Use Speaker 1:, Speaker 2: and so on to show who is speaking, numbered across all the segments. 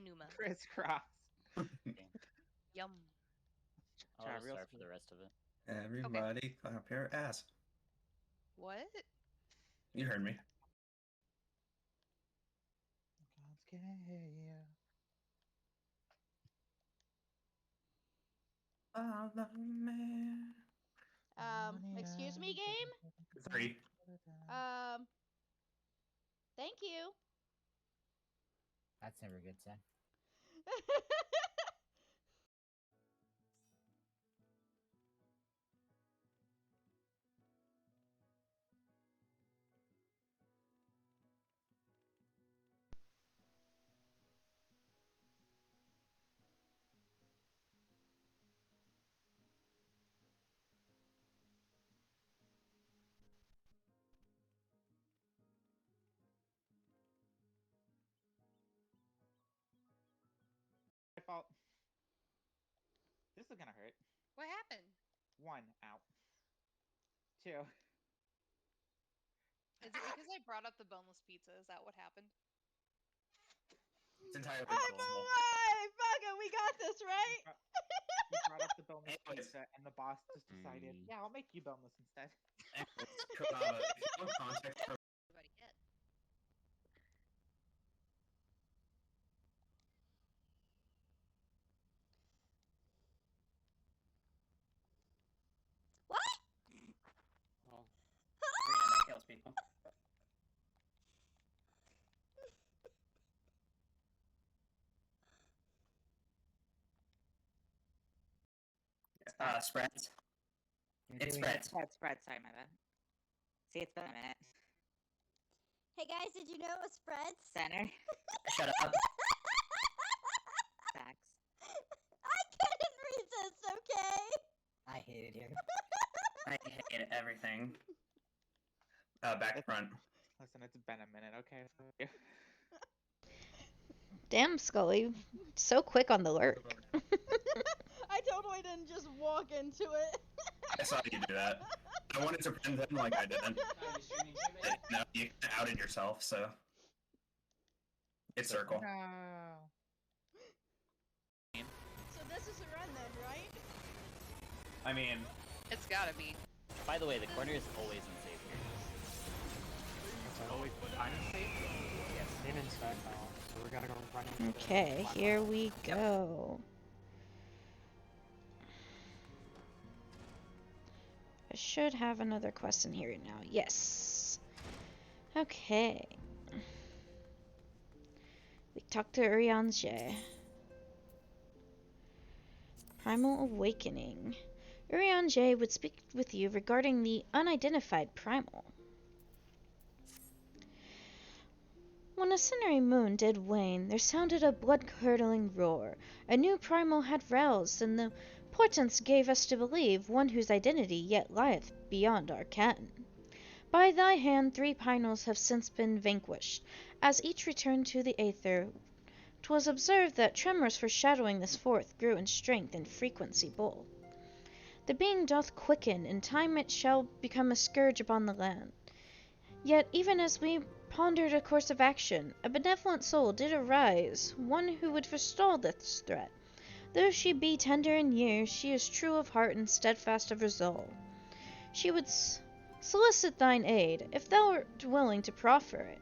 Speaker 1: Numa.
Speaker 2: Crisscross.
Speaker 1: Yum.
Speaker 3: I'll just start for the rest of it.
Speaker 4: Everybody, clap your ass.
Speaker 1: What?
Speaker 4: You heard me.
Speaker 2: God's gay.
Speaker 4: Follow me.
Speaker 5: Excuse me, game?
Speaker 4: 3.
Speaker 5: Thank you.
Speaker 6: That's never a good sign.
Speaker 2: My fault. This is gonna hurt.
Speaker 1: What happened?
Speaker 2: 1 out. 2.
Speaker 1: Is it because I brought up the boneless pizza? Is that what happened?
Speaker 4: It's entirely
Speaker 5: I'm
Speaker 4: possible.
Speaker 5: alive! Fuck it, we got this, right?
Speaker 2: You brought up the boneless pizza, and the boss just decided, yeah, I'll make you boneless instead.
Speaker 4: Anyways, Kurava, if you want context for
Speaker 1: Everybody get.
Speaker 5: What?
Speaker 3: Well, that kills people. Spreads. It spreads.
Speaker 2: Spread, sorry, my bad. See, it's been a minute.
Speaker 5: Hey guys, did you know it was spreads?
Speaker 2: Center.
Speaker 3: Shut up.
Speaker 2: Facts.
Speaker 5: I couldn't resist, okay?
Speaker 6: I hated you.
Speaker 3: I hate everything.
Speaker 4: back front.
Speaker 2: Listen, it's been a minute, okay?
Speaker 7: Damn, Scully. So quick on the lurk.
Speaker 5: I totally didn't just walk into it.
Speaker 4: I saw you do that. I wanted to pretend like I didn't. No, you outed yourself, so. It's circle.
Speaker 2: No.
Speaker 5: So this is a run then, right?
Speaker 4: I mean,
Speaker 1: It's gotta be.
Speaker 3: By the way, the corner is always unsafe here.
Speaker 2: It's always unsafe.
Speaker 8: Yes, in inside now, so we gotta go running.
Speaker 7: Okay, here we go. I should have another quest in here now. Yes. Okay. We talked to Elenyaa. Primal Awakening. Elenyaa would speak with you regarding the unidentified primal. When a century moon did wane, there sounded a blood-curdling roar. A new primal had roused, and the portents gave us to believe one whose identity yet lieth beyond our ken. By thy hand 3 primals have since been vanquished. As each returned to the aether, 'twas observed that tremors foreshadowing this fourth grew in strength and frequency both. The being doth quicken, in time it shall become a scourge upon the land. Yet even as we pondered a course of action, a benevolent soul did arise, one who would forestall this threat. Though she be tender in years, she is true of heart and steadfast of resolve. She would solicit thine aid, if thou art willing to proffer it.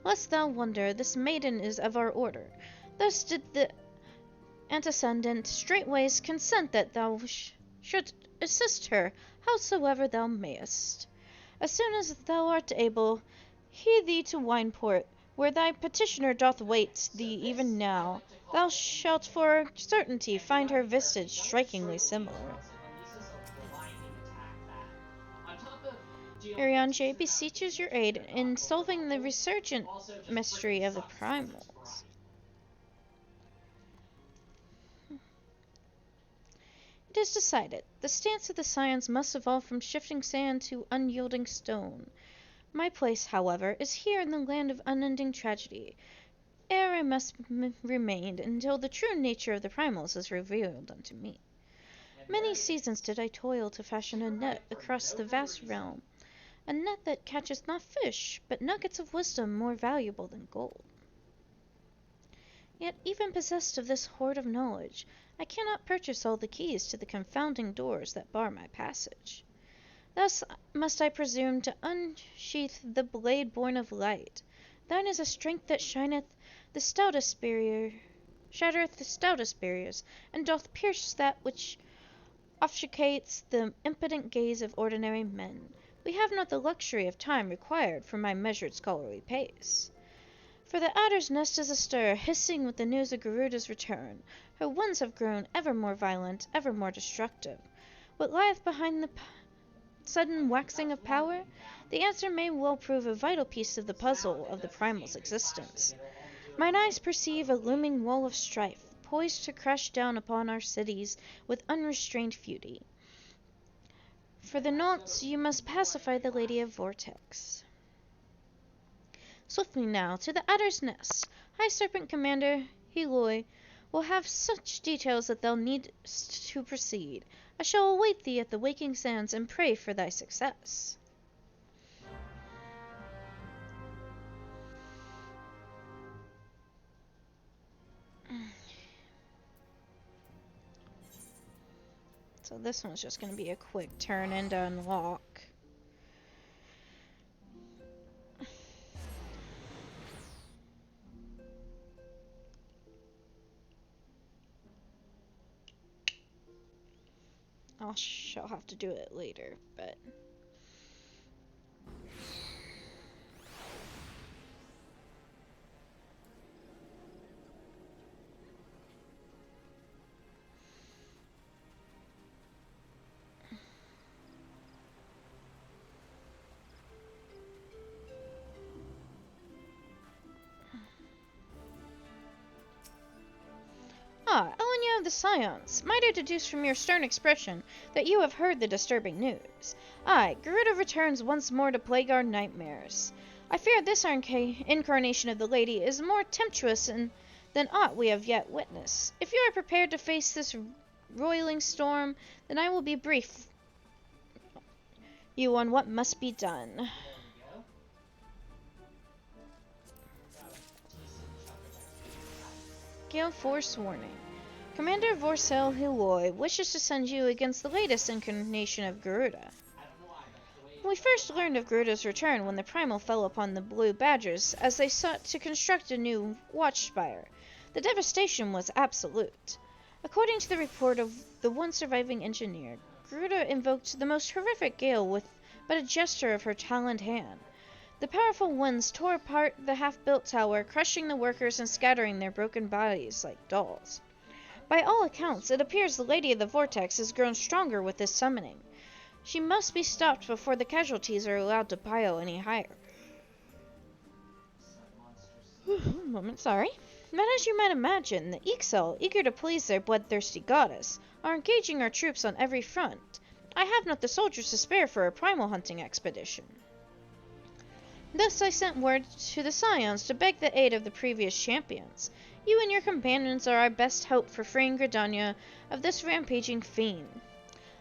Speaker 7: Lest thou wonder, this maiden is of our order. Thus did the antecedent straightways consent that thou should assist her, howsoever thou mayest. As soon as thou art able, hie thee to Wineport, where thy petitioner doth wait thee even now. Thou shalt for certainty find her visage strikingly similar. Elenyaa beseeches your aid in solving the resurgent mystery of the primals. It is decided. The stance of the scions must evolve from shifting sand to unyielding stone. My place, however, is here in the land of unending tragedy. Ere I must remain until the true nature of the primals is revealed unto me. Many seasons did I toil to fashion a net across the vast realm, a net that catches not fish, but nuggets of wisdom more valuable than gold. Yet, even possessed of this hoard of knowledge, I cannot purchase all the keys to the confounding doors that bar my passage. Thus must I presume to unsheath the blade born of light. Thine is a strength that shattereth the stoutest barriers, and doth pierce that which obfuscates the impotent gaze of ordinary men. We have not the luxury of time required for my measured scholarly pace. For the adder's nest is astir, hissing with the news of Garuda's return. Her wings have grown ever more violent, ever more destructive. What lieth behind the sudden waxing of power? The answer may well prove a vital piece of the puzzle of the primal's existence. Mine eyes perceive a looming wall of strife, poised to crash down upon our cities with unrestrained fury. For the nonce you must pacify the Lady of Vortex. Swiftly now, to the adder's nest. High Serpent Commander Heloi will have such details that thou needst to proceed. I shall await thee at the waking sands and pray for thy success. So this one's just going to be a quick turn in to unlock. I'll have to do it later, but... Ah, Elenyaa of the Scions, might I deduce from your stern expression that you have heard the disturbing news? Aye, Garuda returns once more to plague our nightmares. I fear this incarnation of the lady is more tempestuous than aught we have yet witnessed. If you are prepared to face this roiling storm, then I will be brief you on what must be done. Gale Force Warning. Commander Vorcel Hiloi wishes to send you against the latest incarnation of Garuda. We first learned of Garuda's return when the Primal fell upon the Blue Badgers as they sought to construct a new watchspire. The devastation was absolute. According to the report of the one surviving engineer, Garuda invoked the most horrific gale with but a gesture of her taloned hand. The powerful winds tore apart the half-built tower, crushing the workers and scattering their broken bodies like dolls. By all accounts, it appears the Lady of the Vortex has grown stronger with this summoning. She must be stopped before the casualties are allowed to pile any higher. Moment, sorry. But as you might imagine, the Ixal, eager to please their bloodthirsty goddess, are engaging our troops on every front. I have not the soldiers to spare for a primal hunting expedition. Thus I sent word to the Scions to beg the aid of the previous champions. You and your companions are our best hope for freeing Gridania of this rampaging fiend.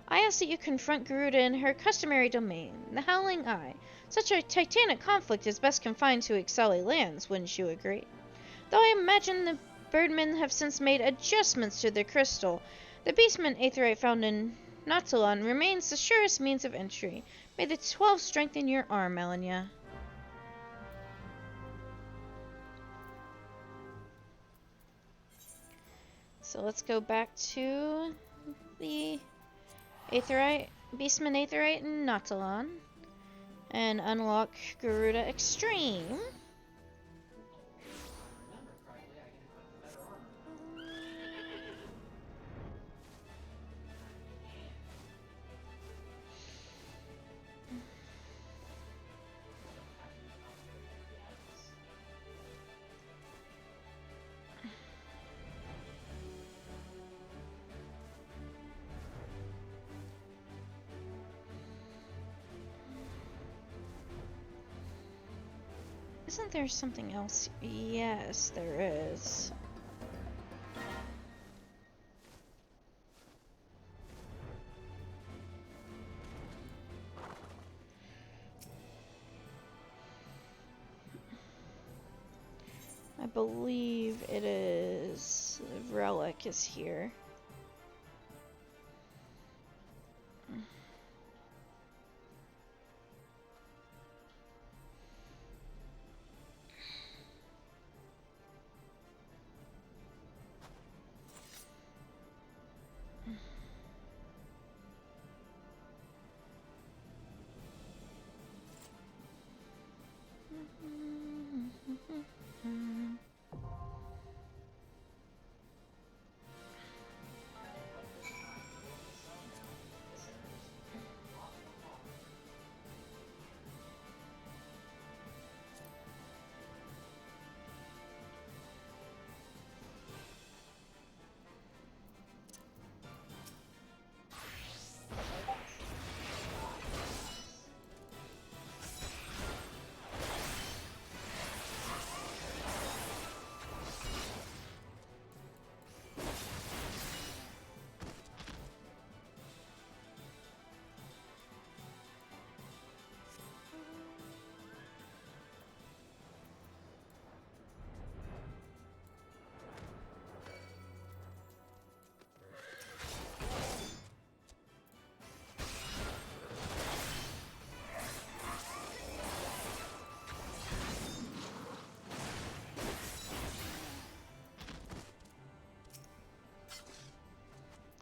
Speaker 7: I ask that you confront Garuda in her customary domain, the Howling Eye. Such a titanic conflict is best confined to Ixali lands, wouldn't you agree? Though I imagine the Birdmen have since made adjustments to their crystal, the Beastman Aetherite found in Nautilon remains the surest means of entry. May the 12 strengthen your arm, Elenyaa. So let's go back to the Beastman Aetherite in Nautilon and unlock Garuda Extreme. Isn't there something else? Yes, there is. I believe it is Relic is here.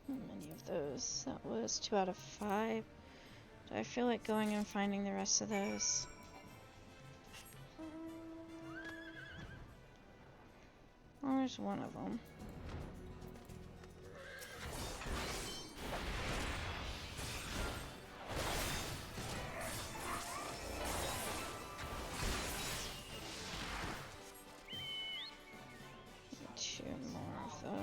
Speaker 7: How many of those? That was 2 out of 5. Do I feel like going and finding the rest of those? Well, there's one of them. Two more of those.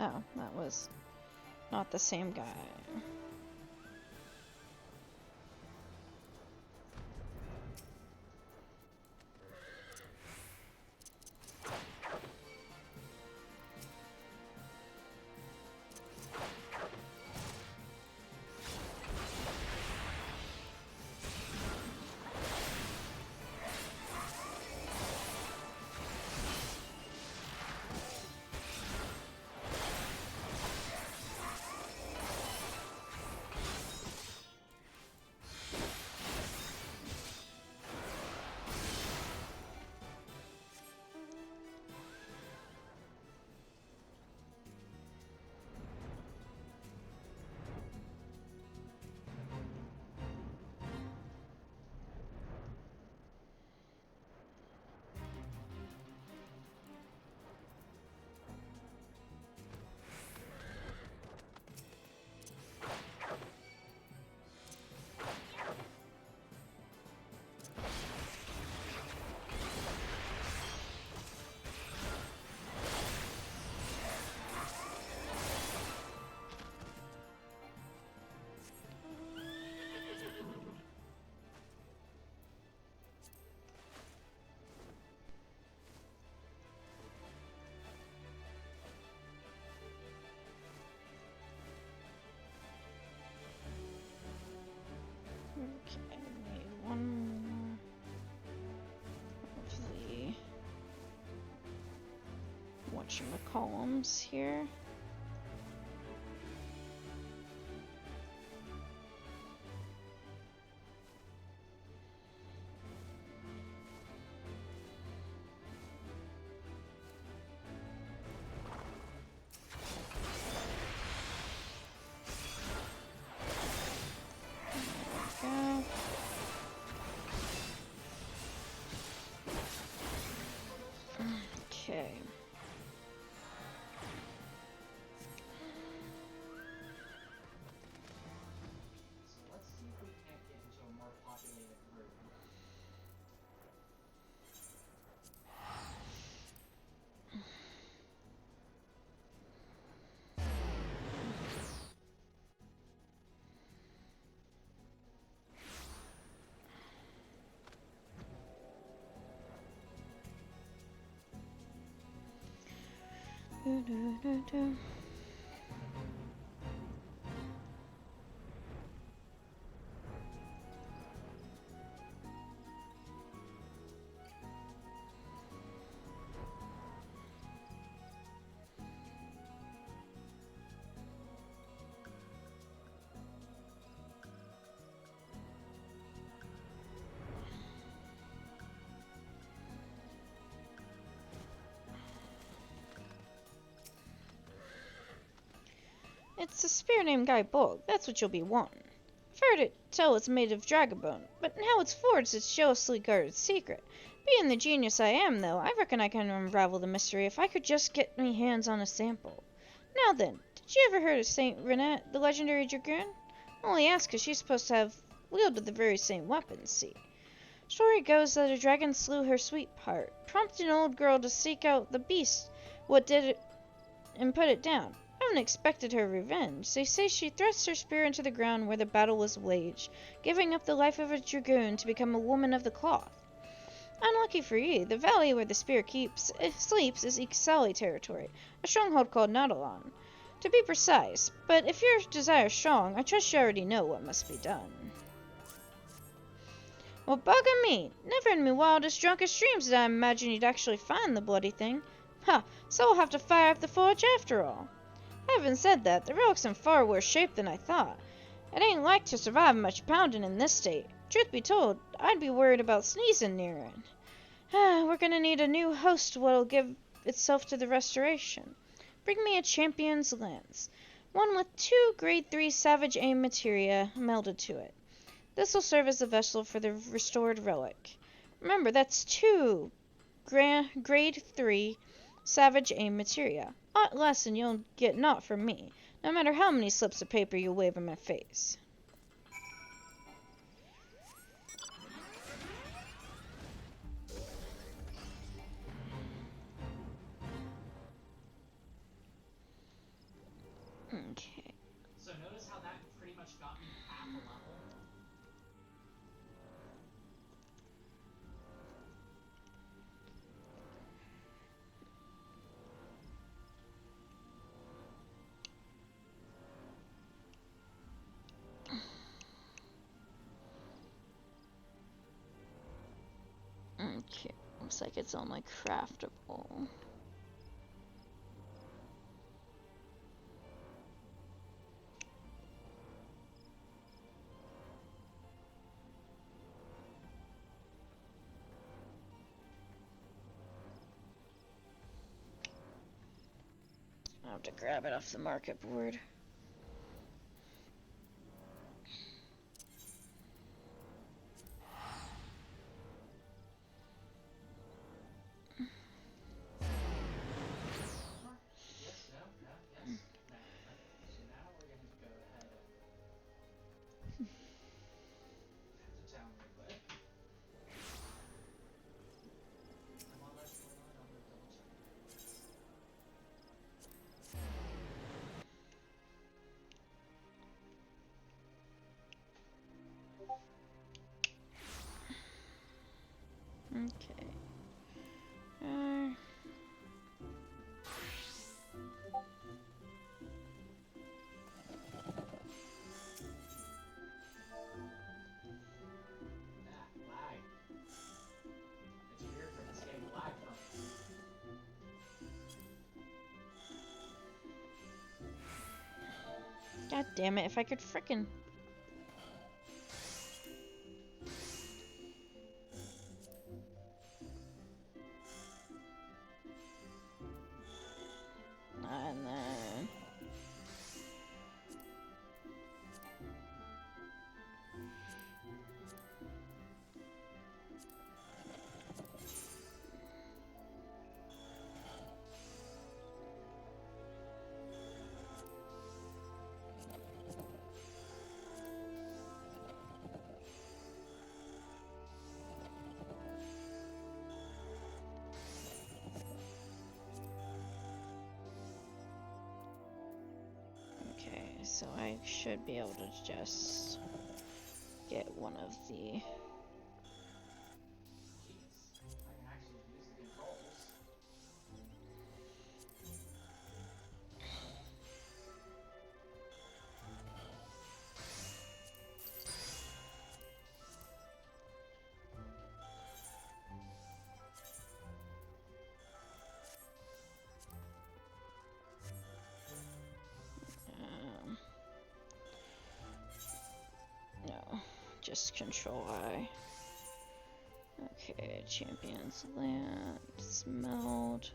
Speaker 7: Oh, that was not the same guy. Okay, I need one more of the whatchamacallums here. Go. Okay. It's a spear named Guy Bulk. That's what you'll be wanting. I've heard it tell it's made of dragabone, but how it's forged is jealously guarded secret. Being the genius I am, though, I reckon I can unravel the mystery if I could just get me hands on a sample. Now then, did you ever heard of Saint Renette, the legendary dragoon? Only ask 'cause she's supposed to have wielded the very same weapons, see. Story goes that a dragon slew her sweetheart, prompting an old girl to seek out the beast what did it and put it down. I haven't expected her revenge. They say she thrust her spear into the ground where the battle was waged, giving up the life of a dragoon to become a woman of the cloth. Unlucky for ye, the valley where the spear sleeps is Ixali territory, a stronghold called Nautilon, to be precise. But if your desire is strong, I trust you already know what must be done. Well, bugger me! Never in me wildest, drunkest dreams did I imagine you'd actually find the bloody thing. Ha! So I'll have to fire up the forge after all. Having said that, the relic's in far worse shape than I thought. It ain't like to survive much pounding in this state. Truth be told, I'd be worried about sneezing near it. We're gonna need a new host what'll give itself to the restoration. Bring me a champion's lance. One with 2 grade 3 savage aim materia melded to it. This'll serve as a vessel for the restored relic. Remember, that's 2 grade 3 savage aim materia. Aught less than you'll get naught from me, no matter how many slips of paper you wave in my face. Okay.
Speaker 8: So notice how that pretty much got me half a level?
Speaker 7: Okay. Looks like it's only craftable. I'll have to grab it off the market board.
Speaker 8: Yes, no, no, yes. No. Okay, so now we're gonna go ahead and head to town real quick. And while that's going on, I'm gonna double check.
Speaker 7: Okay.
Speaker 8: Lag. It's weird for this game to lag for me.
Speaker 7: God damn it, if I could frickin'. And then. Okay, so I should be able to just get one of the.
Speaker 8: Jeez. I can actually use the controls.
Speaker 7: just control I. Okay, champions land, smelled.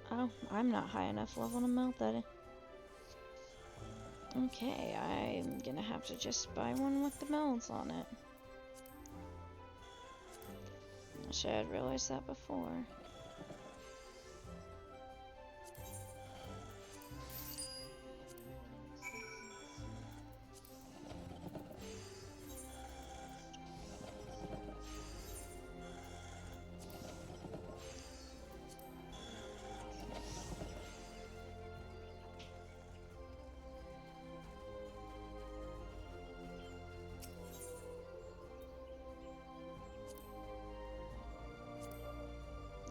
Speaker 7: Oh, I'm not high enough level to melt that. Okay, I'm gonna have to just buy one with the melds on it. I should have realized that before.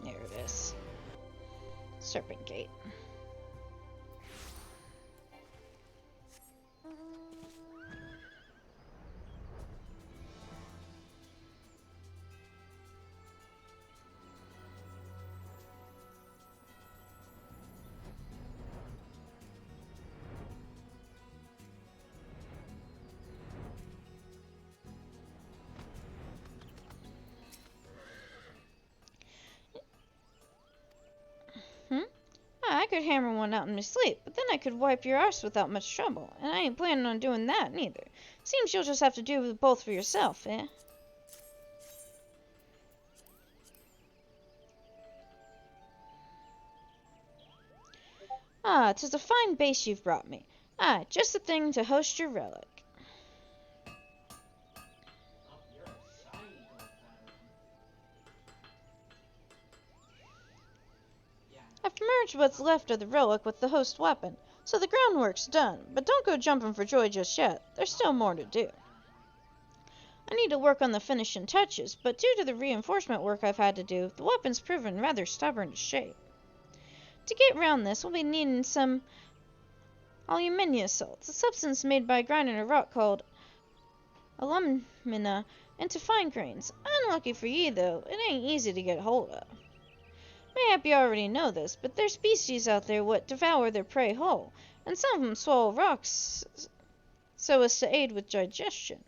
Speaker 7: There it is. Serpent Gate. I could hammer one out in my sleep, but then I could wipe your arse without much trouble, and I ain't planning on doing that neither. Seems you'll just have to do both for yourself, eh? Ah, 'tis a fine base you've brought me. Aye, just the thing to host your relic.
Speaker 8: Oh, you're a shiny gold pattern. Yeah.
Speaker 7: I've merged what's left of the relic with the host weapon, so the groundwork's done, but don't go jumping for joy just yet. There's still more to do. I need to work on the finishing touches, but due to the reinforcement work I've had to do, the weapon's proven rather stubborn to shape. To get round this, we'll be needing some aluminium salts, a substance made by grinding a rock called alumina into fine grains. Unlucky for ye, though, it ain't easy to get hold of. Mayhap you already know this, but there's species out there what devour their prey whole, and some of 'em swallow rocks so as to aid with digestion.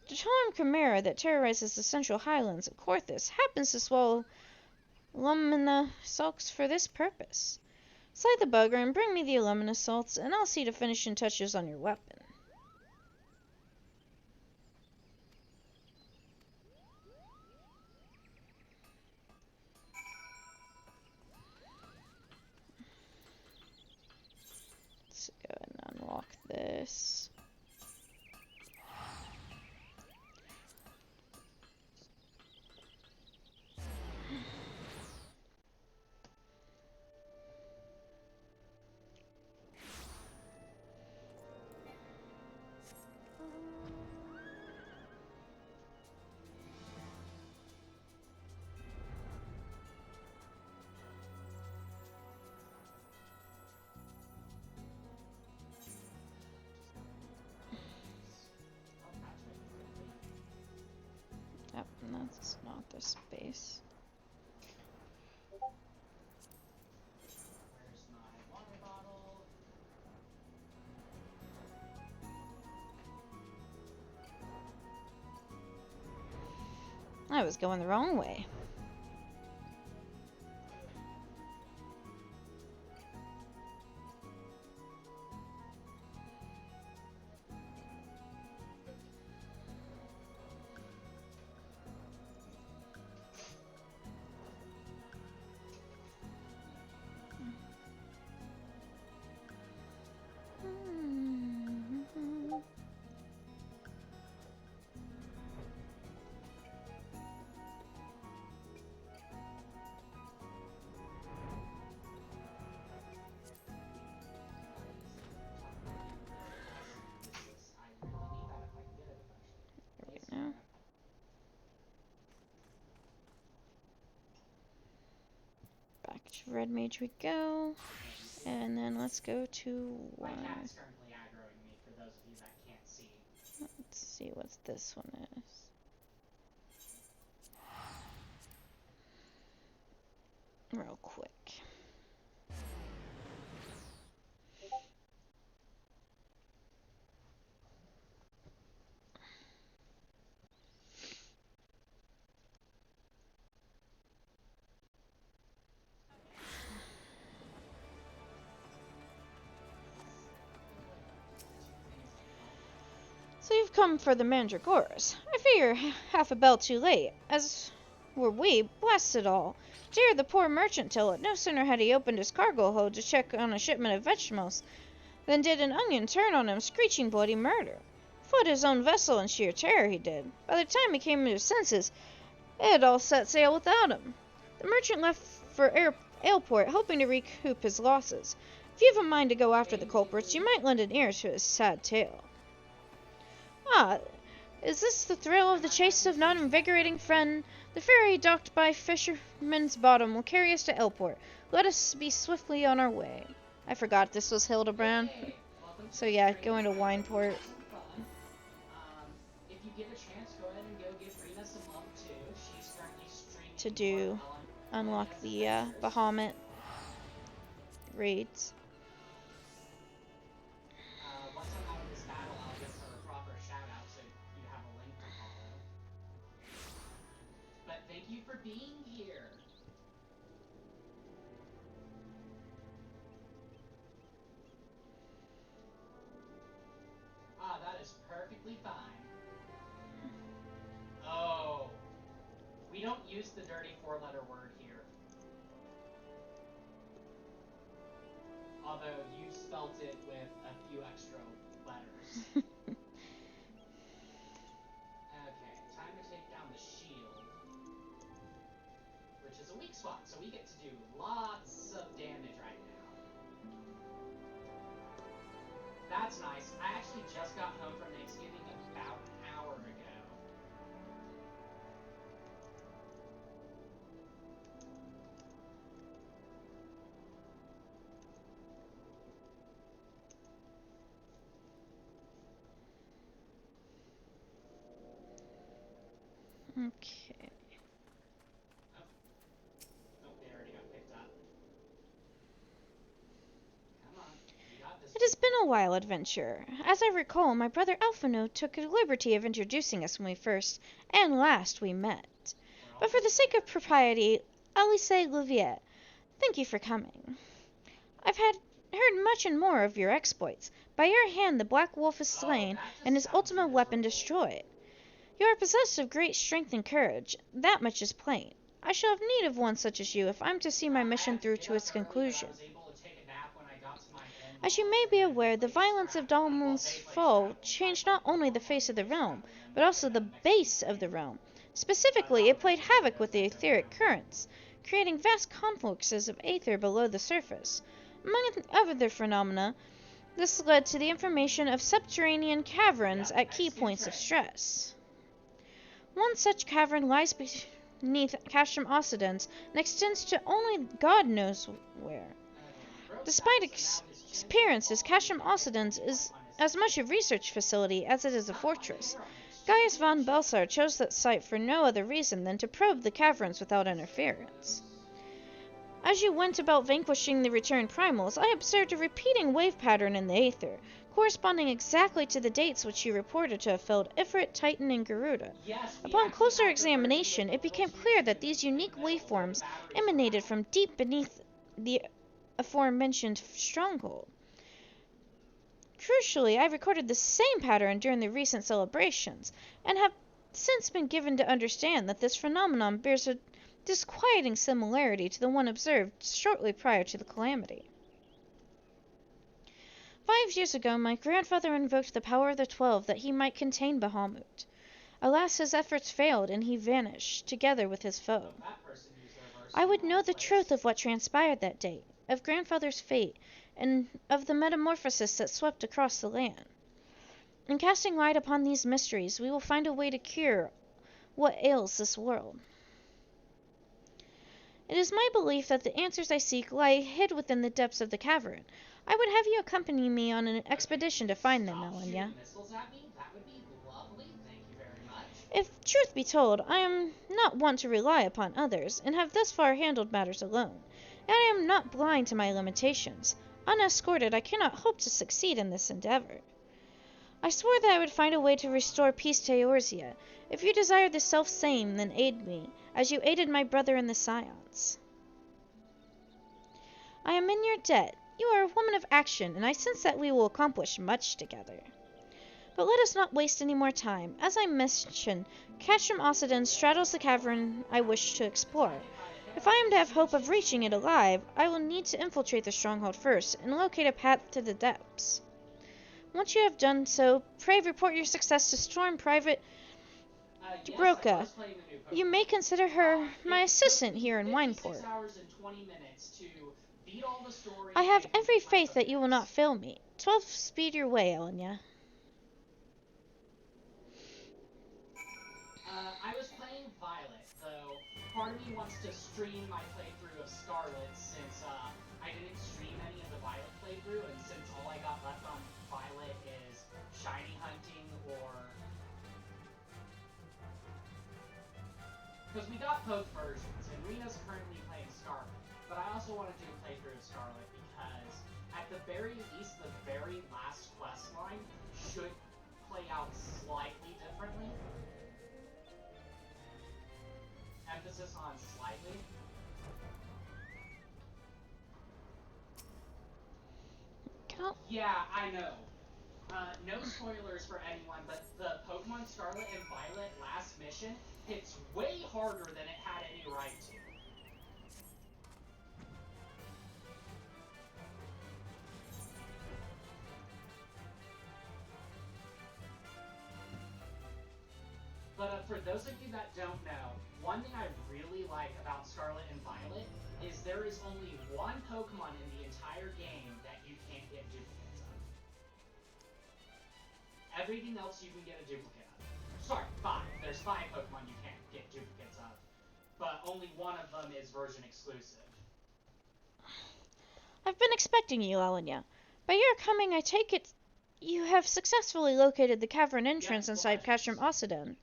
Speaker 7: The charmed chimera that terrorizes the central highlands of Corthus happens to swallow alumina salts for this purpose. Slay the bugger and bring me the alumina salts, and I'll see to finishing touches on your weapon. Let's go ahead and unlock this. Yep, and that's not the space.
Speaker 8: Where's my water bottle?
Speaker 7: I was going the wrong way.
Speaker 8: I really need that if I can get it eventually. Please.
Speaker 7: No. Back to Red Mage we go. And then let's go to
Speaker 8: My
Speaker 7: one.
Speaker 8: cat's currently aggroing me, for those of you that can't see.
Speaker 7: Let's see what this one is. Real quick. come for the Mandragoras. I fear half a bell too late, as were we, blast it all. To hear the poor merchant tell it, no sooner had he opened his cargo hold to check on a shipment of vegetables, than did an onion turn on him, screeching bloody murder. Fled his own vessel in sheer terror, he did. By the time he came to his senses, it had all set sail without him. The merchant left for Aleport, hoping to recoup his losses. If you've a mind to go after the culprits, you might lend an ear to his sad tale. Ah, is this the thrill of the chase of non-invigorating friend? The ferry docked by Fisherman's Bottom will carry us to Aleport. Let us be swiftly on our way. I forgot this was Hildebrand.
Speaker 8: Hey, welcome to
Speaker 7: So
Speaker 8: the
Speaker 7: yeah,
Speaker 8: stream.
Speaker 7: going to
Speaker 8: Have
Speaker 7: Wineport
Speaker 8: some fun. If you get a chance, go ahead and go give Rena some love too. She's currently streaming
Speaker 7: to do unlock the Bahamut raids.
Speaker 8: Once I'm out of this battle, I'll give her a proper shout out so you have a link to follow. But thank you for being here. Ah, that is perfectly fine. Oh. We don't use the dirty four-letter word here. Although you spelt it with a few extra letters. Okay, time to take down the shield. Which is a weak spot, so we get to do lots of damage right now. That's nice. I actually just got home from Thanksgiving about an hour ago.
Speaker 7: Okay.
Speaker 8: Oh, they already got picked up. Come on, you got this.
Speaker 7: It has been a while, adventurer. As I recall, my brother Alphino took a liberty of introducing us when we first and last we met. But for the sake of propriety, Alice Louvier, thank you for coming. I've heard much and more of your exploits. By your hand the Black Wolf is slain, and his ultimate weapon destroyed. You are possessed of great strength and courage. That much is plain. I shall have need of one such as you if I'm to see my mission through to its conclusion. As you may be aware, the violence of Dalmul's fall changed not only the face of the realm, but also the base of the realm. Specifically, it played havoc with the etheric currents, creating vast confluxes of aether below the surface. Among other phenomena, this led to the formation of subterranean caverns at key points of stress. One such cavern lies beneath Castrum Occidens and extends to only God knows where. Despite its appearances, Castrum Occidens is as much a research facility as it is a fortress. Gaius von Belsar chose that site for no other reason than to probe the caverns without interference. As you went about vanquishing the returned primals, I observed a repeating wave pattern in the aether, corresponding exactly to the dates which you reported to have felled Ifrit, Titan, and Garuda. Upon closer examination, it became clear that these unique waveforms emanated from deep beneath the aforementioned stronghold. Crucially, I recorded the same pattern during the recent celebrations, and have since been given to understand that this phenomenon bears a disquieting similarity to the one observed shortly prior to the calamity. 5 years ago, my grandfather invoked the power of the 12 that he might contain Bahamut. Alas, his efforts failed, and he vanished, together with his foe. I would know the truth of what transpired that day, of grandfather's fate, and of the metamorphosis that swept across the land. In casting light upon these mysteries, we will find a way to cure what ails this world. It is my belief that the answers I seek lie hid within the depths of the cavern. I would have you accompany me on an expedition to find them, Elenyaa. If truth be told, I am not one to rely upon others, and have thus far handled matters alone. Yet I am not blind to my limitations. Unescorted, I cannot hope to succeed in this endeavor. I swore that I would find a way to restore peace to Eorzea. If you desire the self-same, then aid me, as you aided my brother in the Scions. I am in your debt. You are a woman of action, and I sense that we will accomplish much together. But let us not waste any more time. As I mentioned, Castrum Occident straddles the cavern I wish to explore. If I am to have hope of reaching it alive, I will need to infiltrate the stronghold first and locate a path to the depths. Once you have done so, pray report your success to Storm Private Dubroka. You may consider her my assistant here in Wineport. I have every faith that you will not fail me. 12 speed your way, Elenyaa.
Speaker 8: I was playing Violet, though part of me wants to stream my playthrough of Scarlet since I didn't stream any of the Violet playthrough, and since all I got left on Violet is shiny hunting or... Because we got both versions, and Rena's currently playing Scarlet, but I also want to do a playthrough of Scarlet because at the very least, the very last quest line should play out slightly differently. Emphasis on slightly. Yeah, I know. No spoilers for anyone, but the Pokemon Scarlet and Violet last mission hits way harder than it had any right to. But for those of you that don't know, one thing I really like about Scarlet and Violet is there is only one Pokemon in the entire game that you can't get duplicates of. Everything else you can get a duplicate of. Sorry, 5. There's 5 Pokemon you can't get duplicates of, but only one of them is version exclusive.
Speaker 7: I've been expecting you, Elenyaa. By your coming, I take it you have successfully located the cavern entrance inside Castrum Occident.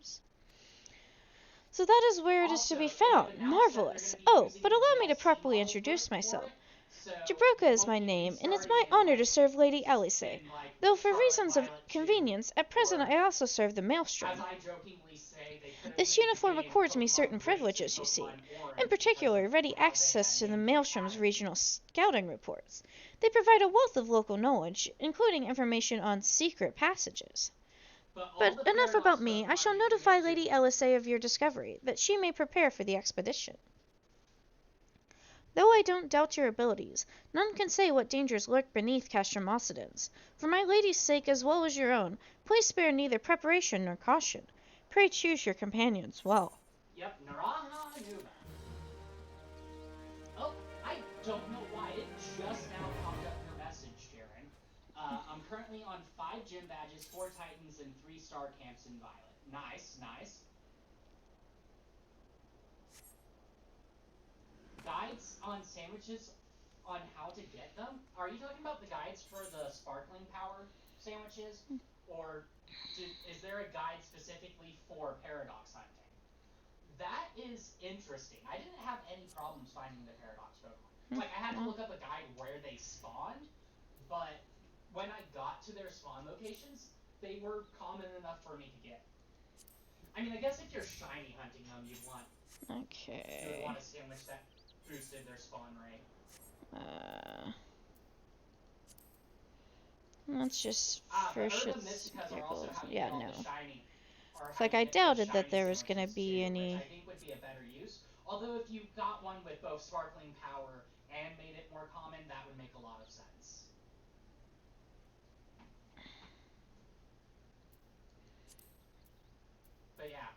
Speaker 7: So that is where it is to be found. Marvelous. Oh, but allow me to properly introduce myself. Dubroka is my name, and it's my honor to serve Lady Elisay. Though for reasons of convenience, at present I also serve the Maelstrom. This uniform accords me certain privileges, you see. In particular, ready access to the Maelstrom's regional scouting reports. They provide a wealth of local knowledge, including information on secret passages. But enough about me. I shall notify Lady Elisay of your discovery, that she may prepare for the expedition. Though I don't doubt your abilities, none can say what dangers lurk beneath Castrum Occident. For my lady's sake as well as your own, please spare neither preparation nor caution. Pray choose your companions well.
Speaker 8: Yep, Naraha Nuba. Oh, I don't know why it just now popped up your message, Jaren. I'm currently on 5 gym badges, 4 Titans, and 3 Star Camps in Violet. Nice, nice. Guides on sandwiches on how to get them? Are you talking about the guides for the sparkling power sandwiches? Or is there a guide specifically for paradox hunting? That is interesting. I didn't have any problems finding the paradox Pokemon. Like, I had to look up a guide where they spawned, but when I got to their spawn locations, they were common enough for me to get. I mean, I guess if you're shiny hunting them, you'd want a sandwich that boosted their spawn rate.
Speaker 7: Let's just first yeah, no.
Speaker 8: Shiny,
Speaker 7: it's like I doubted that there was gonna be any.
Speaker 8: I think would be a better use. Although if you got one with both sparkling power and made it more common, that would make a lot of sense. But yeah,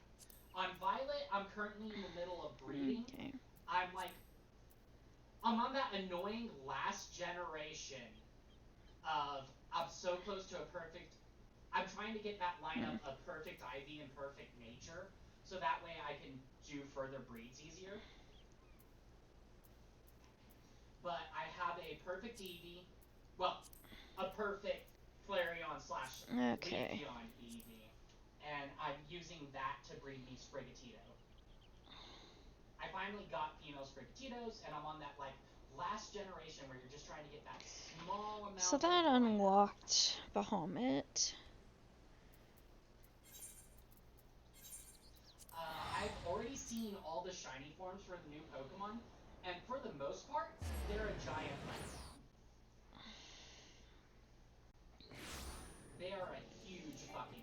Speaker 8: on Violet, I'm currently in the middle of breeding.
Speaker 7: Okay.
Speaker 8: I'm on that annoying last generation of I'm so close to a perfect. I'm trying to get that lineup of perfect Ivy and perfect Nature, so that way I can do further breeds easier. But I have a perfect Eevee, well, a perfect Flareon / Leafeon Eevee, and I'm using that to breed me Sprigatito. I finally got female Sprigatitos, and I'm on that last generation where you're just trying to get that small amount.
Speaker 7: So that unlocked Bahamut.
Speaker 8: I've already seen all the shiny forms for the new Pokemon, and for the most part, they're a giant letdown. They are a huge fucking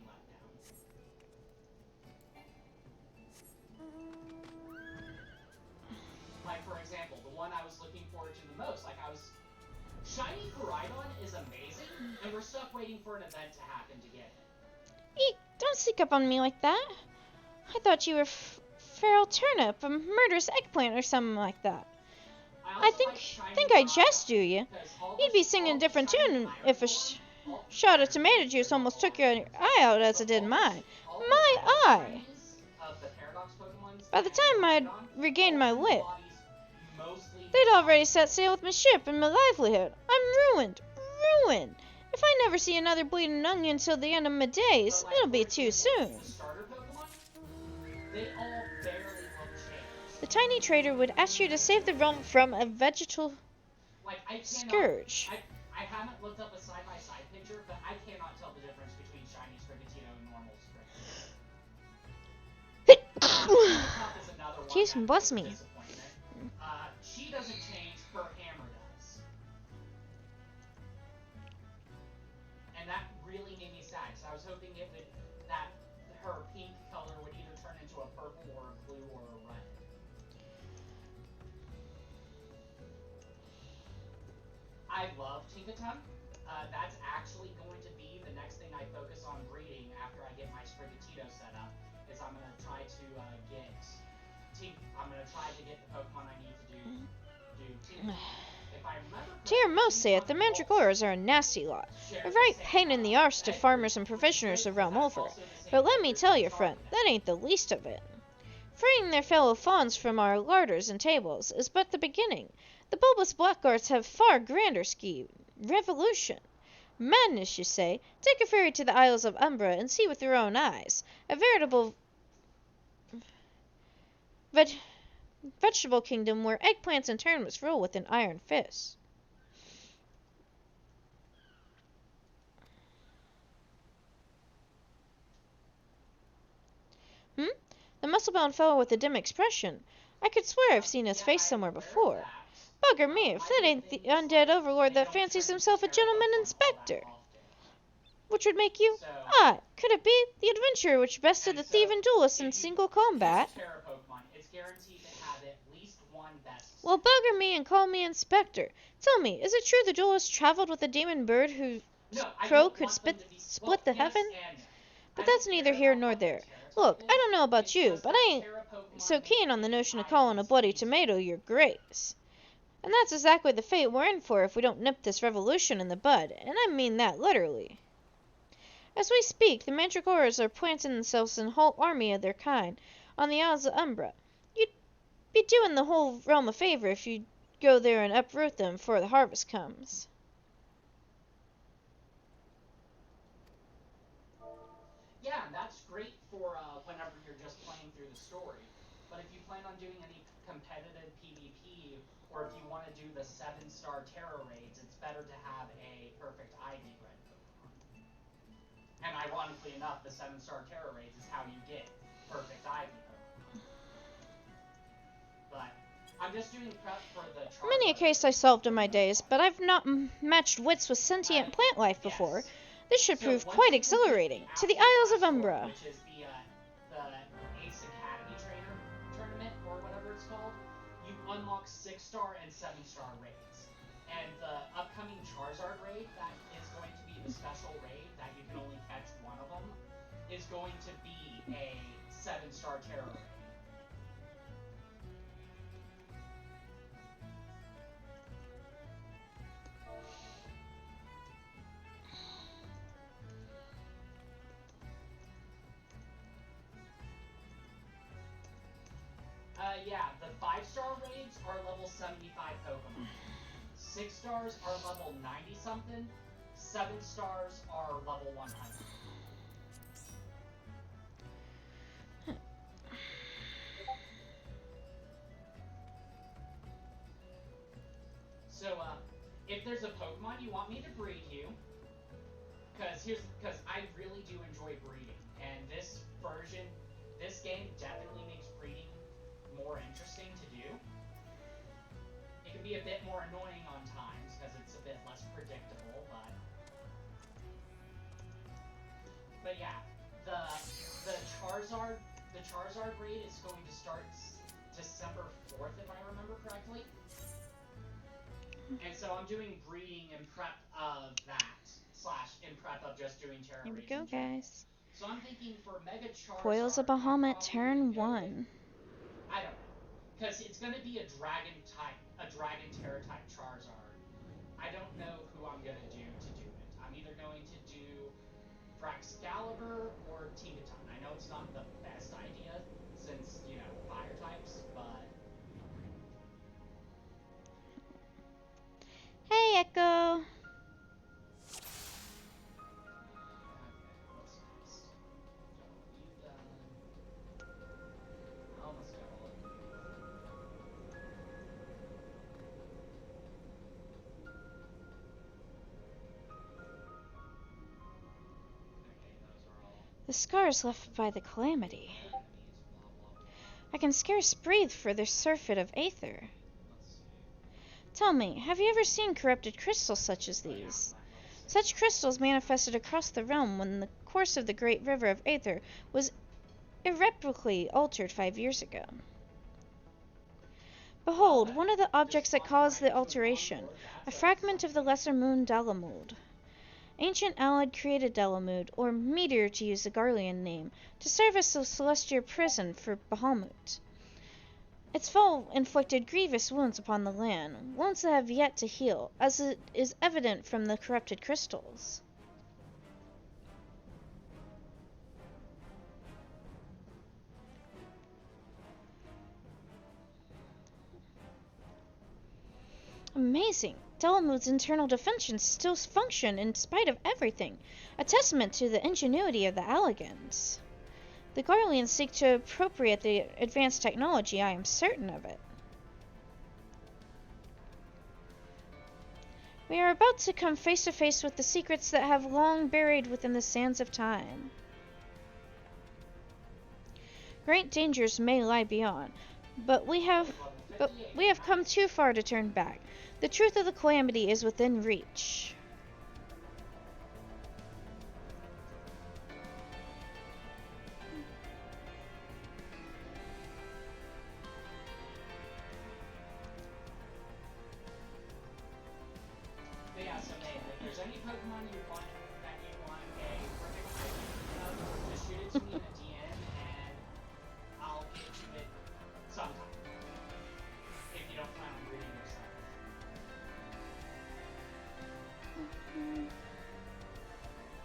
Speaker 8: example, the one I was looking forward to the most. Like, Shiny Koraidon is amazing, and we're stuck waiting for an event to happen to get it.
Speaker 7: Eek, don't sneak up on me like that. I thought you were feral turnip, a murderous eggplant, or something like that. I think I jest you. You'd be singing a different tune if a shot of tomato juice almost took your eye out as it did mine. My eye! By the time I'd regained my wit, they'd already set sail with my ship and my livelihood. I'm ruined. Ruined. If I never see another bleeding onion till the end of my days, it'll be too soon. The tiny trader would ask you to save the realm from a vegetal scourge.
Speaker 8: I haven't looked up a side-by-side picture, but I cannot tell the difference between shiny Sprigatito and normal Sprigatito.
Speaker 7: Jeez, bless me.
Speaker 8: She doesn't change, her hammer does. And that really made me sad, because I was hoping that her pink color would either turn into a purple or a blue or a red. I love Tinkaton. That's actually going to be the next thing I focus on breeding after I get my Sprigatito set up. Is I'm gonna try to get the Pokemon I need to do Tinkaton. If I remember correctly,
Speaker 7: Dear most say it, the Mandragoras are a nasty lot. A right pain in the arse to farmers and professionals the realm over. But let me tell you, friend, that ain't the least of it. Freeing their fellow fawns from our larders and tables is but the beginning. The bulbous blackguards have far grander scheme. Revolution. Madness, you say? Take a ferry to the Isles of Umbra and see with your own eyes. A veritable vegetable kingdom where eggplants and turnips rule with an iron fist. The muscle-bound fellow with the dim expression. I could swear I've seen his face somewhere before. Bugger me, if that ain't the undead overlord that fancies himself a gentleman inspector. Which would make you? Ah, could it be the adventurer which bested the thief and duelist in single combat? Well, bugger me and call me inspector. Tell me, is it true the duelist traveled with a demon bird whose crow could split the heaven? But that's neither here nor there. Look, I don't know about you, but I ain't so keen on the notion of calling a bloody tomato your grace. And that's exactly the fate we're in for if we don't nip this revolution in the bud, and I mean that literally. As we speak, the Mandragoras are planting themselves in a whole army of their kind on the Isles of Umbra. You'd be doing the whole realm a favor if you'd go there and uproot them before the harvest comes.
Speaker 8: Yeah, that's great for whenever you're just playing through the story. But if you plan on doing any competitive PvP, or if you want to do the 7-star Terra raids, it's better to have a perfect Ivy bred Pokemon. And ironically enough, the 7-star Terra raids is how you get perfect Ivy Pokemon. But I'm just doing prep for the Charizard.
Speaker 7: Many a case I solved in my days, but I've not matched wits with sentient plant life before.
Speaker 8: Yes.
Speaker 7: This should prove quite exhilarating. To the Isles of Umbra.
Speaker 8: Which is the Ace Academy Trainer tournament, or whatever it's called. You unlock 6-star and 7-star raids. And the upcoming Charizard raid that is going to be the special raid that you can only catch one of them is going to be a 7-star Terra raid. Yeah, the 5-star raids are level 75 Pokemon. 6 stars are level 90 something. 7 stars are level 100. So, if there's a Pokemon you want me to breed you, because I really do enjoy breeding, and this game definitely makes breeding more interesting to do. It can be a bit more annoying on times because it's a bit less predictable, but yeah, the Charizard raid is going to start December 4th, if I remember correctly. And so I'm doing breeding and prep of that, / in prep of just doing Terra
Speaker 7: Here we
Speaker 8: Raids
Speaker 7: go,
Speaker 8: in general.
Speaker 7: guys.
Speaker 8: So I'm thinking for Mega Charizard,
Speaker 7: Coils of
Speaker 8: I'm
Speaker 7: Bahamut,
Speaker 8: probably
Speaker 7: turn
Speaker 8: gonna go
Speaker 7: 1.
Speaker 8: with, I don't know. Because it's going to be a Dragon Terra type Charizard. I don't know who I'm going to do it. I'm either going to do Fraxcalibur or Tinkaton. I know it's not the best idea since, you know, fire types, but...
Speaker 7: Hey, Echo!
Speaker 8: Okay, what's next? Got all you done. Almost got all of you. Okay, those are all
Speaker 7: The scars left by the calamity.
Speaker 8: enemies, blah blah blah.
Speaker 7: I can scarce breathe for the surfeit of aether.
Speaker 8: Let's see.
Speaker 7: Tell me, have you ever seen corrupted crystals such as
Speaker 8: Oh yeah,
Speaker 7: these?
Speaker 8: I'm at level 6.
Speaker 7: Such crystals manifested across the realm when the course of the great river of aether was irreparably altered 5 years ago. Behold, one of the objects that caused the alteration, a fragment of the lesser moon Dalamud. Ancient Allied created Dalamud, or Meteor to use the Garlean name, to serve as a celestial prison for Bahamut. Its fall inflicted grievous wounds upon the land, wounds that have yet to heal, as it is evident from the corrupted crystals. Amazing! Dalamud's internal defenses still function in spite of everything, a testament to the ingenuity of the Alligans. The Garleans seek to appropriate the advanced technology, I am certain of it. We are about to come face to face with the secrets that have long buried within the sands of time. Great dangers may lie beyond, but we have come too far to turn back. The truth of the calamity is within reach.
Speaker 8: But yeah, so Nathan, if there's any Pokemon you want a perfect typing of, just shoot it to me in a DM and I'll get to it sometime. If you don't plan on breeding yourself.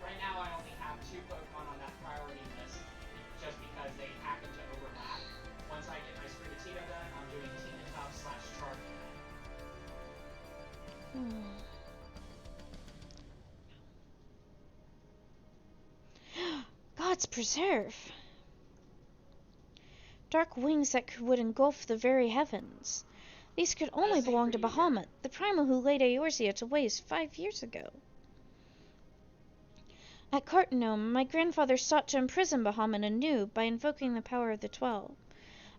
Speaker 8: Right now I only have 2 Pokemon on that priority list just because they happen to overlap. Once I get my Sprigatito done, I'm doing Tinkaton / Charmander.
Speaker 7: God's preserve! Dark wings that would engulf the very heavens. These could only belong to Bahamut, the primal who laid Eorzea to waste 5 years ago. At Cartonome, my grandfather sought to imprison Bahamut anew by invoking the power of the 12.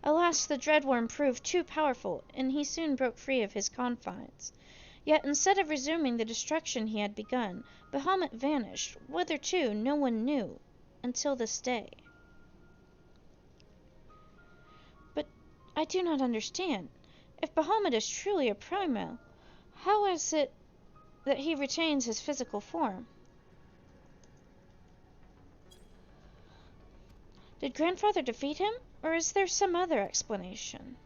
Speaker 7: Alas, the dreadworm proved too powerful, and he soon broke free of his confines. Yet instead of resuming the destruction he had begun, Bahamut vanished, whither to no one knew, until this day. But I do not understand. If Bahamut is truly a primal, how is it that he retains his physical form? Did Grandfather defeat him, or is there some other explanation?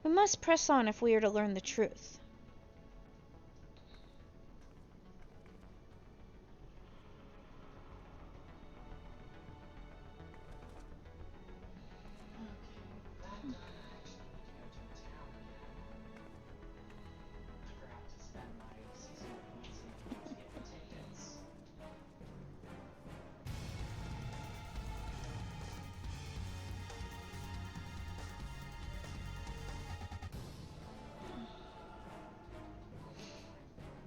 Speaker 7: We must press on if we are to learn the truth.
Speaker 8: Okay, that done, I actually need to go to a town again. I forgot to spend my seasonal points to get the tickets.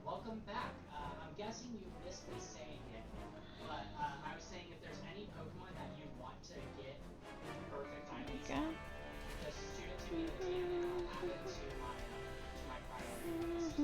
Speaker 8: Welcome back. I'm guessing you missed me saying it, but I was saying if there's any Pokemon that you want to get perfect IVs on, just shoot it to me in the DM and I'll add it to my priority list.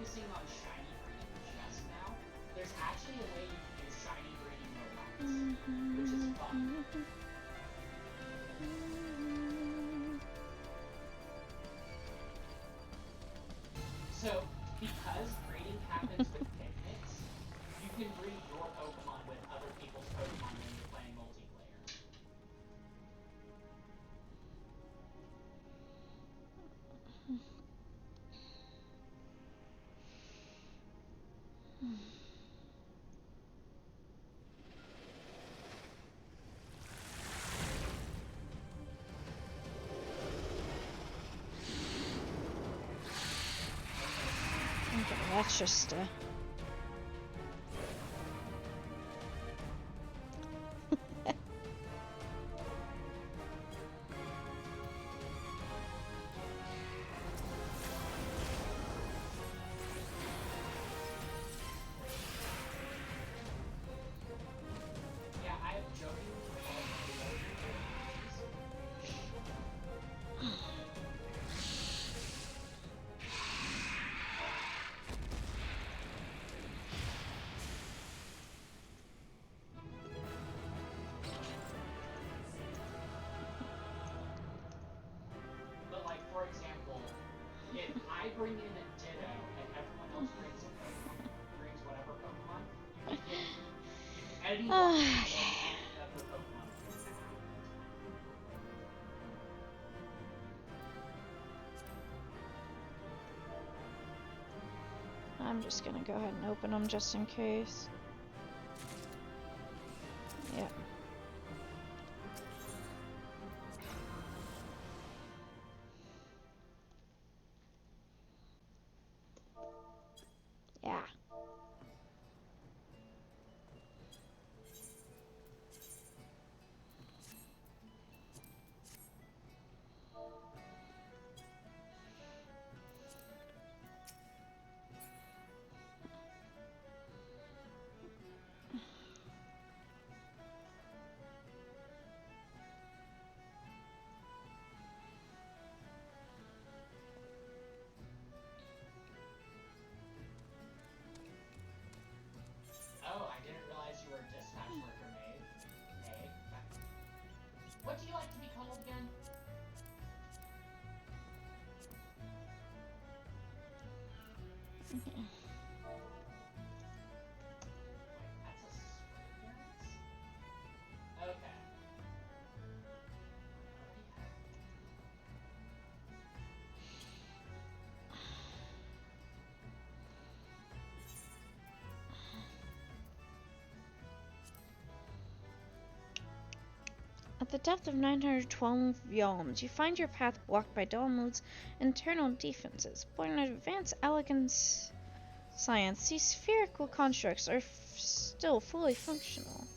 Speaker 8: focusing on shiny breeding just now. There's actually a way you can use shiny breeding robots, which is fun. So, because breeding happens with picnics, you can breed your Pokemon with other people's Pokemon when you're playing multiplayer.
Speaker 7: Okay, that's just
Speaker 8: Yeah, I have jokingly called But like, for example, if I bring in a Ditto and everyone else brings a Pokemon, brings whatever Pokemon, you can get anyone and any of the Pokemon.
Speaker 7: I'm just gonna go ahead and open them just in case. Yeah. Yeah.
Speaker 8: Oh, I didn't realize you were a dispatch worker, Maeve. Hey. What do you like to be called again?
Speaker 7: Okay.
Speaker 8: Wait, that's a sword appearance? Okay.
Speaker 7: At the depth of 912 yalms, you find your path blocked by Dalmud's internal defenses. Born of advanced elegance science, these spherical constructs are still fully functional.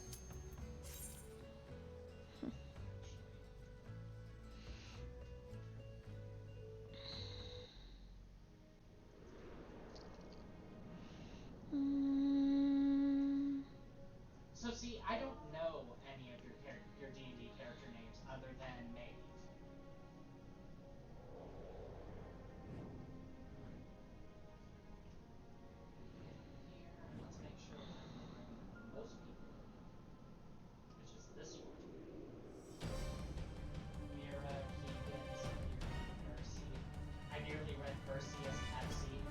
Speaker 8: So see, I don't know any of your D&D character names other than Maeve. Here, let's make sure we're in the room most people are in, which is this one. Mira, Keegan, Samir, Mercy. I nearly read Mercy as Pepsi.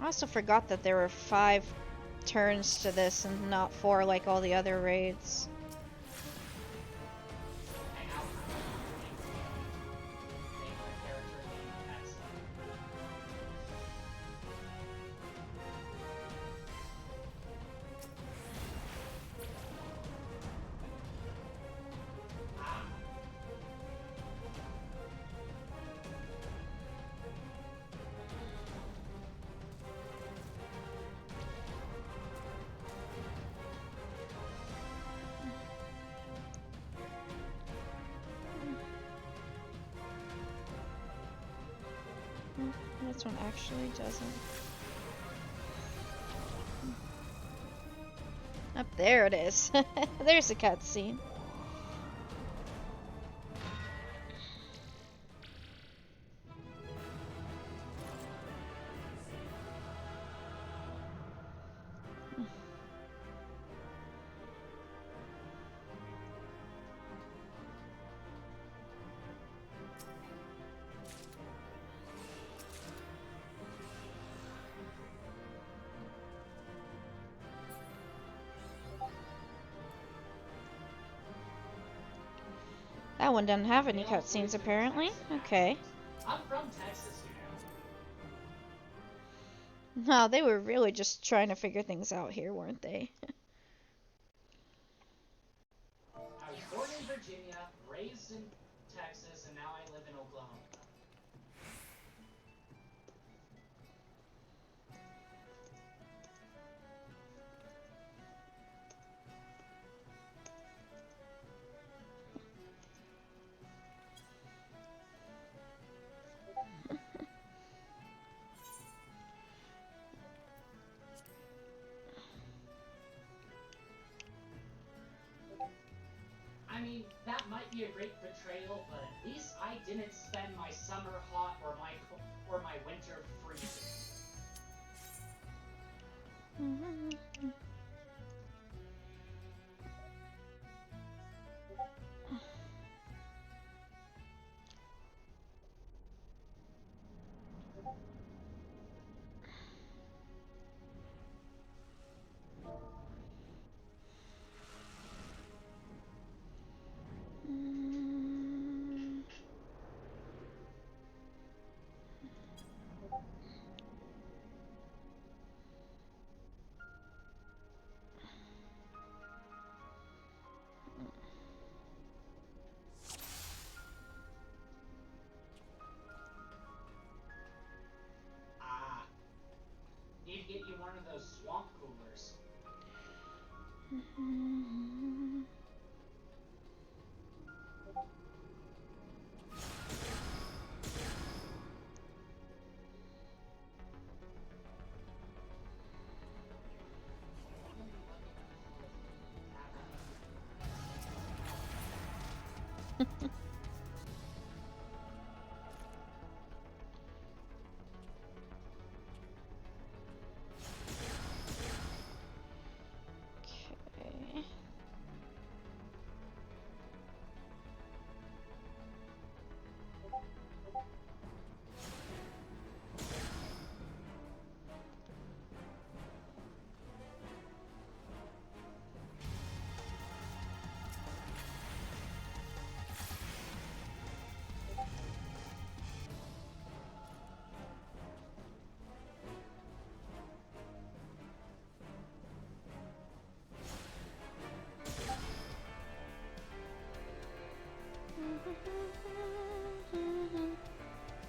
Speaker 7: I also forgot that there were 5 turns to this and not 4 like all the other raids.
Speaker 8: And Alfred thinks name a character named Pepsi. Ah.
Speaker 7: This one actually doesn't. Up there it is. There's a cutscene. That one doesn't have any
Speaker 8: They all
Speaker 7: cutscenes,
Speaker 8: voiced in
Speaker 7: apparently.
Speaker 8: Texan
Speaker 7: Okay.
Speaker 8: accent. I'm from Texas, you know.
Speaker 7: No, they were really just trying to figure things out here, weren't they?
Speaker 8: I was born in Virginia, raised in Texas, and now I live in Oklahoma. I mean, that might be a great betrayal, but at least I didn't spend my summer hot or my winter freezing. Ah, need to get you one of those swamp coolers.
Speaker 7: Okay.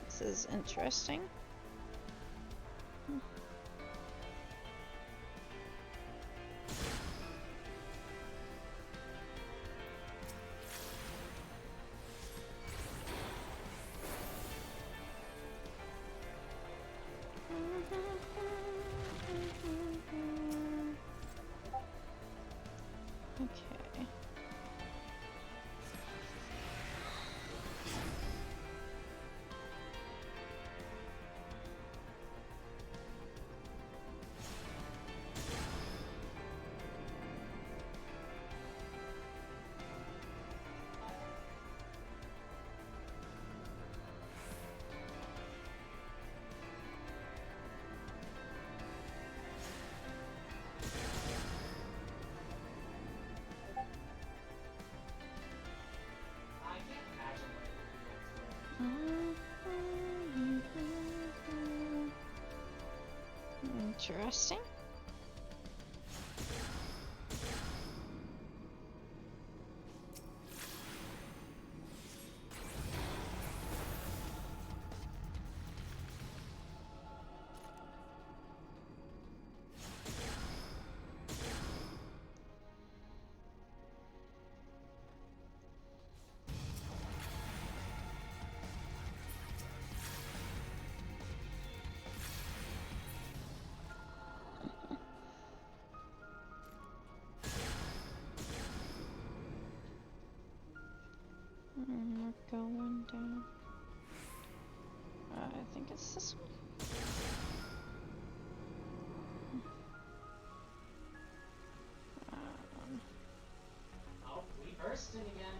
Speaker 7: This is interesting. Okay.
Speaker 8: I can't imagine what it would be like to
Speaker 7: Interesting. We're going down. I think it's this one.
Speaker 8: Oh, we bursting again.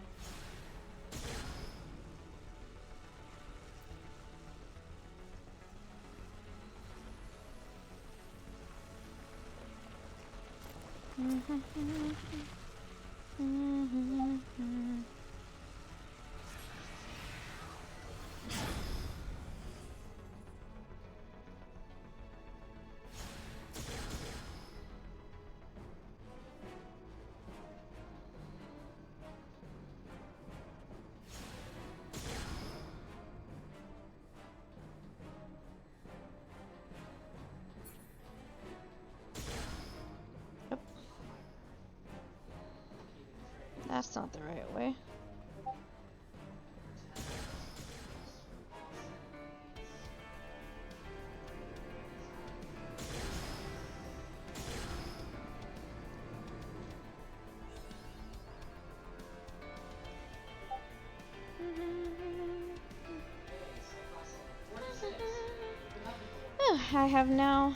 Speaker 7: That's not the right way. Oh, I have now.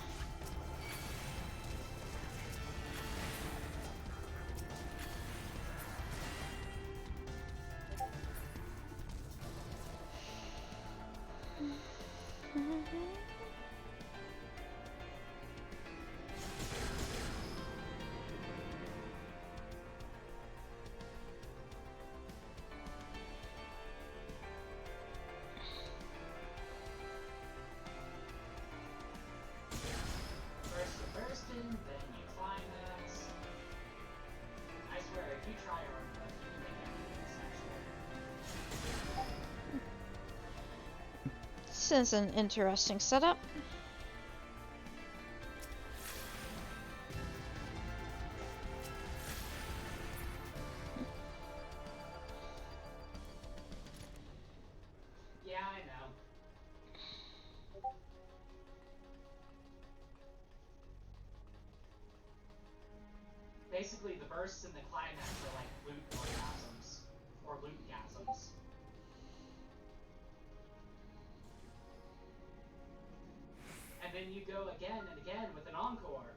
Speaker 8: First you bursting, then you climax. I swear, if you try a run clip, you can make everything sexual.
Speaker 7: This is an interesting setup.
Speaker 8: Yeah, I know. Basically, the bursts and the climax are like loot orgasms. Or loot-gasms. And then you go again and again with an encore.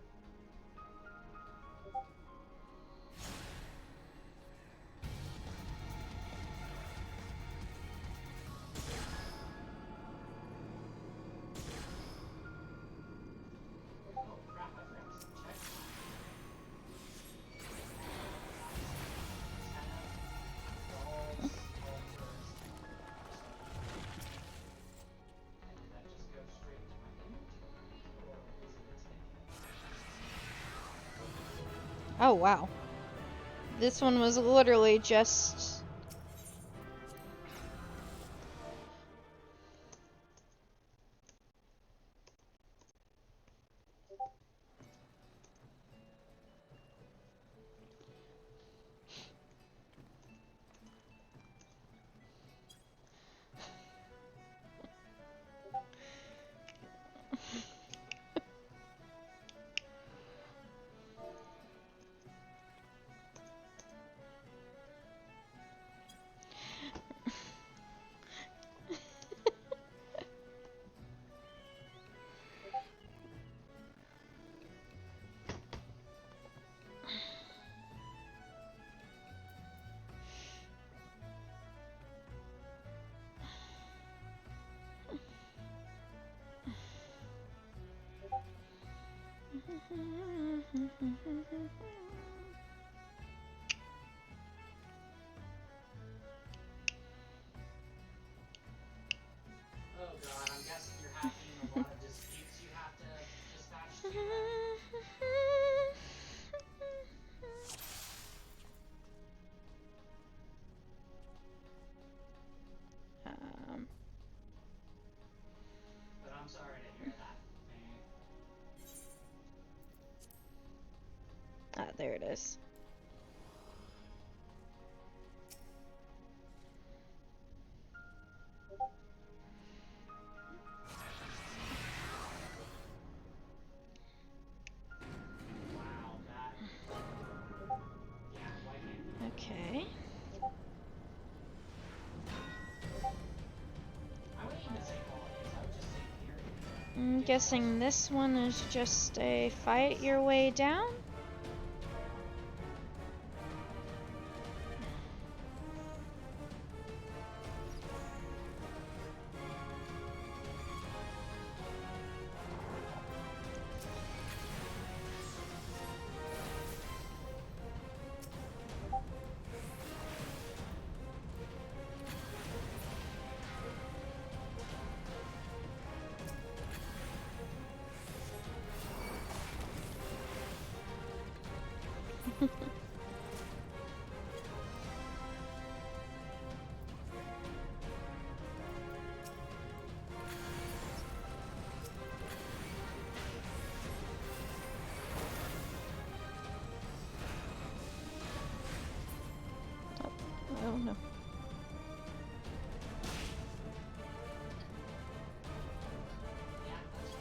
Speaker 8: Oh crap, I forgot to check. That just goes straight to my inventory, or is it a ticket?
Speaker 7: Oh, wow. This one was literally just...
Speaker 8: Oh god, I'm guessing you're having a lot of disputes you have to dispatch to them. But I'm sorry to hear that, man.
Speaker 7: there it is.
Speaker 8: Wow, that... Yeah, why can't we...
Speaker 7: Okay.
Speaker 8: I wouldn't even say qualities, I would just say period.
Speaker 7: I'm guessing this one is just a fight your way down? no.
Speaker 8: Yeah, that's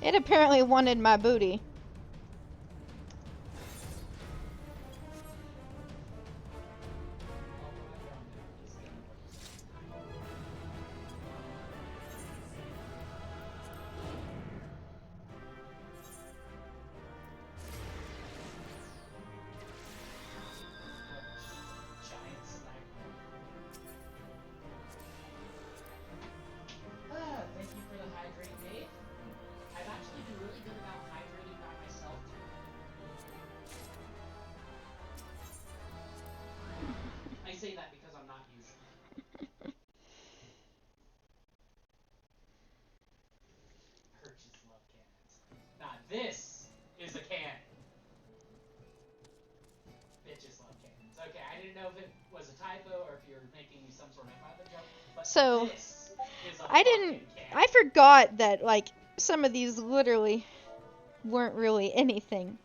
Speaker 8: right.
Speaker 7: It apparently wanted my booty.
Speaker 8: Although I don't know if this thing works this time. Giant sniper. Thank you for the hydrate, Dave. I've actually been really good about hydrating by myself too. I say that because I'm not using it. Purchase love cannons. Now this is a cannon. Bitches love cannons. Okay, I didn't know if it was a typo or if you're making some sort of meta joke, but
Speaker 7: So,
Speaker 8: this is a
Speaker 7: I
Speaker 8: fucking cannon.
Speaker 7: I forgot that, like, some of these literally weren't really anything.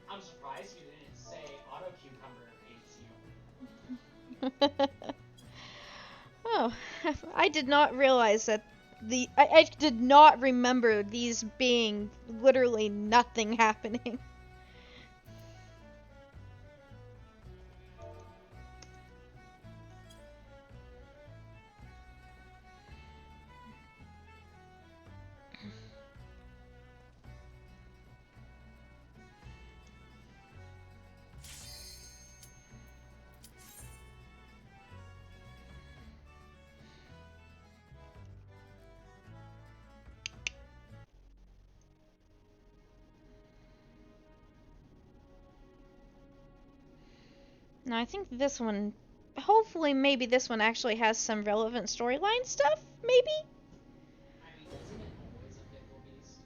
Speaker 8: I'm surprised you didn't say Auto Cucumber hates you.
Speaker 7: Oh, I did not realize that I did not remember these being literally nothing happening. Now, I think this one, hopefully, maybe this one actually has some relevant storyline stuff, maybe?
Speaker 8: I mean, isn't it always a pickle beast?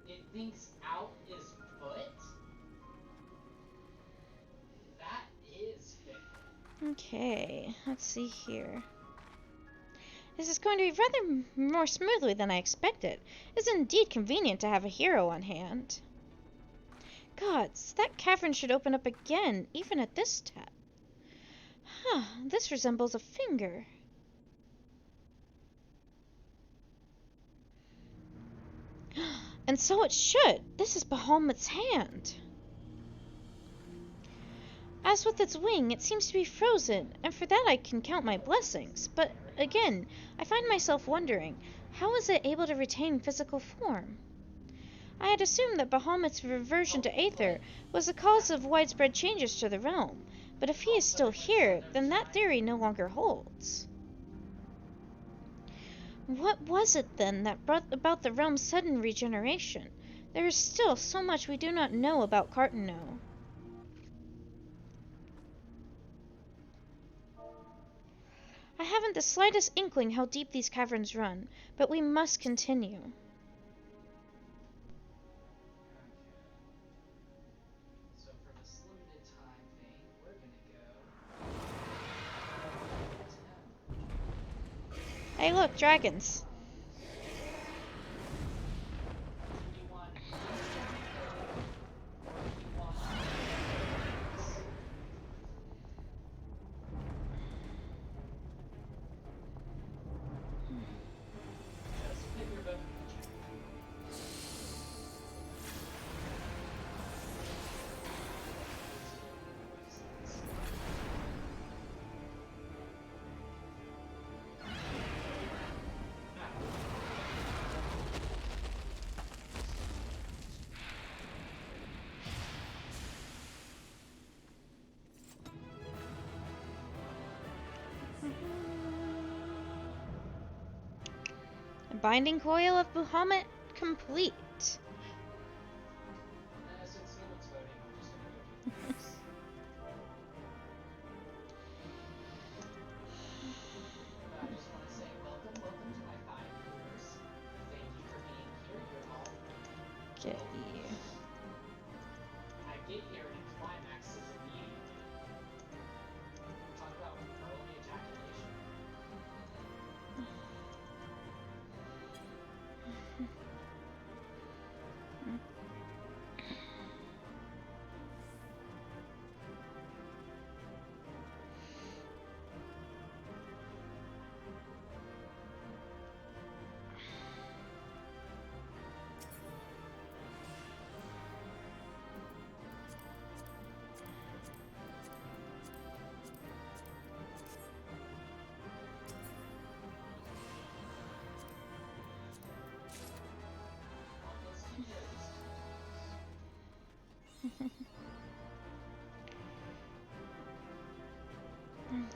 Speaker 8: It thinks out is foot? That is fickle.
Speaker 7: Okay, let's see here. This is going to be rather more smoothly than I expected. It is indeed convenient to have a hero on hand. Gods, that cavern should open up again, even at this tap. Huh, this resembles a finger. And so it should. This is Bahamut's hand. As with its wing, it seems to be frozen, and for that I can count my blessings. But again, I find myself wondering, how is it able to retain physical form? I had assumed that Bahamut's reversion to Aether was the cause of widespread changes to the realm, but if he is still here, then that theory no longer holds. What was it, then, that brought about the realm's sudden regeneration? There is still so much we do not know about Cartano. I haven't the slightest inkling how deep these caverns run, but we must continue.
Speaker 8: So for this limited time thing, we're gonna go 10.
Speaker 7: Hey look, dragons.
Speaker 8: 2d1 instant, or 2d1 just pick your bone and check.
Speaker 7: The binding coil of Bahamut complete. Get you.
Speaker 8: I get here and it climaxes immediately. Talk about early ejaculation. Let's keep those.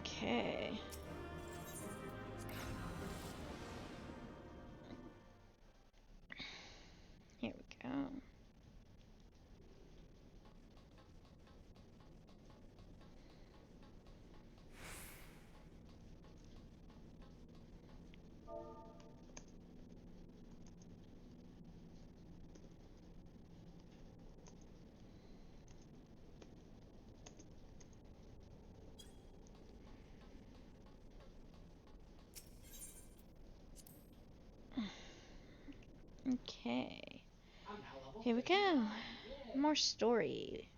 Speaker 7: Okay. Here we go. Okay.
Speaker 8: I'm now level
Speaker 7: Here we
Speaker 8: 59.
Speaker 7: go.
Speaker 8: Yay.
Speaker 7: More story.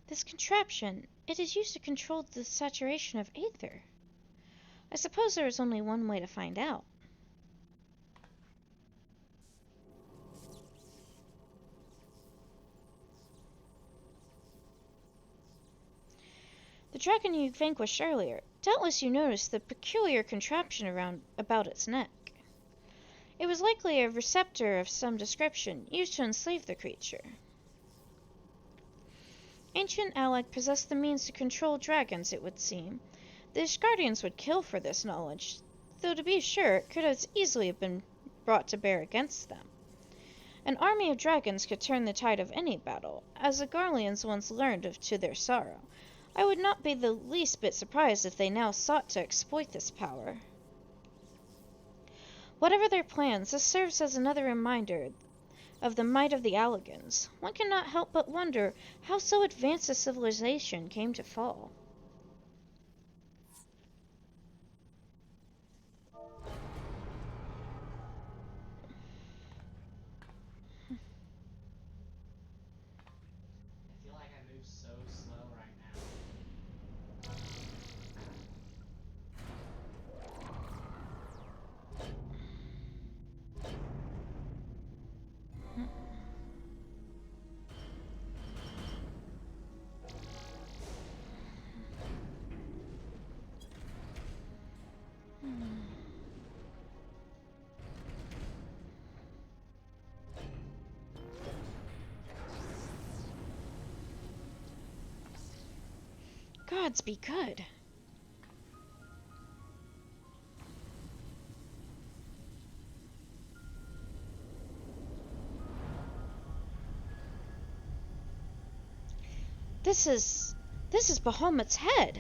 Speaker 7: This contraption, it is used to control the saturation of aether. I suppose there is only one way to find out. The dragon you vanquished earlier, doubtless you noticed the peculiar contraption about its neck. It was likely a receptor of some description used to enslave the creature. Ancient Alec possessed the means to control dragons, it would seem. The Ishgardians would kill for this knowledge, though to be sure it could as easily have been brought to bear against them. An army of dragons could turn the tide of any battle, as the Garleans once learned to their sorrow. I would not be the least bit surprised if they now sought to exploit this power. Whatever their plans, this serves as another reminder of the might of the Allagans. One cannot help but wonder how so advanced a civilization came to fall.
Speaker 8: I feel like I move so slow right now.
Speaker 7: Gods be good. This is Bahamut's head.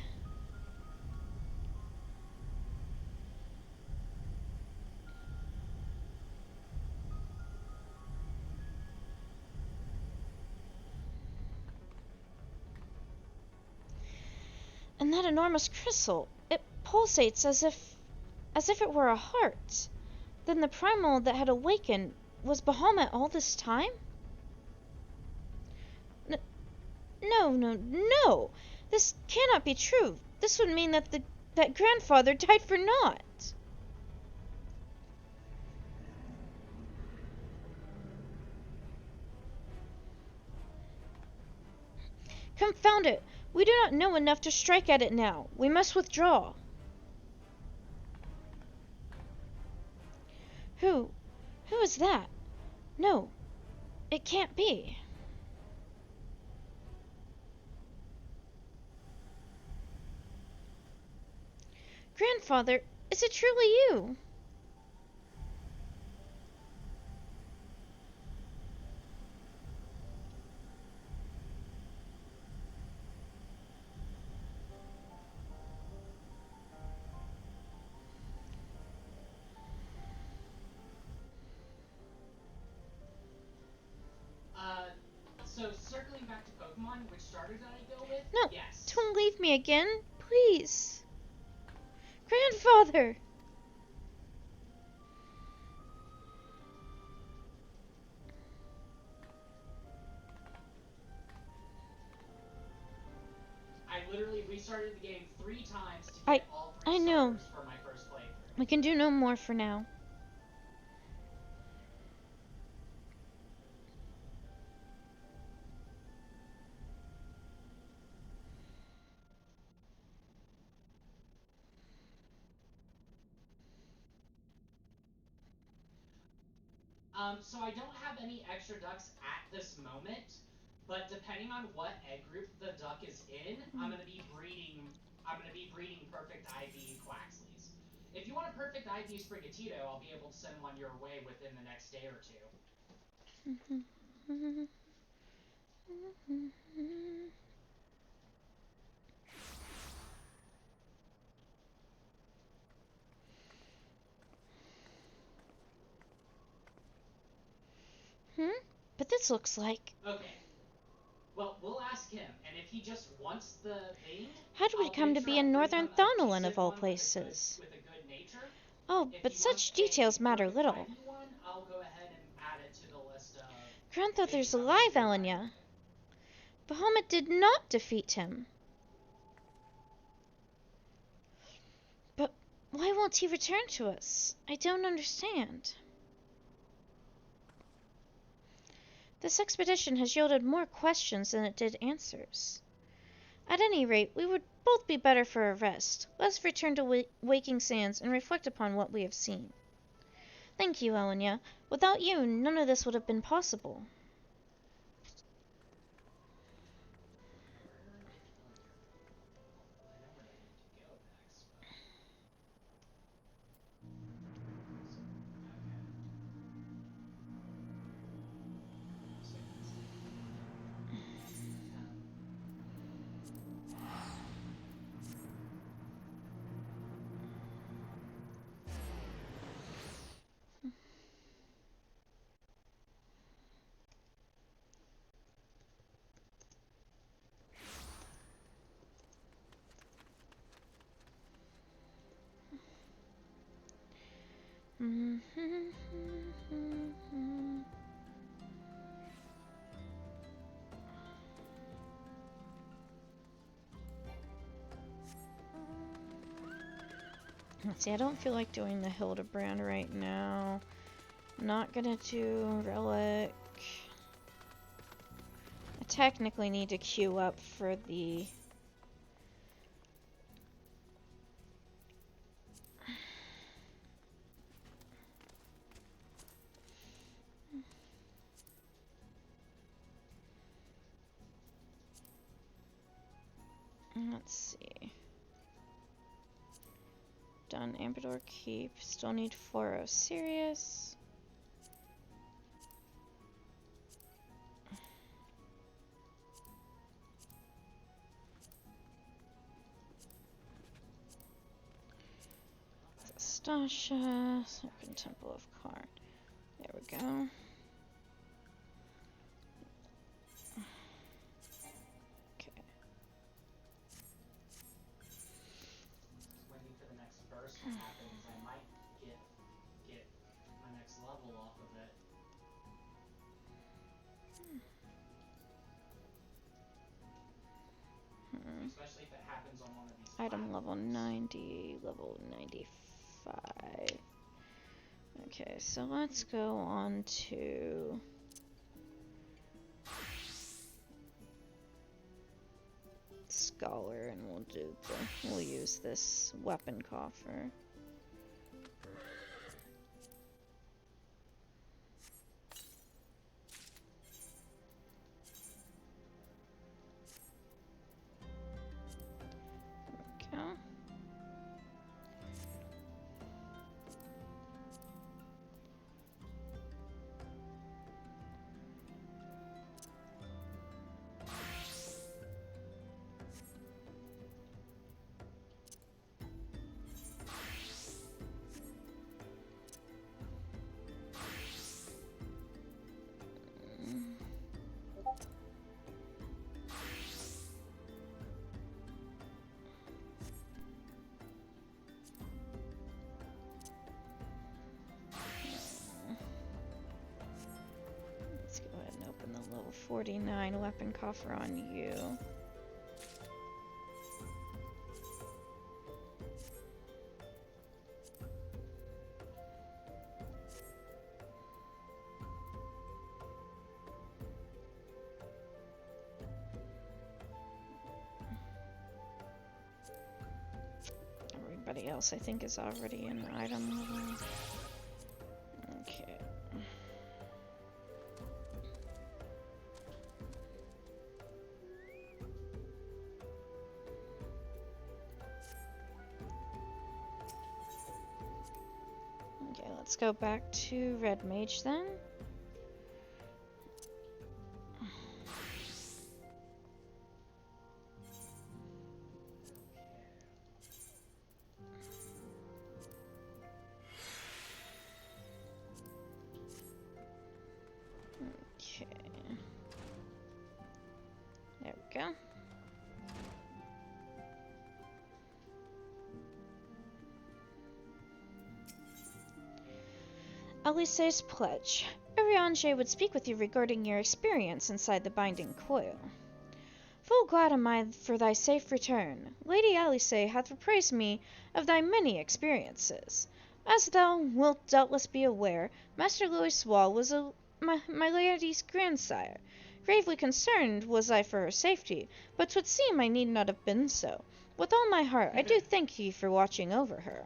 Speaker 7: And that enormous crystal, it pulsates as if it were a heart. Then the primal that had awakened was Bahamut all this time? No. This cannot be true. This would mean that that grandfather died for naught. Confound it! We do not know enough to strike at it now. We must withdraw. Who is that? No, it can't be. Grandfather, is it truly you?
Speaker 8: circling back to Pokemon, which starter did I go with?
Speaker 7: No,
Speaker 8: Yes.
Speaker 7: don't leave me again, please. Grandfather!
Speaker 8: I literally restarted the game 3 times to get all 3
Speaker 7: I know.
Speaker 8: starters for my first playthrough.
Speaker 7: We can do no more for now.
Speaker 8: So I don't have any extra ducks at this moment, but depending on what egg group the duck is in, I'm gonna be breeding perfect IV Quaxleys. If you want a perfect IV Sprigatito, I'll be able to send one your way within the next day or 2.
Speaker 7: But this looks like...
Speaker 8: Okay. Well, we'll ask him, and if he just wants the thing,
Speaker 7: How do we come to be in Northern Thonolin of all places?
Speaker 8: With a good nature.
Speaker 7: Oh,
Speaker 8: If
Speaker 7: but
Speaker 8: he
Speaker 7: such
Speaker 8: wants
Speaker 7: details
Speaker 8: a
Speaker 7: matter
Speaker 8: perfect
Speaker 7: little.
Speaker 8: IV one, I'll go ahead and add it to the list of
Speaker 7: Grandfather's
Speaker 8: things I'm gonna
Speaker 7: alive,
Speaker 8: do
Speaker 7: Elenyaa. Bahamut did not defeat him. But why won't he return to us? I don't understand. This expedition has yielded more questions than it did answers. At any rate, we would both be better for a rest. Let's return to Waking Sands and reflect upon what we have seen. Thank you, Elenyaa. Without you, none of this would have been possible. Let's see, I don't feel like doing the Hildebrand right now. Not gonna do Relic. I technically need to queue up for the... Let's see. Done Ambador Keep. Still need 4 Sirius. Stasha. Serpent Temple of Karn. There we go.
Speaker 8: Waiting for the next burst to happen, as I might get my next level off of it. Especially if it happens on one of these
Speaker 7: Item level
Speaker 8: platforms.
Speaker 7: 90, level 95. Okay, so let's go on to... Scholar, and we'll use this weapon coffer. There we go. 49 weapon coffer on you. Everybody else, I think, is already in item level. Okay. Okay, let's go back to Red Mage then. Okay. There we go. Alice's pledge. Elenyaa would speak with you regarding your experience inside the binding coil. Full glad am I for thy safe return. Lady Alice hath appraised me of thy many experiences. As thou wilt doubtless be aware, Master Louis Wall was my lady's grandsire. Gravely concerned was I for her safety, but 'twould seem I need not have been so. With all my heart, I do thank ye for watching over her.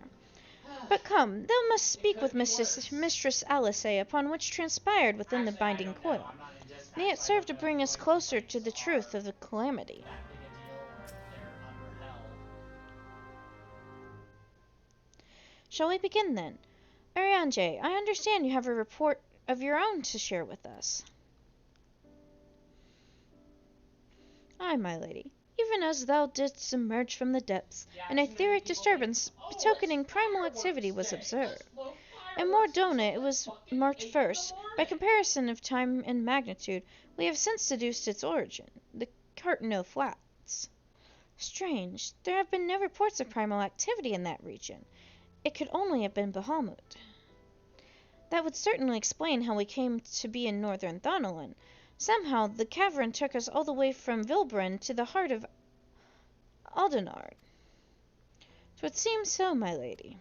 Speaker 7: But come, thou must speak with Mistress Alice upon which transpired within the binding coil. May it serve to bring us closer to the truth of the calamity.
Speaker 8: That big a deal, or if they're under hell.
Speaker 7: Shall we begin then? Elenyaa, I understand you have a report of your own to share with us. Aye, my lady. Even as thou didst emerge from the depths, an etheric disturbance betokening primal activity was observed. In Mordona it was marked first. By comparison of time and magnitude, we have since deduced its origin, the Cartano Flats. Strange, there have been no reports of primal activity in that region. It could only have been Bahamut. That would certainly explain how we came to be in northern Thanalan. Somehow, the cavern took us all the way from Vilbren to the heart of Aldenard. 'Twould seem so, my lady.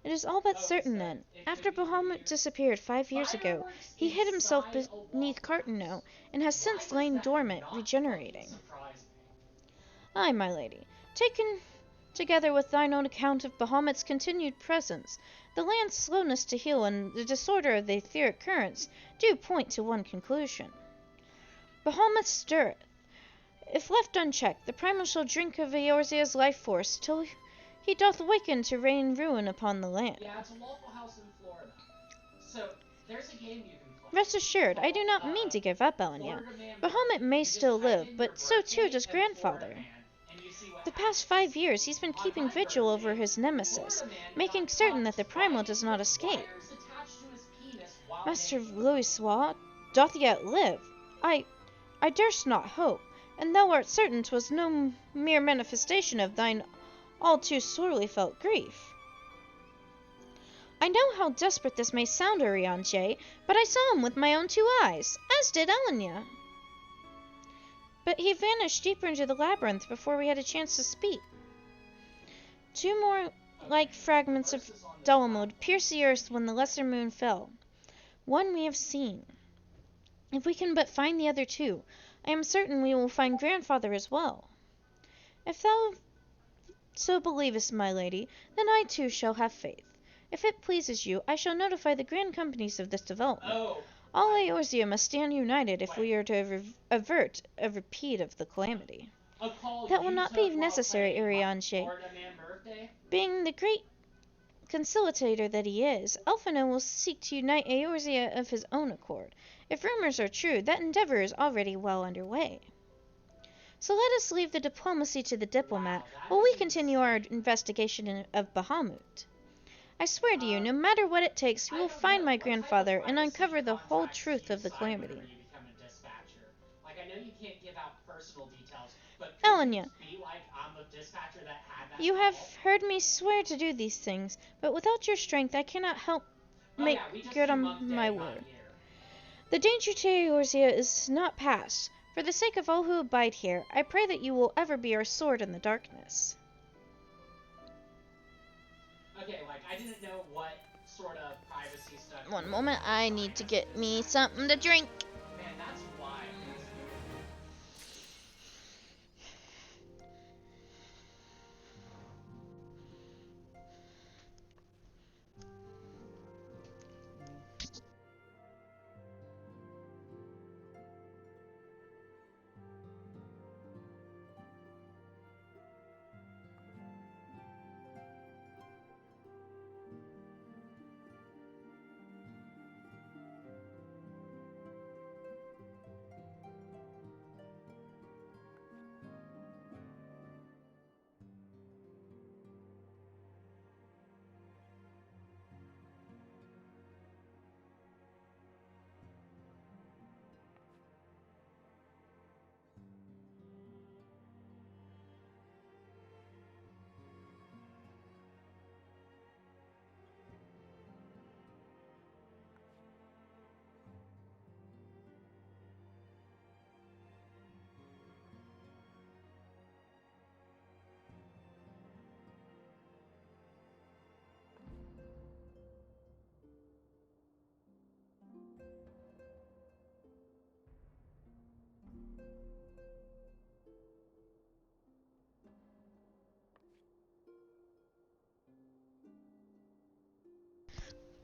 Speaker 7: It is all but certain, then. After Bahamut disappeared 5 years ago, he hid himself beneath Cartano, and has since lain dormant, regenerating. Aye, my lady. Taken together with thine own account of Bahamut's continued presence, the land's slowness to heal and the disorder of the etheric currents do point to one conclusion. Bahamut stirreth. If left unchecked, the primal shall drink of Eorzea's life force till he doth awaken to rain ruin upon the land.
Speaker 8: Yeah, it's a Waffle House in Florida. So, there's a game you can play.
Speaker 7: Rest assured, I do not mean to give up, Elenyaa. Bahamut may still live, but so too does grandfather. The past 5 years he's been keeping vigil over his nemesis, making certain that the primal does not escape. Master Louis Wall doth yet live. I durst not hope, and thou art certain 'twas no mere manifestation of thine all too sorely felt grief. I know how desperate this may sound, Elenyaa, but I saw him with my own 2 eyes, as did Elenyaa. But he vanished deeper into the labyrinth before we had a chance to speak. 2 more like fragments of Dalamud pierced the earth when the lesser moon fell. One we have seen. If we can but find the other 2, I am certain we will find grandfather as well. If thou so believest, my lady, then I too shall have faith. If it pleases you, I shall notify the grand companies of this development. All Eorzea must stand united if we are to avert a repeat of the calamity. That will not be necessary, Elenyaa. Being the great conciliator that he is, Elfino will seek to unite Eorzea of his own accord. If rumors are true, that endeavor is already well underway. So let us leave the diplomacy to the diplomat while we continue our investigation of Bahamut. I swear to you, no matter what it takes, we will find my grandfather and uncover the whole truth of the calamity.
Speaker 8: Like, I know you can't give out personal details, but
Speaker 7: Elenyaa,
Speaker 8: be like I'm the dispatcher that had that
Speaker 7: you have
Speaker 8: call?
Speaker 7: heard me swear to do these things, but without your strength I cannot help make good on my word. The danger to Eorzea is not past. For the sake of all who abide here, I pray that you will ever be our sword in the darkness.
Speaker 8: Okay, like, I didn't know what sort of privacy stuff.
Speaker 7: One moment, I need to get me something to drink.
Speaker 8: Man, that's wild.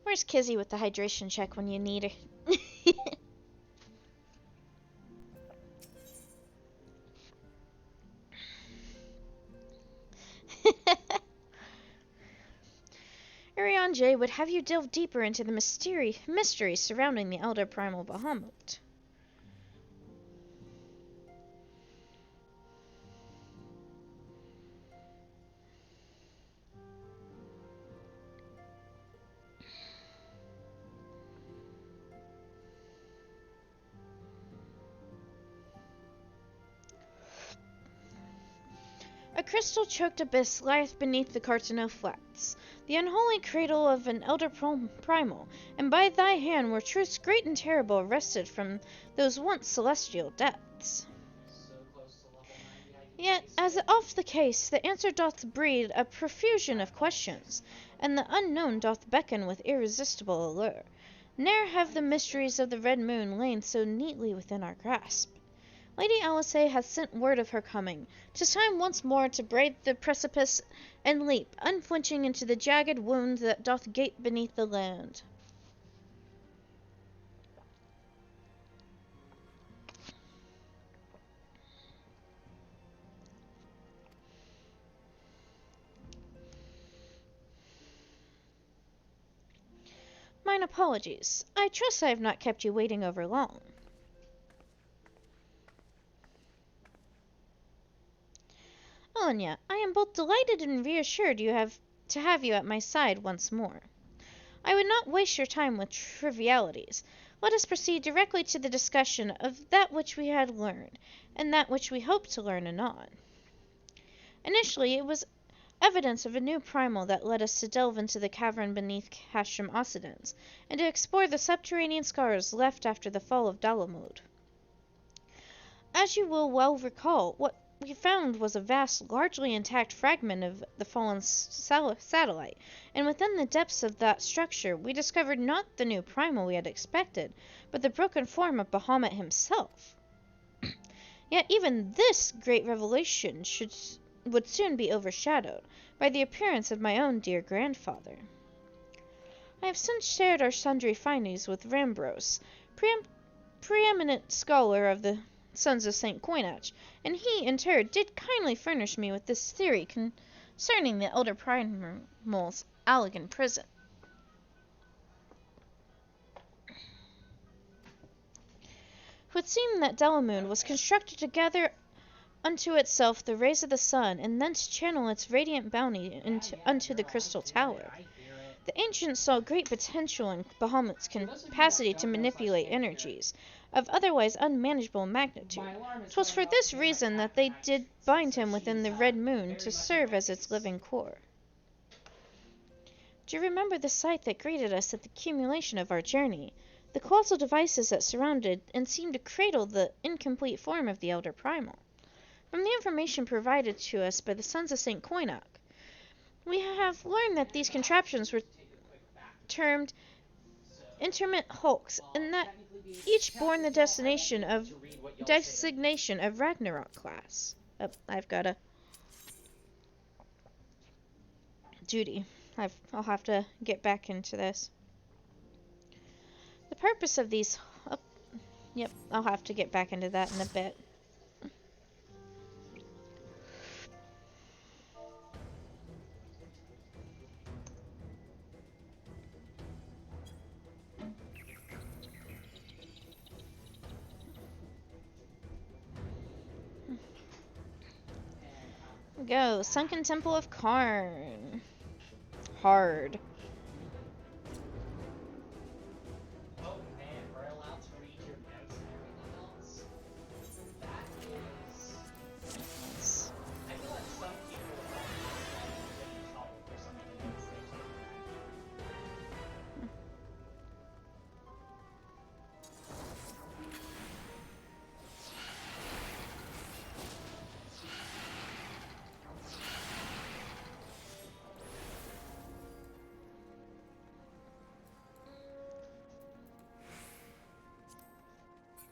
Speaker 7: Where's Kizzy with the hydration check when you need her? Arion J would have you delve deeper into the mystery surrounding the Elder Primal Bahamut. A crystal-choked abyss lieth beneath the Cartano Flats, the unholy cradle of an elder primal, and by thy hand were truths great and terrible wrested from those once celestial depths.
Speaker 8: So close to level 90, I can
Speaker 7: Yet,
Speaker 8: taste
Speaker 7: as
Speaker 8: it.
Speaker 7: oft the case, the answer doth breed a profusion of questions, and the unknown doth beckon with irresistible allure. Ne'er have the mysteries of the Red Moon lain so neatly within our grasp. Lady Alice hath sent word of her coming. 'Tis time once more to braid the precipice and leap, unflinching, into the jagged wound that doth gape beneath the land. Mine apologies. I trust I have not kept you waiting over long. Elenyaa, I am both delighted and reassured to have you at my side once more. I would not waste your time with trivialities. Let us proceed directly to the discussion of that which we had learned, and that which we hope to learn anon. Initially, it was evidence of a new primal that led us to delve into the cavern beneath Castrum Occidens, and to explore the subterranean scars left after the fall of Dalamud. As you will well recall, what we found was a vast, largely intact fragment of the fallen satellite, and within the depths of that structure we discovered not the new primal we had expected, but the broken form of Bahamut himself. Yet even this great revelation would soon be overshadowed by the appearance of my own dear grandfather. I have since shared our sundry findings with Rambros, preeminent scholar of the Sons of St. Coinach, and he, in turn, did kindly furnish me with this theory concerning the elder primal's Allegan prison. It would seem that Dalamud was constructed to gather unto itself the rays of the sun, and thence channel its radiant bounty unto the crystal tower. The ancients saw great potential in Bahamut's capacity to manipulate energies of otherwise unmanageable magnitude. 'Twas for this reason that they did bind him within the Red Moon to serve as its living core. Do you remember the sight that greeted us at the culmination of our journey? the colossal devices that surrounded and seemed to cradle the incomplete form of the Elder Primal. From the information provided to us by the Sons of St. Koinok, we have learned that these contraptions were termed interment hulks, and that each bore the designation of Ragnarok class. Oh, I've got a duty. I'll have to get back into this. The purpose of these... Oh, yep, I'll have to get back into that in a bit. Go, Sunken Temple of Karn. Hard.
Speaker 8: Oh man, we're allowed to read your notes and everything else? That is... I feel like some people would probably get in trouble for some of the notes they take.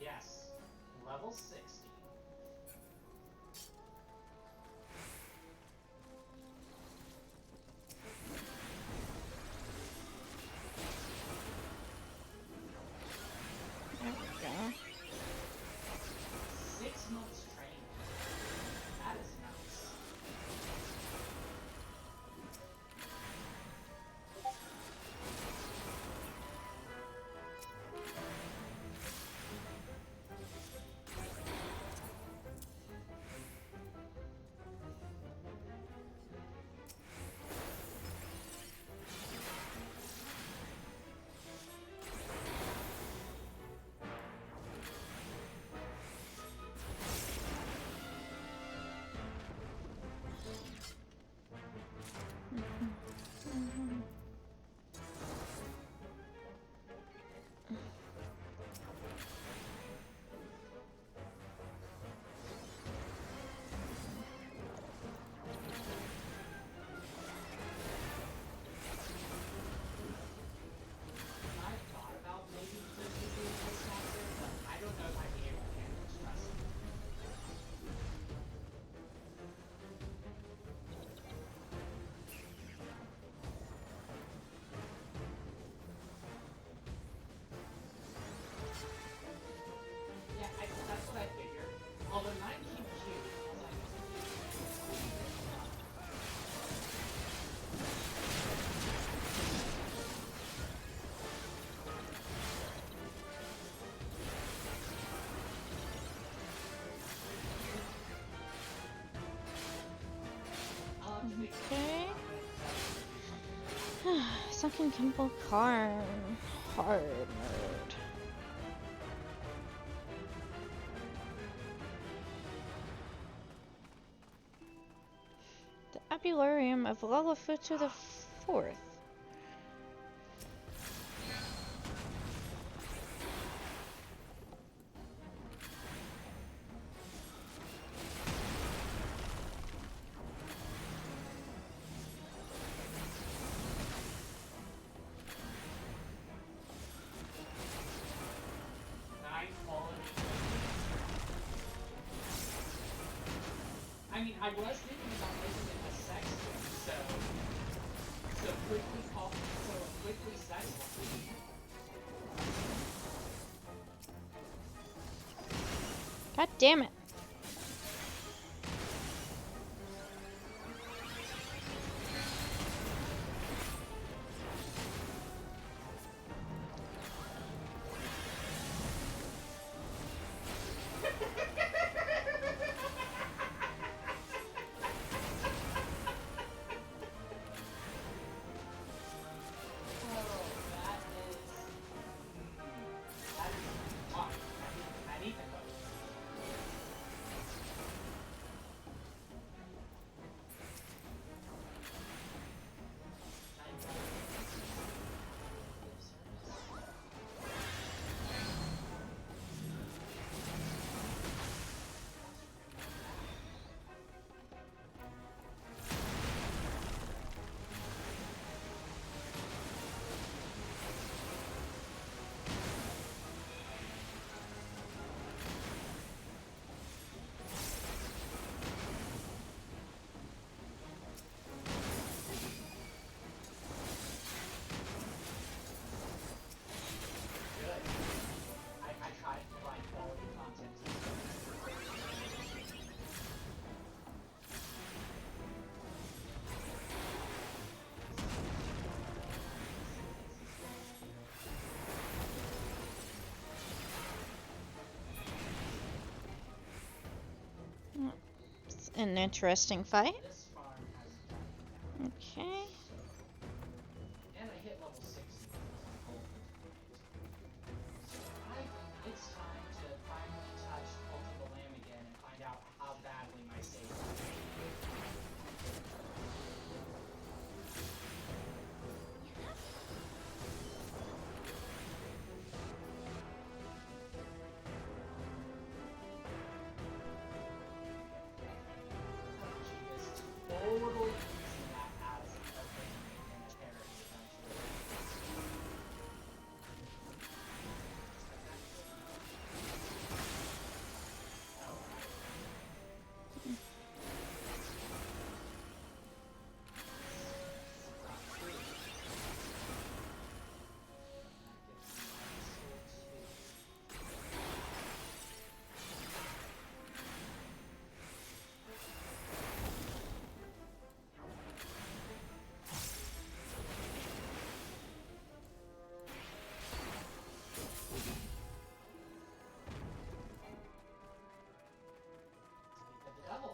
Speaker 8: Yes, level 60.
Speaker 7: There we go.
Speaker 8: 6 months training. That is nice. I thought about maybe potentially doing this master, but I don't know if I'd be able to handle stress. Yeah, that's what I figured. Although 19 cute, I was like, I'll have to think
Speaker 7: Okay.
Speaker 8: about it.
Speaker 7: Sunken Temple Karn. Hard mode. The Abularium of Lalafutu the Fourth.
Speaker 8: I mean, I was thinking about making it a sex thing, so quickly sexual.
Speaker 7: God damn it.
Speaker 8: That is hot. I need to go.
Speaker 7: an interesting fight.
Speaker 8: This farm has done that.
Speaker 7: Okay.
Speaker 8: And I hit level 60 with my goal for tonight. So I think it's time to finally touch Cult of the Lamb again and find out how badly my save is. Totally using that as a thing in a parody eventually. The devil.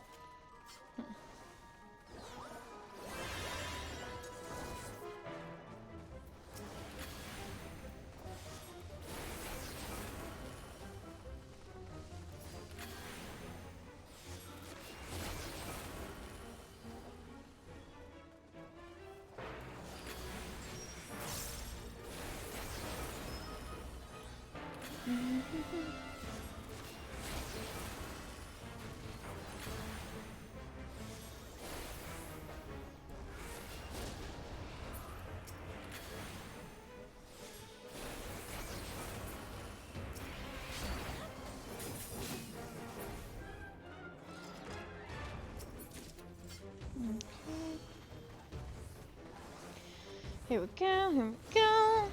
Speaker 7: Here we go, here we go.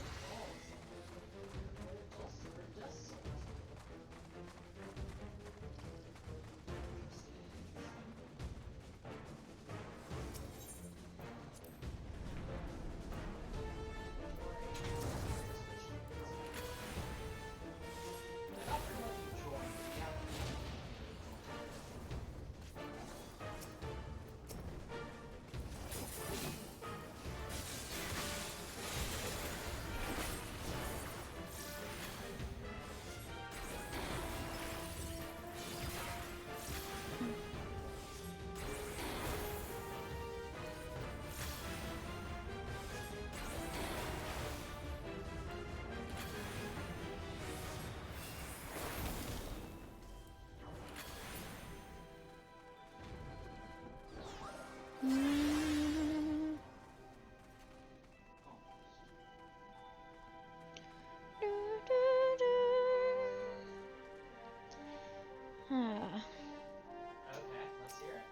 Speaker 8: Okay, let's hear it.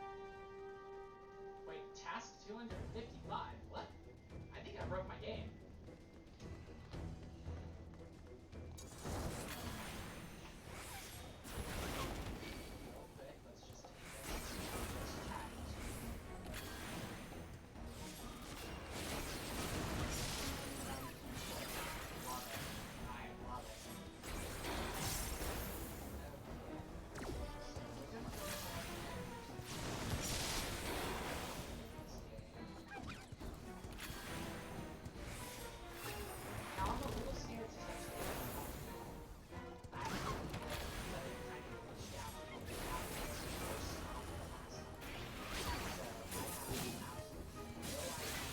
Speaker 8: Wait, task 255? What? I think I broke my game. Okay, let's just take this. Just tag it. Love it. I love it. Now I'm a little scared to touch the back that it kind of glitched out when we had this first stop the last time. So I have absolutely no idea. I don't know how long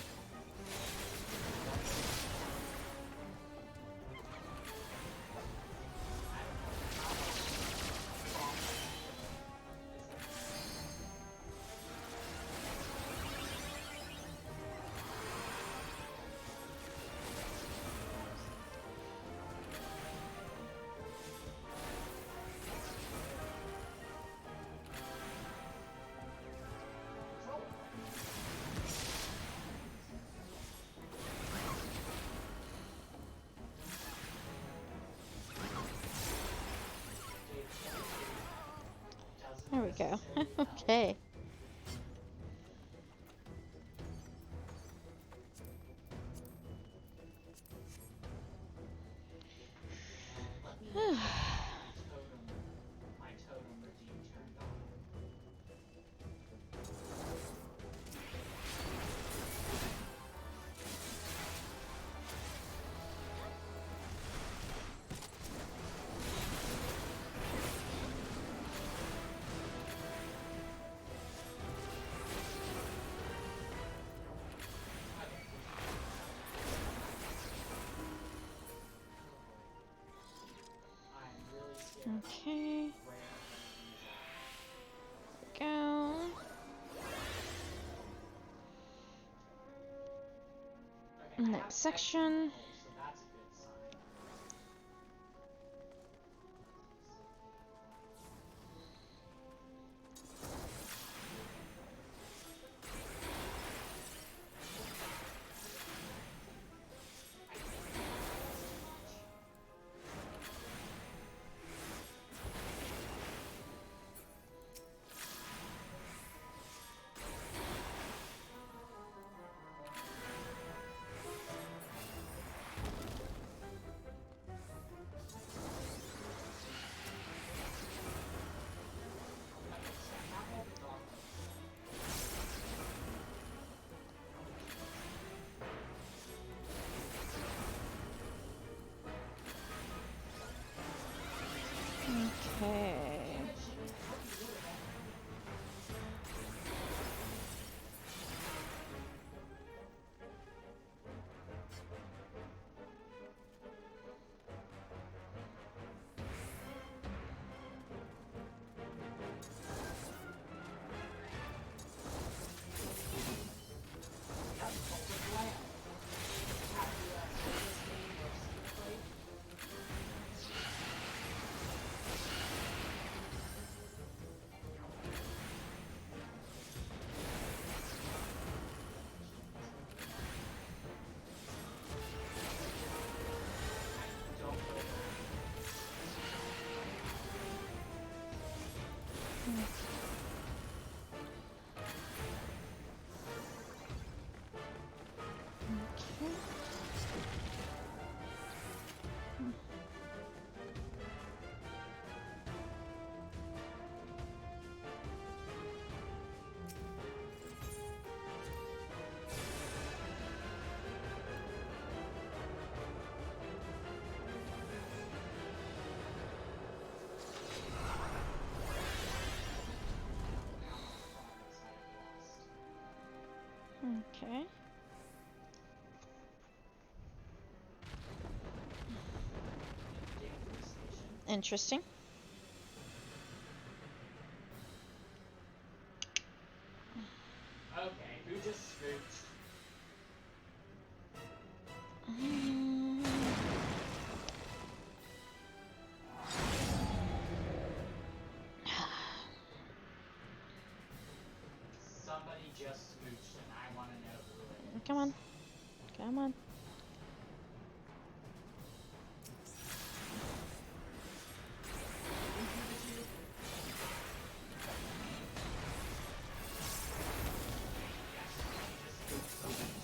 Speaker 8: is
Speaker 7: There we go. Okay.
Speaker 8: my totem redeem turned on.
Speaker 7: Okay.
Speaker 8: Where
Speaker 7: Go.
Speaker 8: okay, I have
Speaker 7: Next section.
Speaker 8: extra control, so that's a good sign.
Speaker 7: Okay. Okay. Okay. Interesting.
Speaker 8: Okay, who just smooched?
Speaker 7: Mm.
Speaker 8: Somebody just smooched, and I want to know who it is.
Speaker 7: Come on. Come on.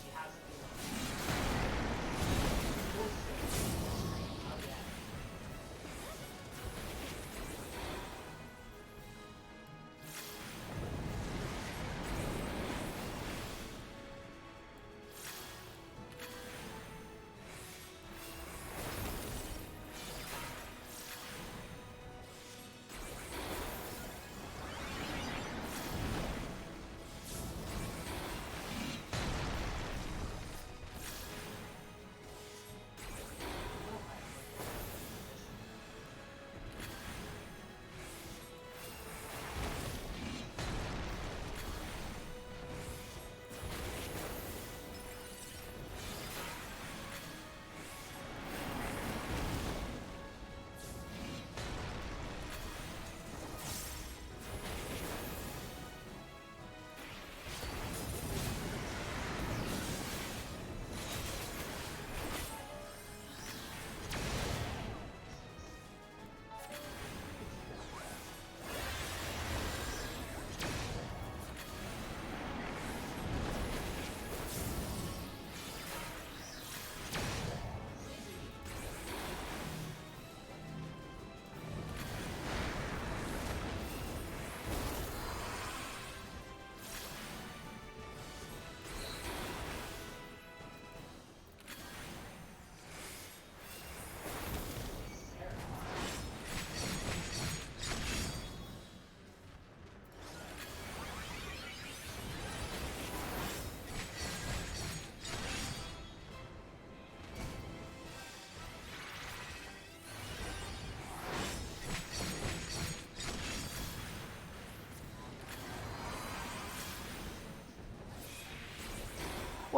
Speaker 8: She hasn't been again.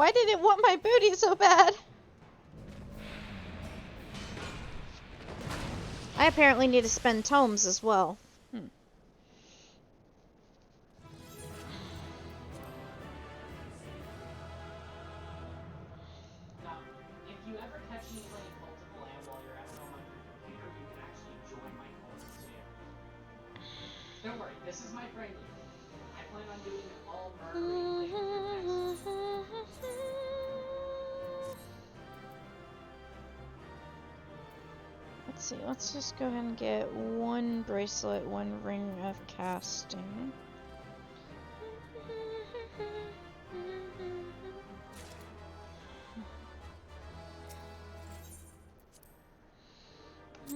Speaker 7: Why did it want my booty so bad? I apparently need to spend tomes as well.
Speaker 8: Now, if you ever catch me playing Cult of the Lamb while you're at home on your computer, you can actually join my cult too. Don't worry, this is my friendly cult. I plan on doing all murdering things next.
Speaker 7: Let's see, let's just go ahead and get one bracelet, one ring of casting. I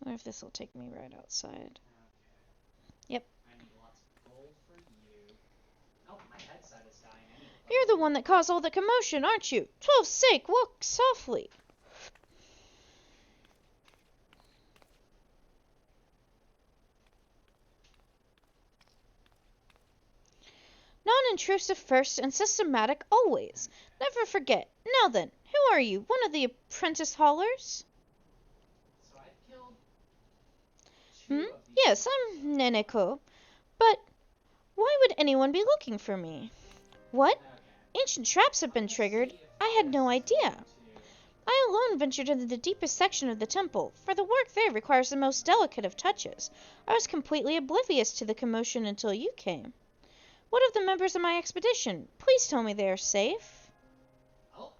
Speaker 7: wonder if this will take me right outside.
Speaker 8: Okay.
Speaker 7: Yep.
Speaker 8: I need lots of gold for you. Oh, my headset is dying. I need to
Speaker 7: You're the one that caused all the commotion, aren't you? 12's sake, walk softly. Non-intrusive first and systematic always. Never forget. Now then, who are you? One of the apprentice haulers?
Speaker 8: So I've killed two of these.
Speaker 7: Yes, I'm Neneko. But why would anyone be looking for me? What?
Speaker 8: Okay.
Speaker 7: Ancient traps have been triggered. I had no idea. I alone ventured into the deepest section of the temple, for the work there requires the most delicate of touches. I was completely oblivious to the commotion until you came. What of the members of my expedition? Please tell me they are safe.
Speaker 8: Oh.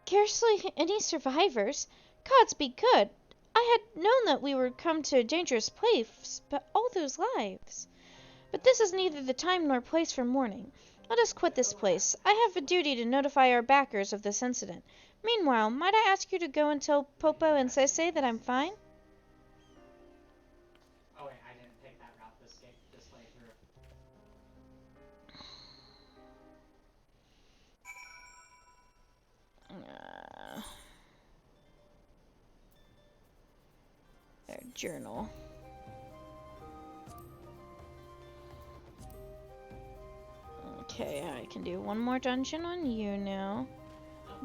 Speaker 7: Scarcely any survivors. Gods be good. I had known that we would come to a dangerous place, but all those lives. But this is neither the time nor place for mourning. Let us quit this place. I have a duty to notify our backers of this incident. Meanwhile, might I ask you to go and tell Popo and Sese that I'm fine?
Speaker 8: Oh wait, I didn't take that route this way through.
Speaker 7: Their journal. Okay, I can do one more dungeon on you now.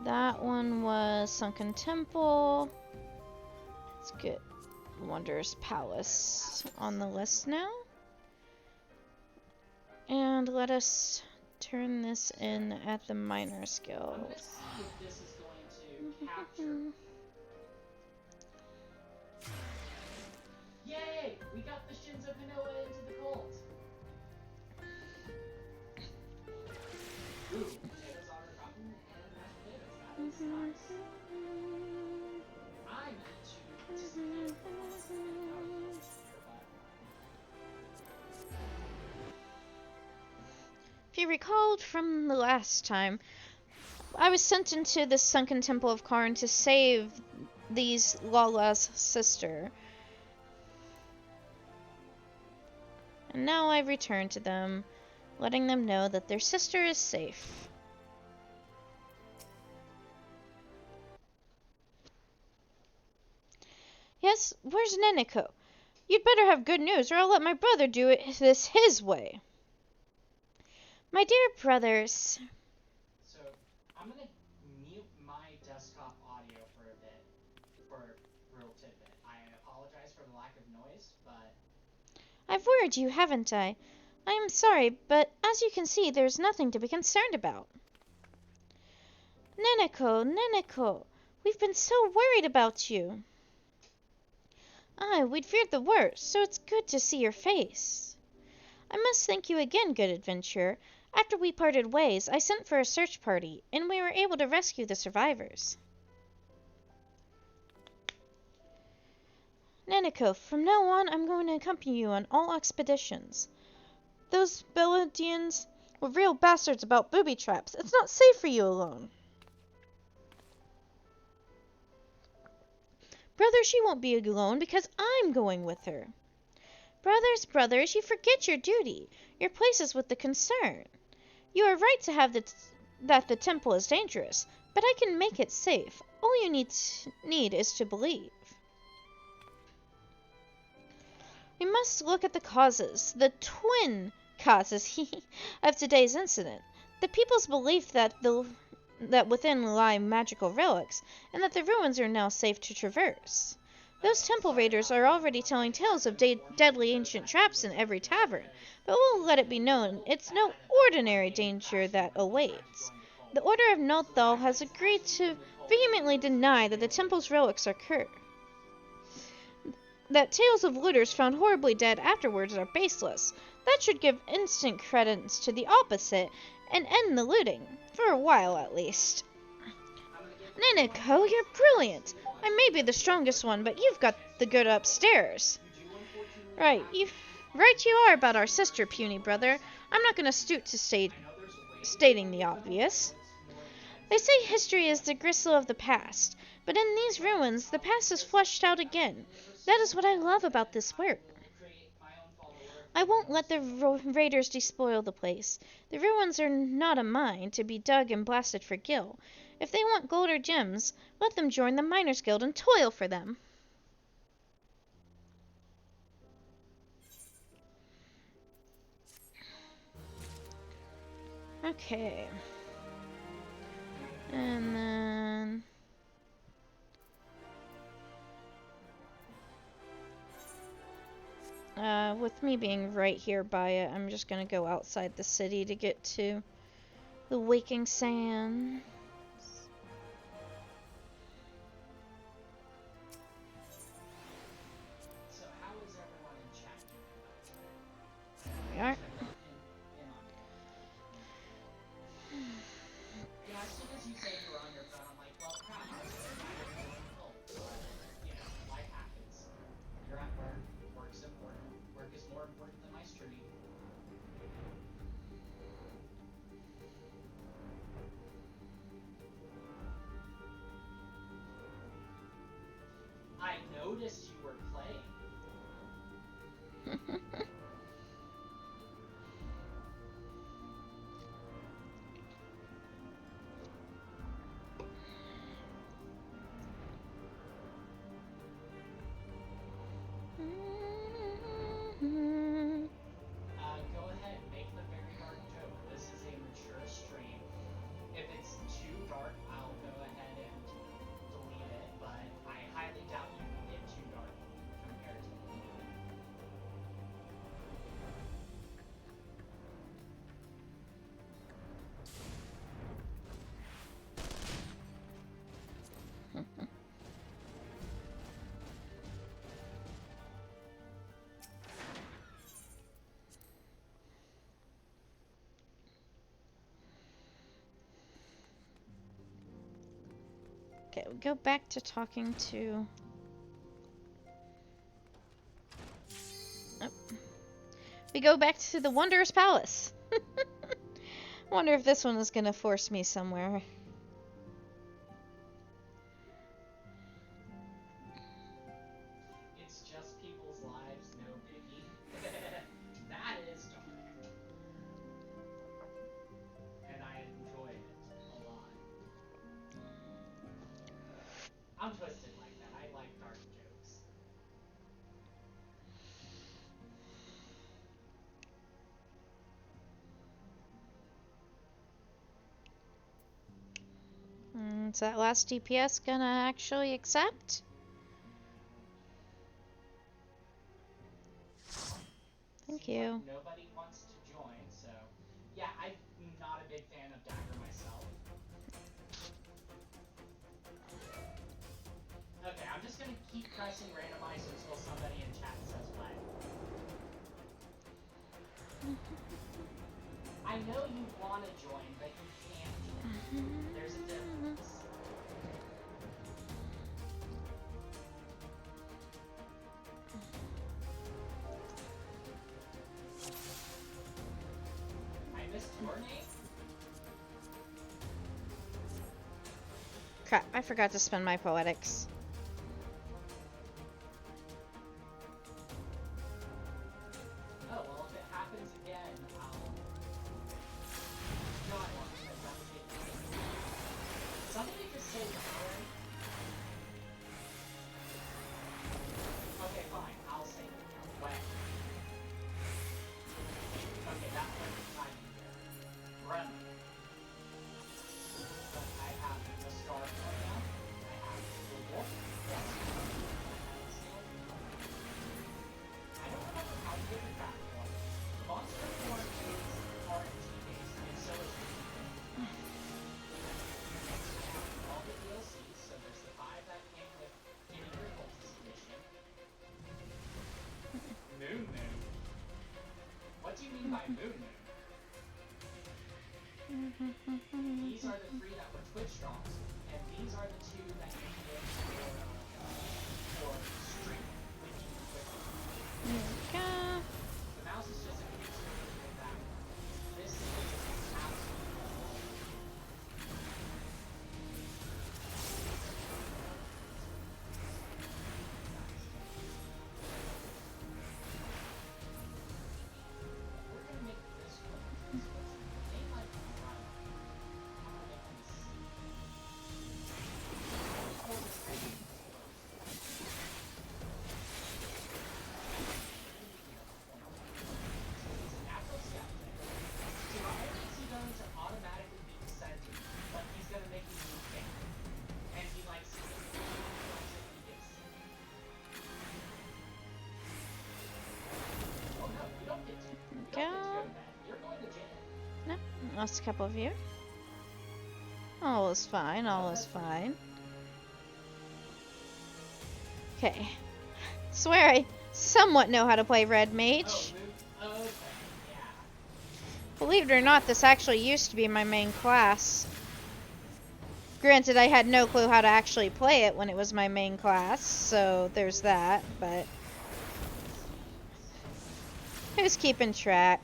Speaker 7: That one was Sunken Temple. Let's get Wondrous Palace on the list now. And let us turn this in at the Miners
Speaker 8: I'm
Speaker 7: Guild.
Speaker 8: gonna see if this is going to capture. Yay! We got the Shins of Manoa into the cult. Ooh, potatoes on our cotton and mashed potatoes. That is nice. I need to disappear.
Speaker 7: If you recalled from the last time, I was sent into the Sunken Temple of Karn to save these Lala's sister. And now I return to them, letting them know that their sister is safe. Yes, where's Neneko? You'd better have good news, or I'll let my brother do this his way. My dear brothers...
Speaker 8: So, I'm gonna mute my desktop audio for a bit, for real tidbit. I apologize for the lack of noise, but...
Speaker 7: I've worried you, haven't I? I am sorry, but as you can see, there's nothing to be concerned about. Neneko, we've been so worried about you. Aye, we'd feared the worst, so it's good to see your face. I must thank you again, good adventurer. After we parted ways, I sent for a search party, and we were able to rescue the survivors. Neneko, from now on, I'm going to accompany you on all expeditions. Those Beladians were real bastards about booby traps. It's not safe for you alone. Brother, she won't be alone because I'm going with her. Brothers, you forget your duty. Your place is with the concern. You are right to have that the temple is dangerous, but I can make it safe. All you need is to believe. We must look at the causes, the twin causes of today's incident. The people's belief that within lie magical relics, and that the ruins are now safe to traverse. Those temple raiders are already telling tales of deadly ancient traps in every tavern, but we'll let it be known it's no ordinary danger that awaits. The Order of Nothal has agreed to vehemently deny that the temple's relics are cursed. That tales of looters found horribly dead afterwards are baseless. That should give instant credence to the opposite and end the looting, for a while at least. Nanako, you're brilliant! I may be the strongest one, but you've got the good upstairs. Right you are about our sister, puny brother. I'm not gonna stoop to stating the obvious. They say history is the gristle of the past, but in these ruins, the past is fleshed out again. That is what I love about this work. I won't let the raiders despoil the place. The ruins are not a mine to be dug and blasted for gil. If they want gold or gems, let them join the Miners' Guild and toil for them. Okay. And then... with me being right here by it, I'm just gonna go outside the city to get to the Waking Sand.
Speaker 8: So how is everyone in chat doing?
Speaker 7: There we are.
Speaker 8: Yeah, as soon as you said you were on your phone, I'm like, well, crap, I was going to oh, but, you know, life happens. You're at work, work's important. Work is more important than my stream. I noticed you were playing. Go ahead, make the very dark joke. This is a mature stream. If it's too dark, I'll go ahead and delete it, but I highly doubt you can get too dark compared to me.
Speaker 7: Okay, we go back to talking to... Oh. We go back to the Wondrous Palace. Wonder if this one is gonna force me somewhere.
Speaker 8: It's just people's lives, no biggie. That is dark. And I enjoy it a lot. I'm twisted like that. I like dark jokes.
Speaker 7: Is that last DPS gonna actually accept? Thank
Speaker 8: Seems
Speaker 7: you.
Speaker 8: like nobody wants to join, so yeah, I'm not a big fan of Dagger myself. Okay, I'm just gonna keep pressing randomize until somebody in chat says what. I know you want to join, but you can't join. There's a difference. I missed your name?
Speaker 7: Crap, I forgot to spend my poetics.
Speaker 8: Oh, well, if it happens again, I'll... No, I won't, because that would get me. Somebody just say Karen. Okay, fine, I'll say it. When? mean by Moon These are the 3 that were Twitch drops, and these are the 2 that you can get for streaming when you Twitch drops. The mouse is just a picture of that. This is absolutely we're gonna make this one. They might run. I'm gonna make them see. Hold this thing. It's a natural step. So not only is he going to automatically be descending, but he's gonna make you move king. And he likes it. He likes it when he gets. Oh no, you don't get to. You don't get to go to bed. You're going to jail.
Speaker 7: No, lost a couple of you. All is fine, all is fine. Okay. Swear I somewhat know how to play Red Mage.
Speaker 8: Oh, okay, yeah.
Speaker 7: Believe it or not, this actually used to be my main class. Granted, I had no clue how to actually play it when it was my main class, so there's that, but who's keeping track?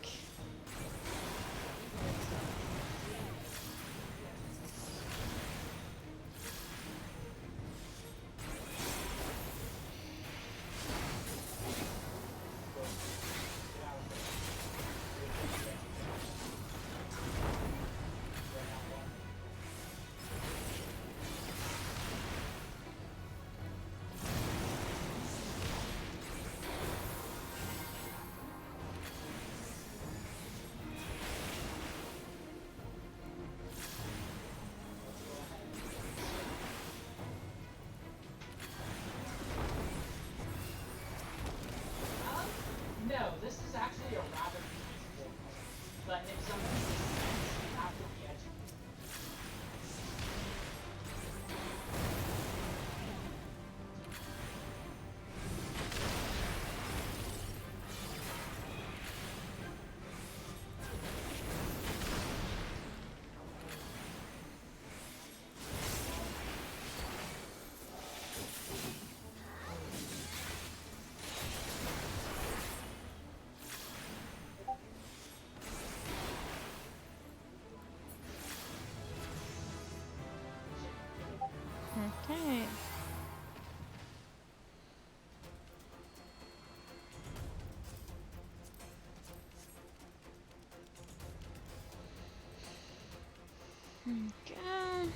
Speaker 8: No, this is actually a rather peaceful color. But if something makes sense, you have to be educated.
Speaker 7: Okay. Okay.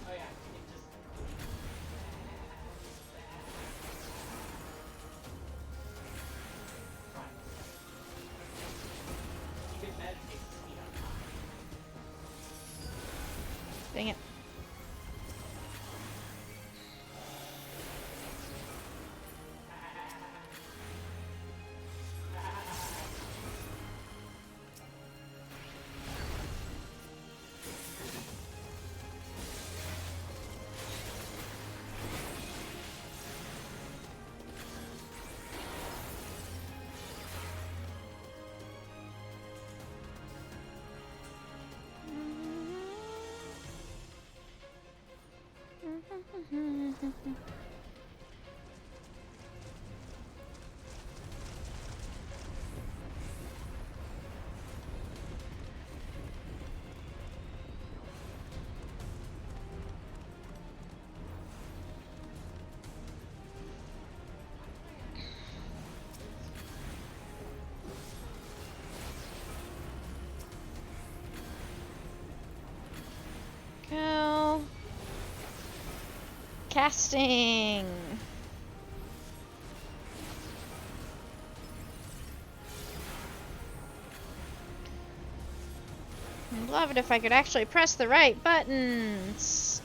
Speaker 8: Oh yeah, it just. Right. You can meditate to speed up time.
Speaker 7: Dang it. Go. Casting. I'd love it if I could actually press the right buttons.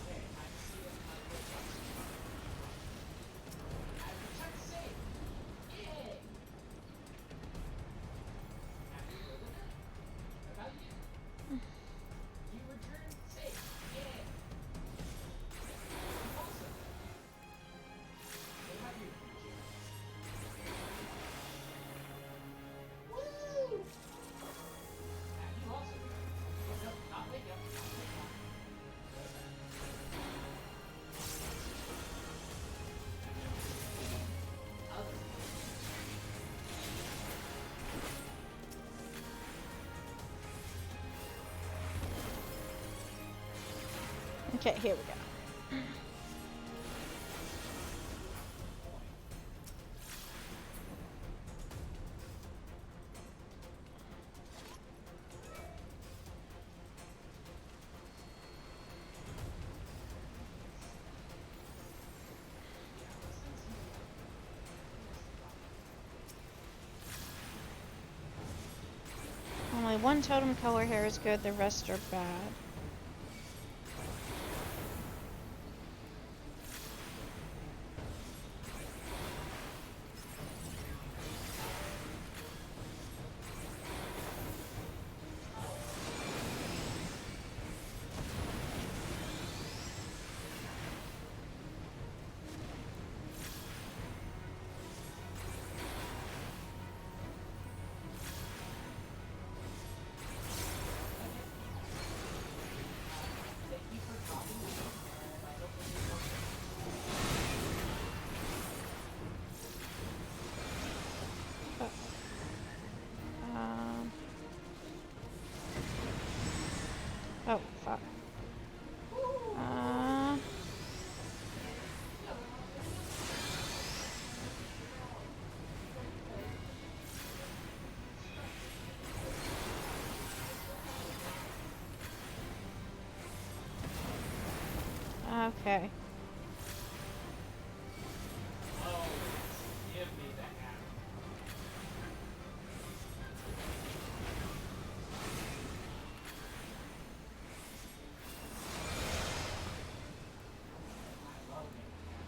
Speaker 7: Okay, here we go. Only one totem color here is good, the rest are bad.
Speaker 8: Thank you for dropping me, and I hope you do more.
Speaker 7: Um. Oh, fuck. Okay.
Speaker 8: Oh, give me the hammer. I love making hammer.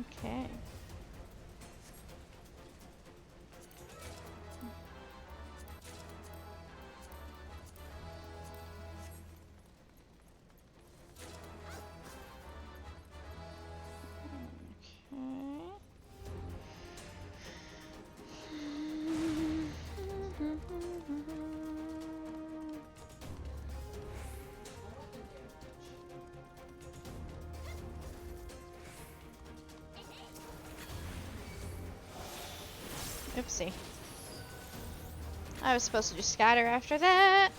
Speaker 7: Okay.
Speaker 8: I want the damage.
Speaker 7: Oopsie. I was supposed to do scatter after that.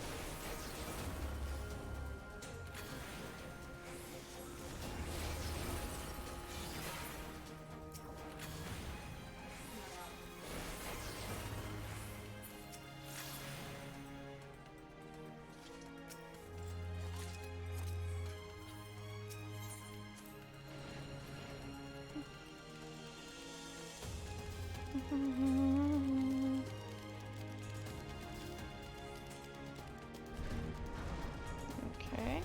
Speaker 7: Okay.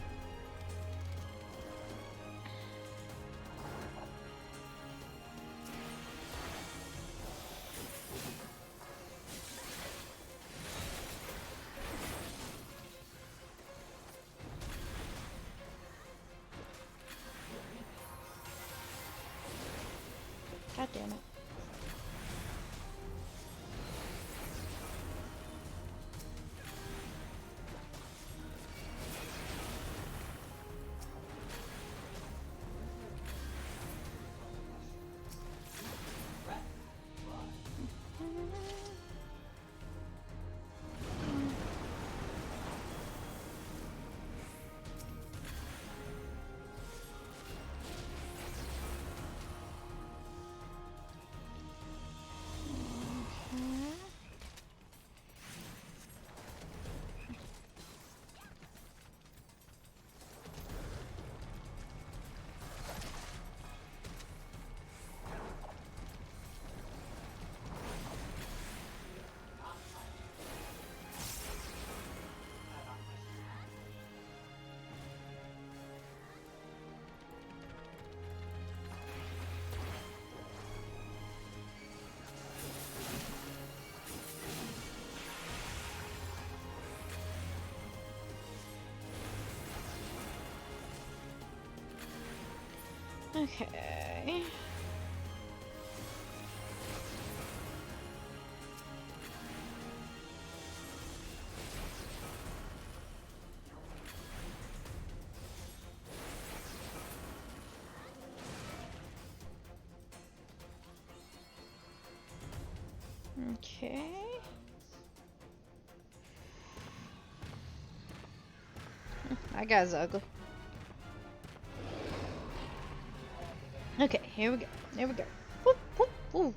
Speaker 7: God damn it. Okay. Okay. That guy's ugly. Okay, here we go. Here we go. Whoop, whoop, whoop.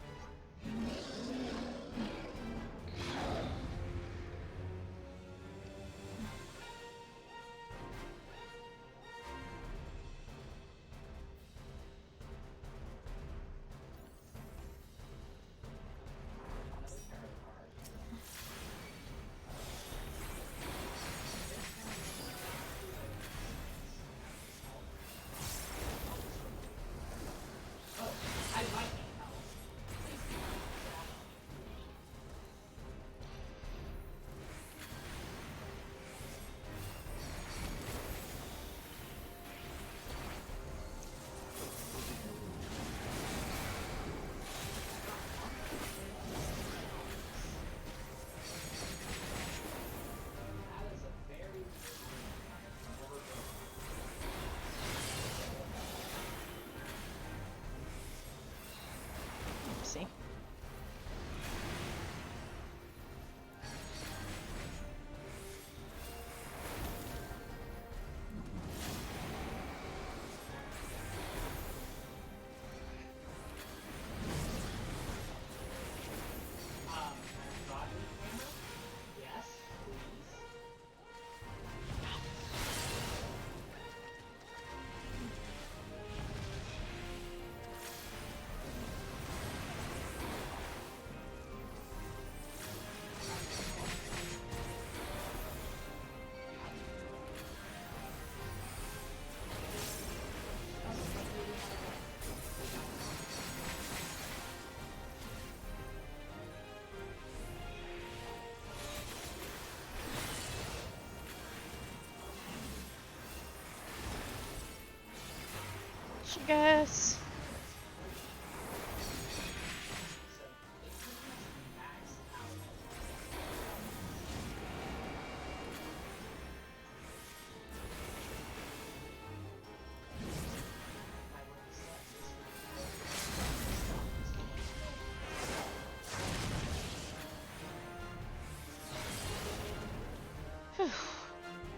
Speaker 7: See.
Speaker 8: Yes, please.
Speaker 7: Guess.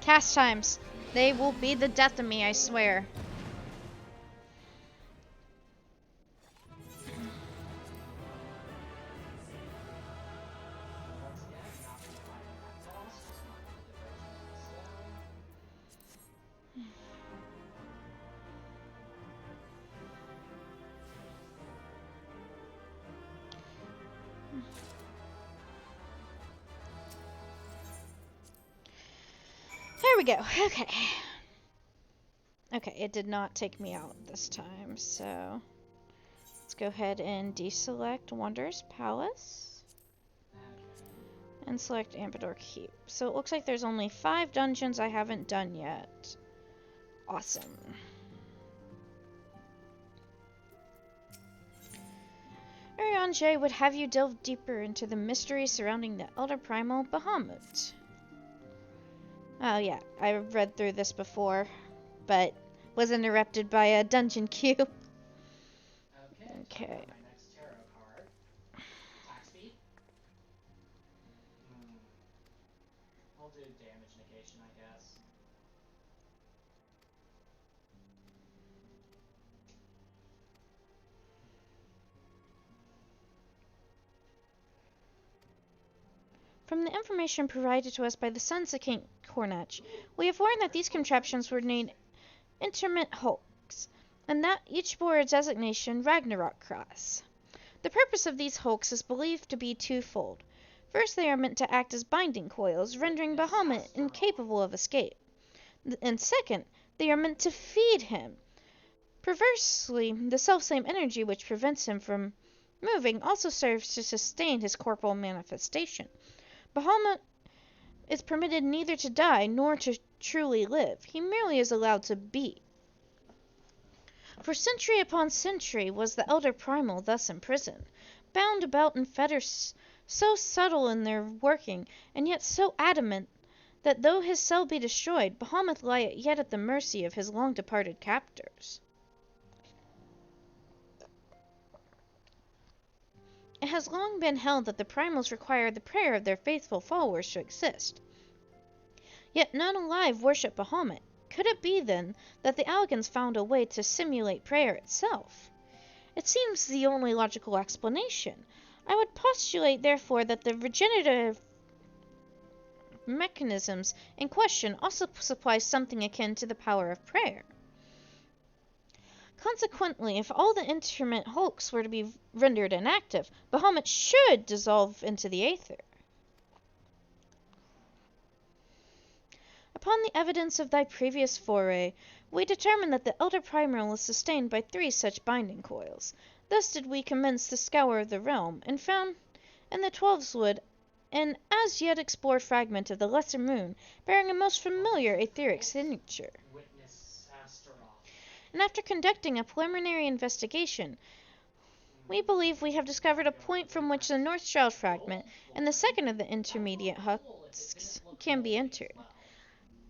Speaker 7: Cast times. They will be the death of me, I swear. There we go. Okay. Okay, it did not take me out this time, so let's go ahead and deselect Wanderer's Palace and select Ambador Keep. So it looks like there's only 5 dungeons I haven't done yet. Awesome. Elenyaa would have you delve deeper into the mystery surrounding the Elder Primal Bahamut. Oh yeah, I read through this before, but was interrupted by a dungeon queue. Okay.
Speaker 8: My next tarot card. Attack speed. We'll do damage negation, I guess.
Speaker 7: From the information provided to us by the sons of King Cornach, we have learned that these contraptions were named interment hulks, and that each bore a designation Ragnarok Cross. The purpose of these hulks is believed to be twofold. First, they are meant to act as binding coils, rendering Bahamut incapable of escape. And second, they are meant to feed him. Perversely, the selfsame energy which prevents him from moving also serves to sustain his corporal manifestation. Bahamut is permitted neither to die nor to truly live. He merely is allowed to be. For century upon century was the Elder Primal thus imprisoned, bound about in fetters so subtle in their working, and yet so adamant, that though his cell be destroyed, Bahamut lie yet at the mercy of his long-departed captors. It has long been held that the primals require the prayer of their faithful followers to exist. Yet none alive worship Bahamut. Could it be, then, that the Allagans found a way to simulate prayer itself? It seems the only logical explanation. I would postulate, therefore, that the regenerative mechanisms in question also supply something akin to the power of prayer. Consequently, if all the interment hulks were to be rendered inactive, Bahamut should dissolve into the aether. Upon the evidence of thy previous foray, we determined that the elder primal is sustained by 3 such binding coils. Thus did we commence the scour of the realm, and found in the 12's-wood an as yet explored fragment of the lesser moon, bearing a most familiar etheric signature.
Speaker 8: Witness Astaroth.
Speaker 7: And after conducting a preliminary investigation, we believe we have discovered a point from which the North Shroud fragment and the second of the intermediate husks can be entered.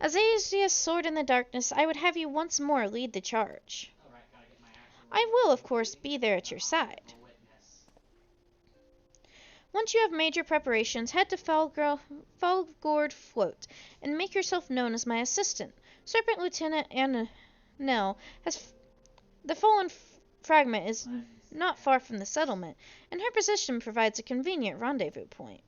Speaker 7: As Asia's sword in the darkness, I would have you once more lead the charge. I will, of course, be there at your side. Once you have made your preparations, head to Felgord Float and make yourself known as my assistant. Serpent Lieutenant Nell has the fallen fragment is not far from the settlement, and her position provides a convenient rendezvous point.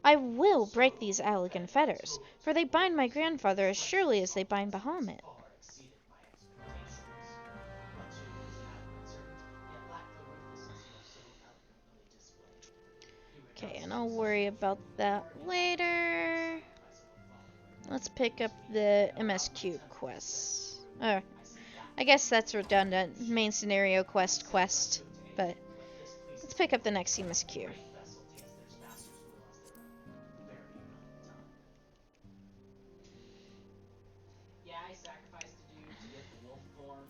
Speaker 7: I will break these Allagan fetters, for they bind my grandfather as surely as they bind Bahamut. Okay, and I'll worry about that later. Let's pick up the MSQ quest. I guess that's redundant. Main scenario quest, but let's pick up the next MSQ.
Speaker 8: Yeah, I sacrificed a dude to get the wolf form.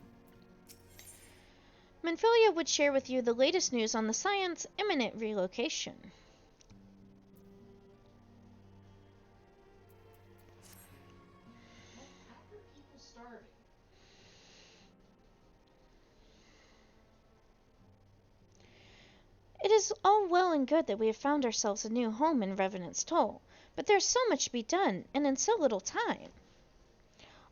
Speaker 7: Manphilia would share with you the latest news on the Scion's imminent relocation.
Speaker 8: How are people starving?
Speaker 7: It is all well and good that we have found ourselves a new home in Revenant's Toll, but there is so much to be done, and in so little time.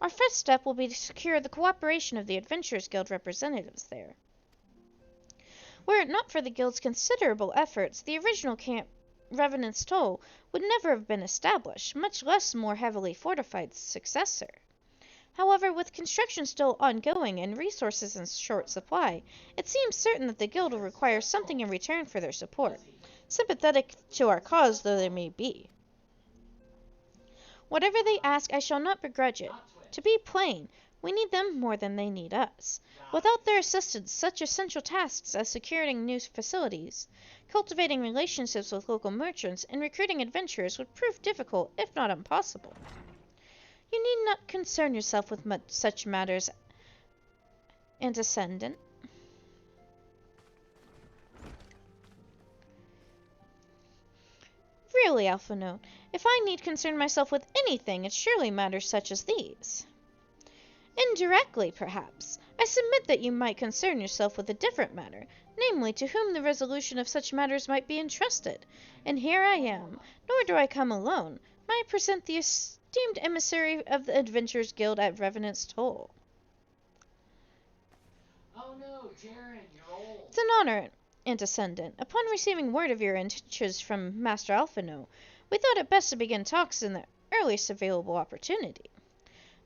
Speaker 7: Our first step will be to secure the cooperation of the Adventurers Guild representatives there. Were it not for the Guild's considerable efforts, the original camp, Revenant's Toll, would never have been established, much less more heavily fortified successor. However, with construction still ongoing and resources in short supply, it seems certain that the Guild will require something in return for their support, sympathetic to our cause though they may be. Whatever they ask, I shall not begrudge it. To be plain, we need them more than they need us. Without their assistance, such essential tasks as securing new facilities, cultivating relationships with local merchants, and recruiting adventurers would prove difficult, if not impossible. You need not concern yourself with such matters, Antecedent. Really, Alpha Note, if I need concern myself with anything, it's surely matters such as these. Indirectly, perhaps. I submit that you might concern yourself with a different matter, namely to whom the resolution of such matters might be entrusted. And here I am, nor do I come alone. I present the esteemed emissary of the Adventurers Guild at Revenant's Toll.
Speaker 8: Oh no, Jaren, you're old.
Speaker 7: It's an honor, Antecedent. Upon receiving word of your intentions from Master Alphino, we thought it best to begin talks in the earliest available opportunity.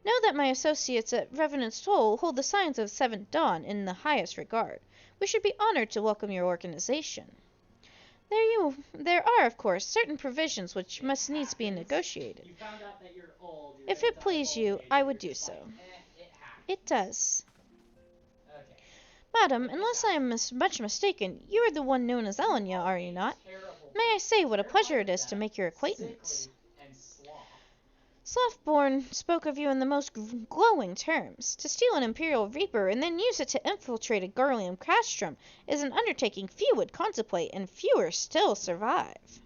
Speaker 7: Know that my associates at Revenant's Toll hold the Scions of Seventh Dawn in the highest regard. We should be honored to welcome your organization. There are, of course, certain provisions which must needs be negotiated.
Speaker 8: You found out that you're old.
Speaker 7: If it please you, I would do so.
Speaker 8: It happened.
Speaker 7: It does.
Speaker 8: Okay.
Speaker 7: Madam, unless I am much mistaken, you are the one known as Elenyaa, are you not? May I say what a pleasure it is to make your acquaintance.
Speaker 8: And sloth.
Speaker 7: Slothborn spoke of you in the most glowing terms. To steal an Imperial Reaper and then use it to infiltrate a Garleum castrum is an undertaking few would contemplate, and fewer still survive.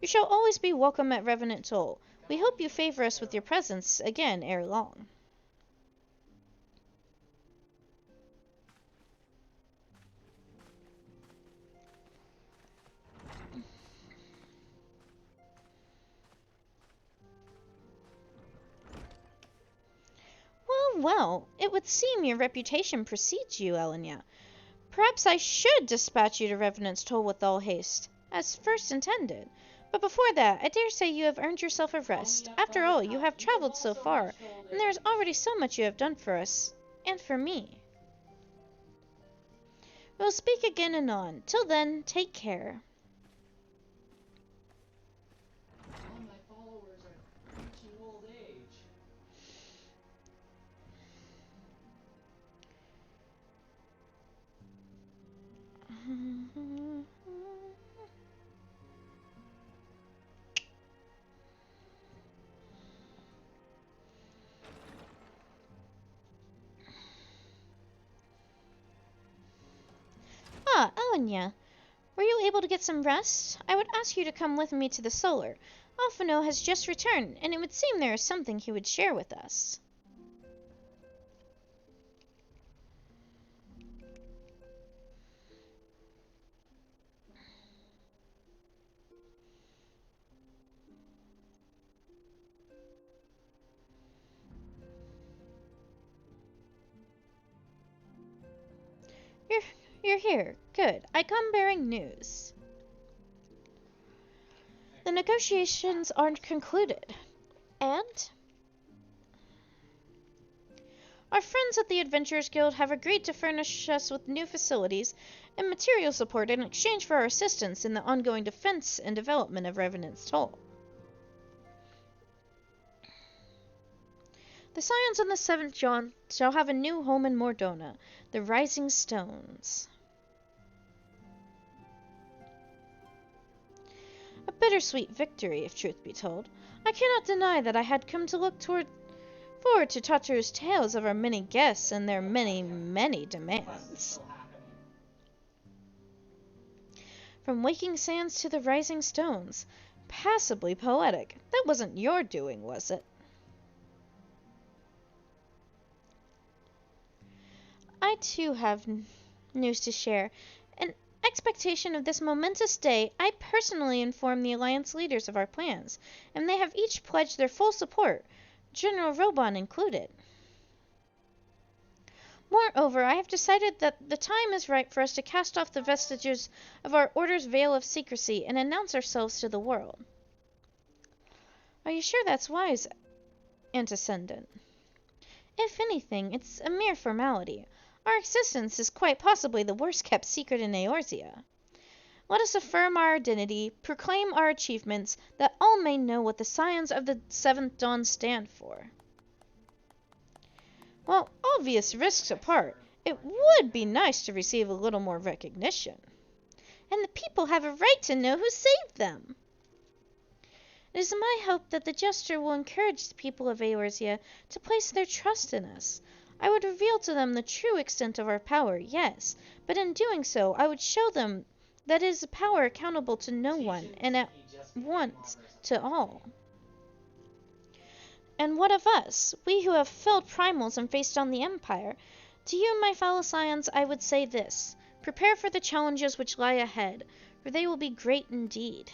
Speaker 7: You shall always be welcome at Revenant Toll. We hope you favor us with your presence again ere long. well. It would seem your reputation precedes you, Elenyaa. Perhaps I should dispatch you to Revenant's Toll with all haste, as first intended. But before that, I dare say you have earned yourself a rest. After all, you have traveled so far, and there is already so much you have done for us, and for me. We'll speak again anon. Till then, take care.
Speaker 8: All my followers are reaching old age.
Speaker 7: Ah, Elenyaa. Were you able to get some rest? I would ask you to come with me to the solar. Alphino has just returned, and it would seem there is something he would share with us. You're here. Good. I come bearing news. The negotiations aren't concluded, and our friends at the Adventurers Guild have agreed to furnish us with new facilities and material support in exchange for our assistance in the ongoing defense and development of Revenant's Toll. The Scions on the Seventh Dawn shall have a new home in Mordona, the Rising Stones. A bittersweet victory, if truth be told. I cannot deny that I had come to look forward to Tataru's tales of our many guests and their many, many demands. From Waking Sands to the Rising Stones. Passably poetic. That wasn't your doing, was it? I too have news to share. In expectation of this momentous day, I personally informed the Alliance leaders of our plans, and they have each pledged their full support, General Robon included. Moreover, I have decided that the time is right for us to cast off the vestiges of our Order's veil of secrecy and announce ourselves to the world. Are you sure that's wise, Antecedent? If anything, it's a mere formality. Our existence is quite possibly the worst-kept secret in Eorzea. Let us affirm our identity, proclaim our achievements, that all may know what the Scions of the Seventh Dawn stand for. Well, obvious risks apart, it would be nice to receive a little more recognition. And the people have a right to know who saved them. It is my hope that the gesture will encourage the people of Eorzea to place their trust in us. I would reveal to them the true extent of our power, yes, but in doing so, I would show them that it is a power accountable to no one, and at once to all. And what of us, we who have felled primals and faced on the Empire? To you, my fellow Scions, I would say this. Prepare for the challenges which lie ahead, for they will be great indeed.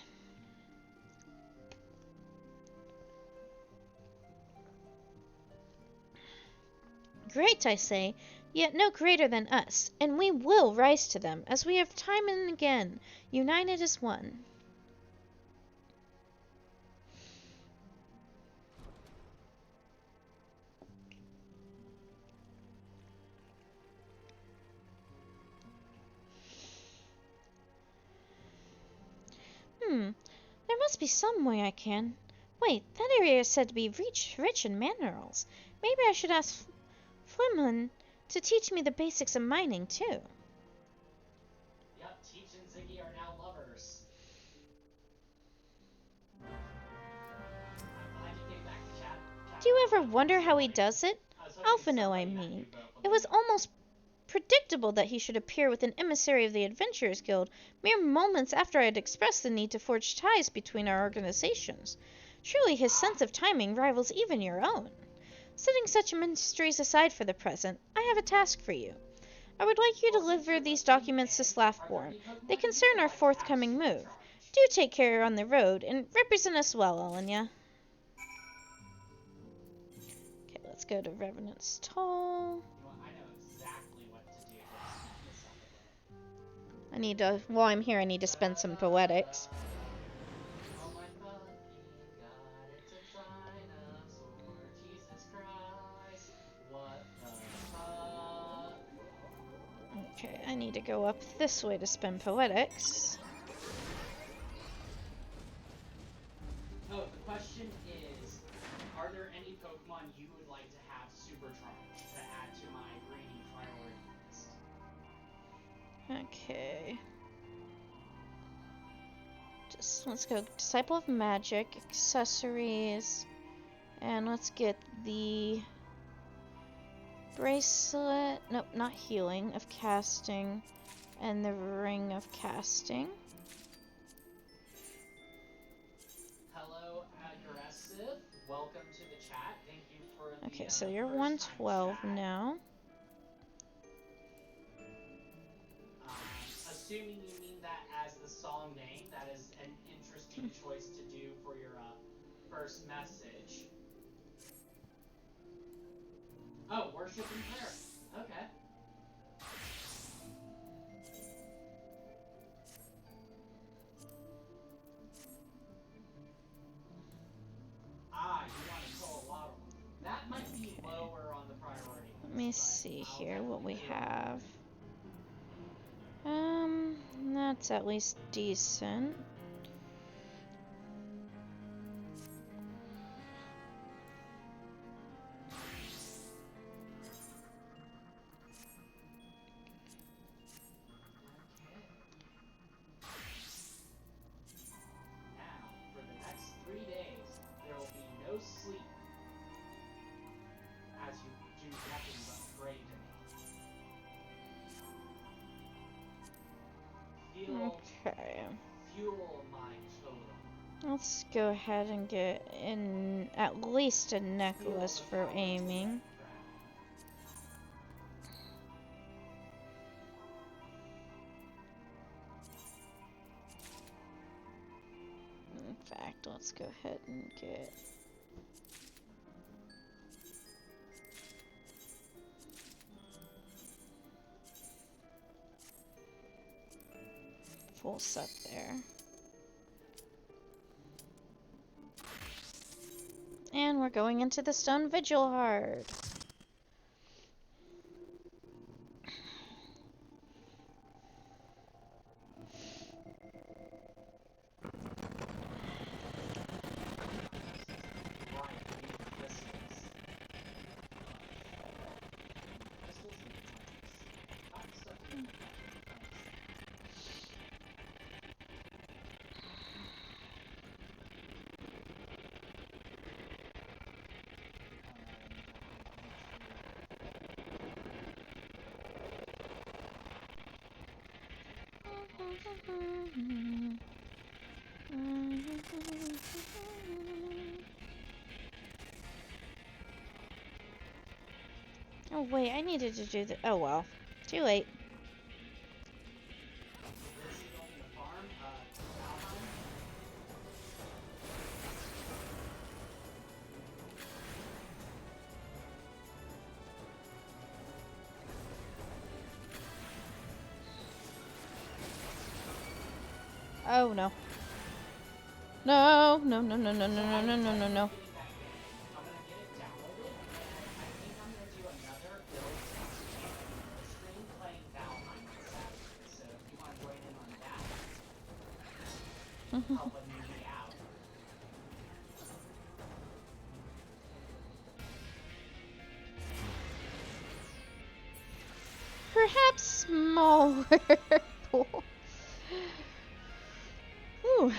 Speaker 7: Great, I say, yet no greater than us, and we will rise to them, as we have time and again, united as one. There must be some way I can. Wait, that area is said to be rich in minerals. Maybe I should ask Flimlin to teach me the basics of mining, too.
Speaker 8: Yep, Teach and Ziggy are now lovers. I'm glad you came back, chat.
Speaker 7: Do you ever wonder how he does it?
Speaker 8: I was hoping
Speaker 7: Alphino, I
Speaker 8: somebody had
Speaker 7: mean.
Speaker 8: you vote for
Speaker 7: It was
Speaker 8: them.
Speaker 7: almost predictable that he should appear with an emissary of the Adventurers Guild mere moments after I had expressed the need to forge ties between our organizations. Surely his sense of timing rivals even your own. Setting such mysteries aside for the present, I have a task for you. I would like you to deliver these documents to Slaffborn. They concern our forthcoming move. Do take care on the road, and represent us well, Elenyaa. Okay, let's let's go to Revenant's Toll.
Speaker 8: You know what? I know exactly what to do to speed this up a bit.
Speaker 7: I need to, while I'm here, I need to spend some poetics.
Speaker 8: Oh my fucking god, it's a dinosaur. Jesus Christ. What the fuck?
Speaker 7: Okay, I need to go up this way to spend poetics.
Speaker 8: Oh, the question is, are there any Pokemon you would like to have supercharged to add to my breeding priority list?
Speaker 7: Okay. Just let's go Disciple of Magic, accessories, and let's get the bracelet. Nope, not healing, of casting, and the ring of casting.
Speaker 8: Hello, Aggressive. Welcome to the chat. Thank you for the
Speaker 7: Okay, so you're
Speaker 8: first time
Speaker 7: 112
Speaker 8: chat.
Speaker 7: now.
Speaker 8: Assuming you mean that as the song name, that is an interesting choice to do for your first message. Oh, worship and prayer. Okay. You want to call a lot of them. That might be lower on the priority list.
Speaker 7: Let me see
Speaker 8: I'll
Speaker 7: here what we
Speaker 8: definitely
Speaker 7: have. That's at least decent.
Speaker 8: Now, for the next 3 days, there will be no sleep as you do nothing but pray to me.
Speaker 7: Okay.
Speaker 8: Fuel my totem.
Speaker 7: Let's go ahead and get in at least a necklace for aiming. In fact, let's go ahead and get full set there. And we're going into the Stone Vigil Hard. Oh wait, I needed to do the. Oh well, too late. Oh no. No, no, no, no, no, no, no, no, no, no, no. Perhaps smaller pool. Ooh.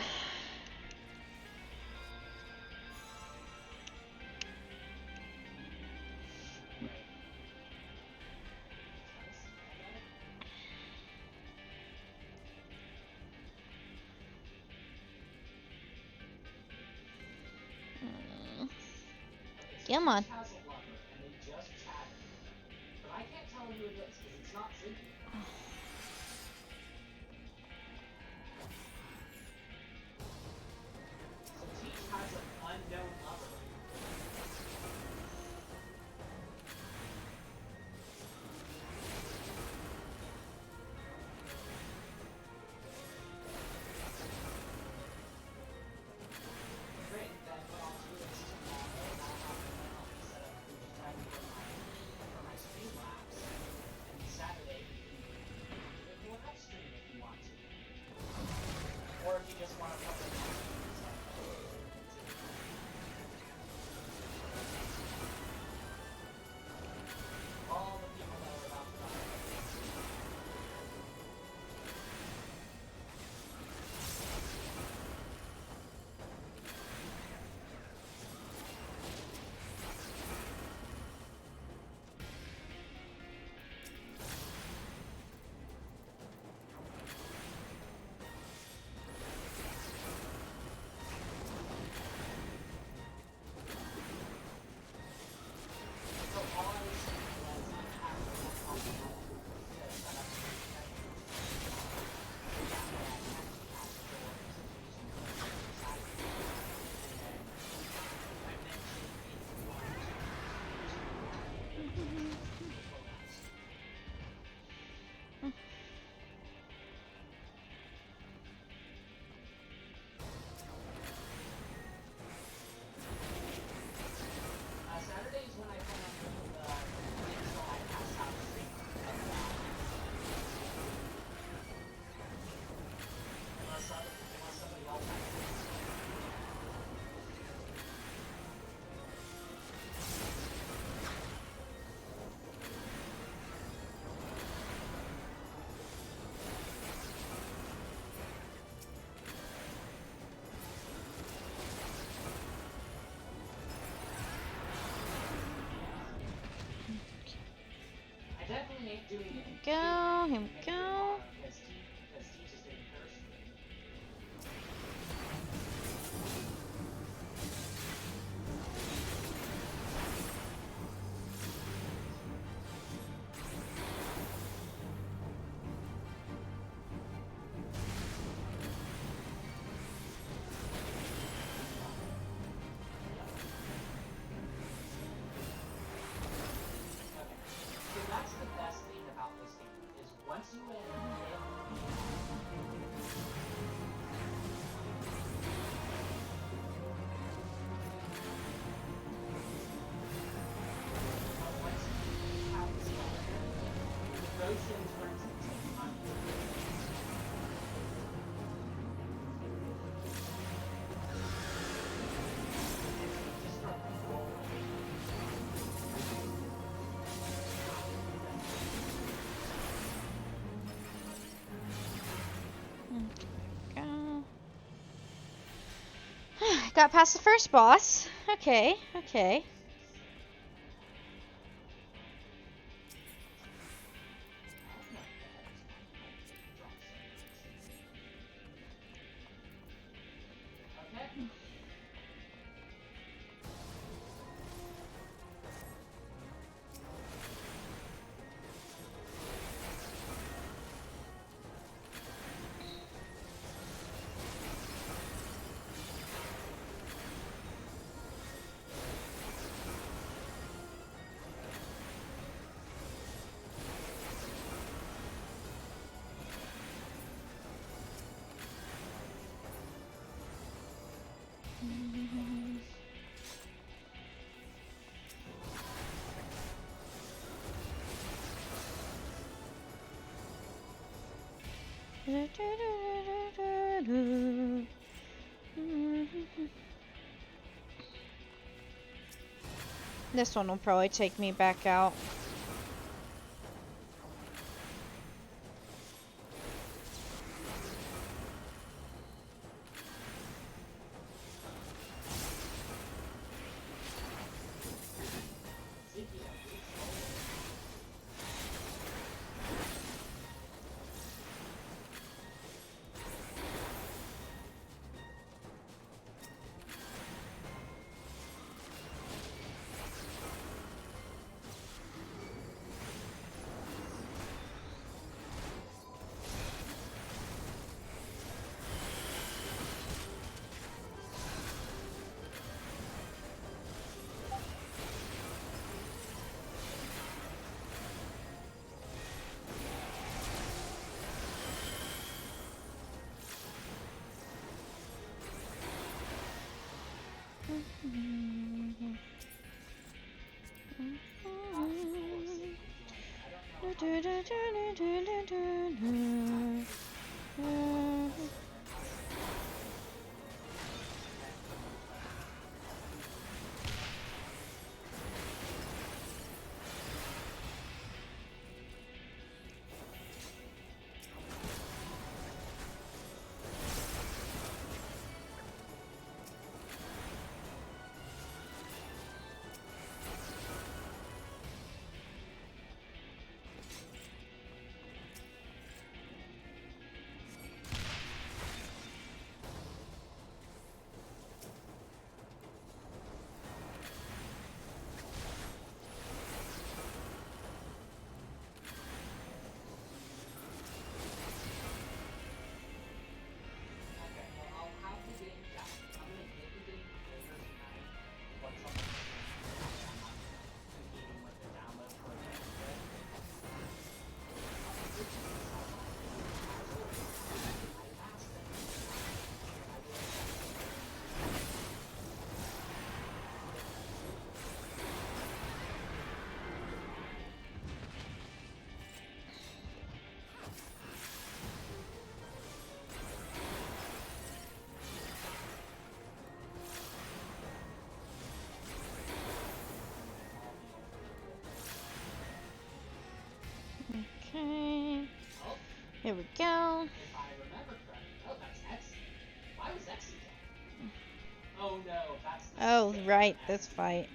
Speaker 7: Come on.
Speaker 8: Has a lover, and they just chatted with her. But I can't tell who it is, because it's not Ziggy. So Teach has an unknown lover. think doing it.
Speaker 7: Go, here we go.
Speaker 8: Because T just didn't curse me. So that's the best thing about this game, is once you hit once you have this motions for it to take time. Just start rolling.
Speaker 7: Go. Got past the first boss. Okay, okay.
Speaker 8: Okay. This one will probably take me back out. Okay. Here we go. If I remember correctly. Oh, that's Exy. Why was Exy dead? Oh no, that's the
Speaker 7: Oh,
Speaker 8: thing.
Speaker 7: right, this fight.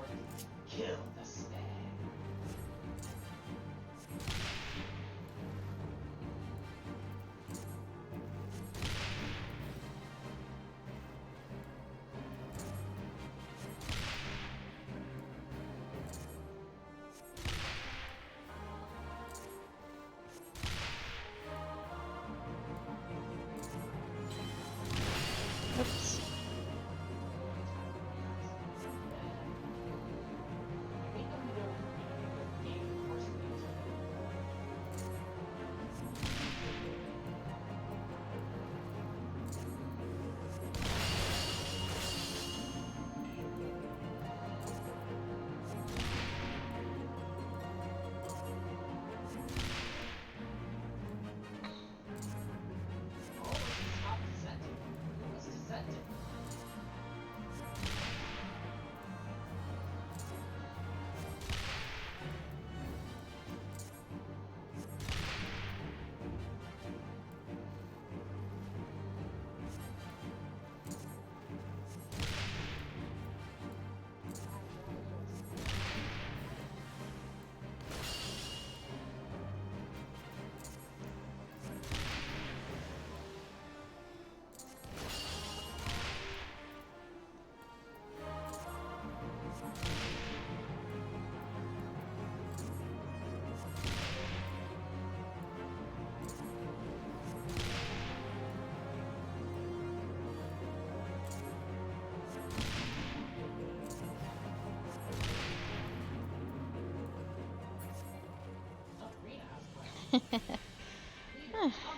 Speaker 8: or kill the stag.
Speaker 7: Oops.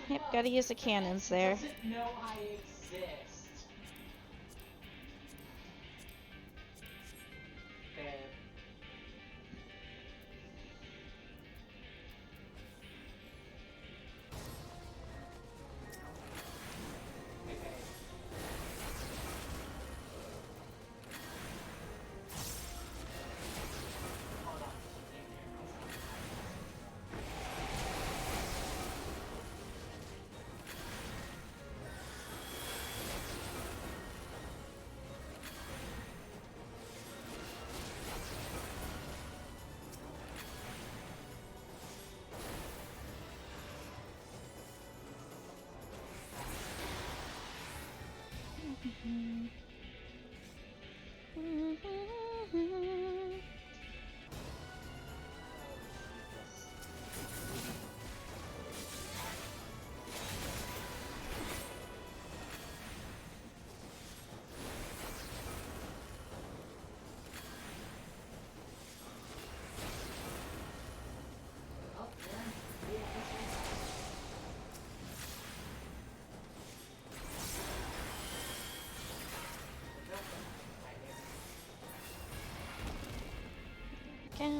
Speaker 7: Yep, gotta use the cannons there.
Speaker 8: Doesn't know I exist. Fair. Okay. Hold on. Oh, yeah.
Speaker 7: Go.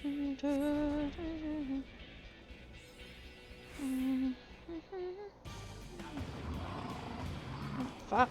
Speaker 7: There you go. Fuck.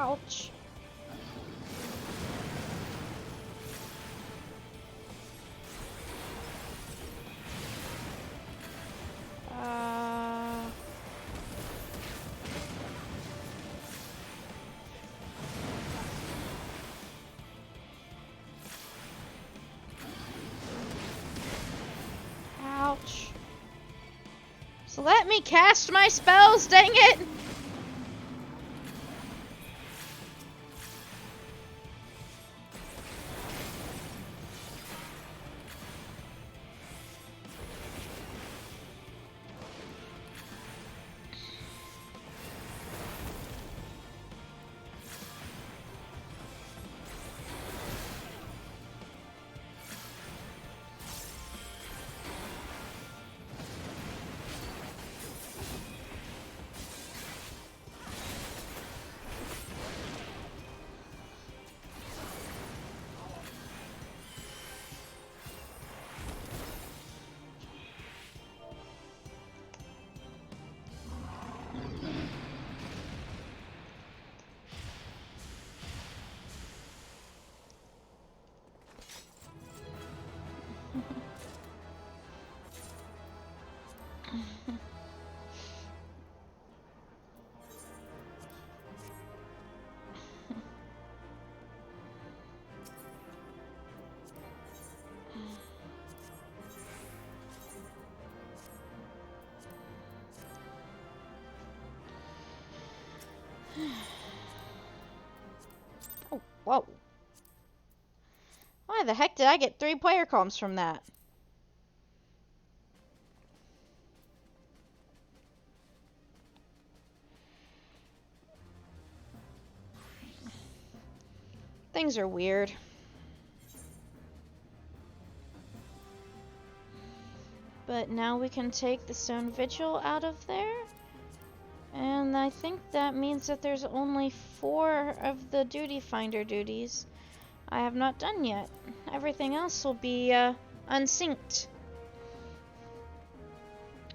Speaker 7: Ouch. Ouch. So let me cast my spells, dang it! Oh, whoa. Why the heck did I get 3 player comms from that? Things are weird. But now we can take the Stone Vigil out of there. And I think that means that there's only 4 of the Duty Finder duties I have not done yet. Everything else will be unsynced.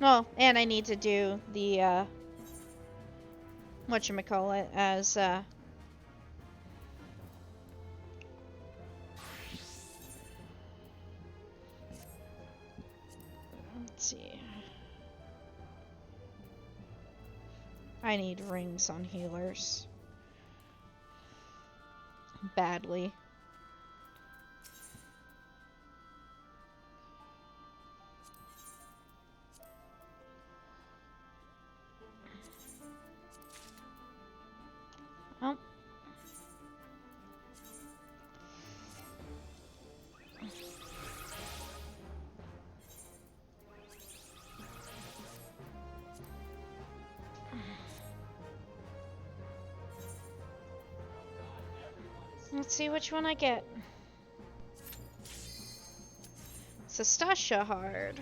Speaker 7: Oh, and I need to do the whatchamacallit as let's see. I need rings on healers. Badly. Oh. Let's see which one I get. Sastasha Hard.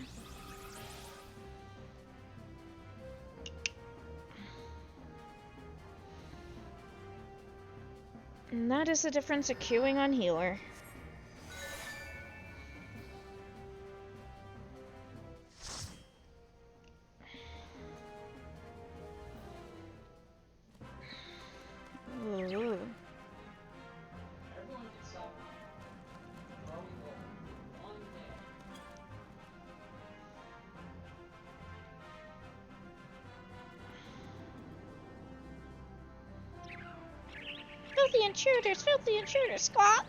Speaker 7: And that is the difference of queuing on healer. Ooh.
Speaker 8: Everyone can stop throwing gold one day.
Speaker 7: Filthy intruders, squawk!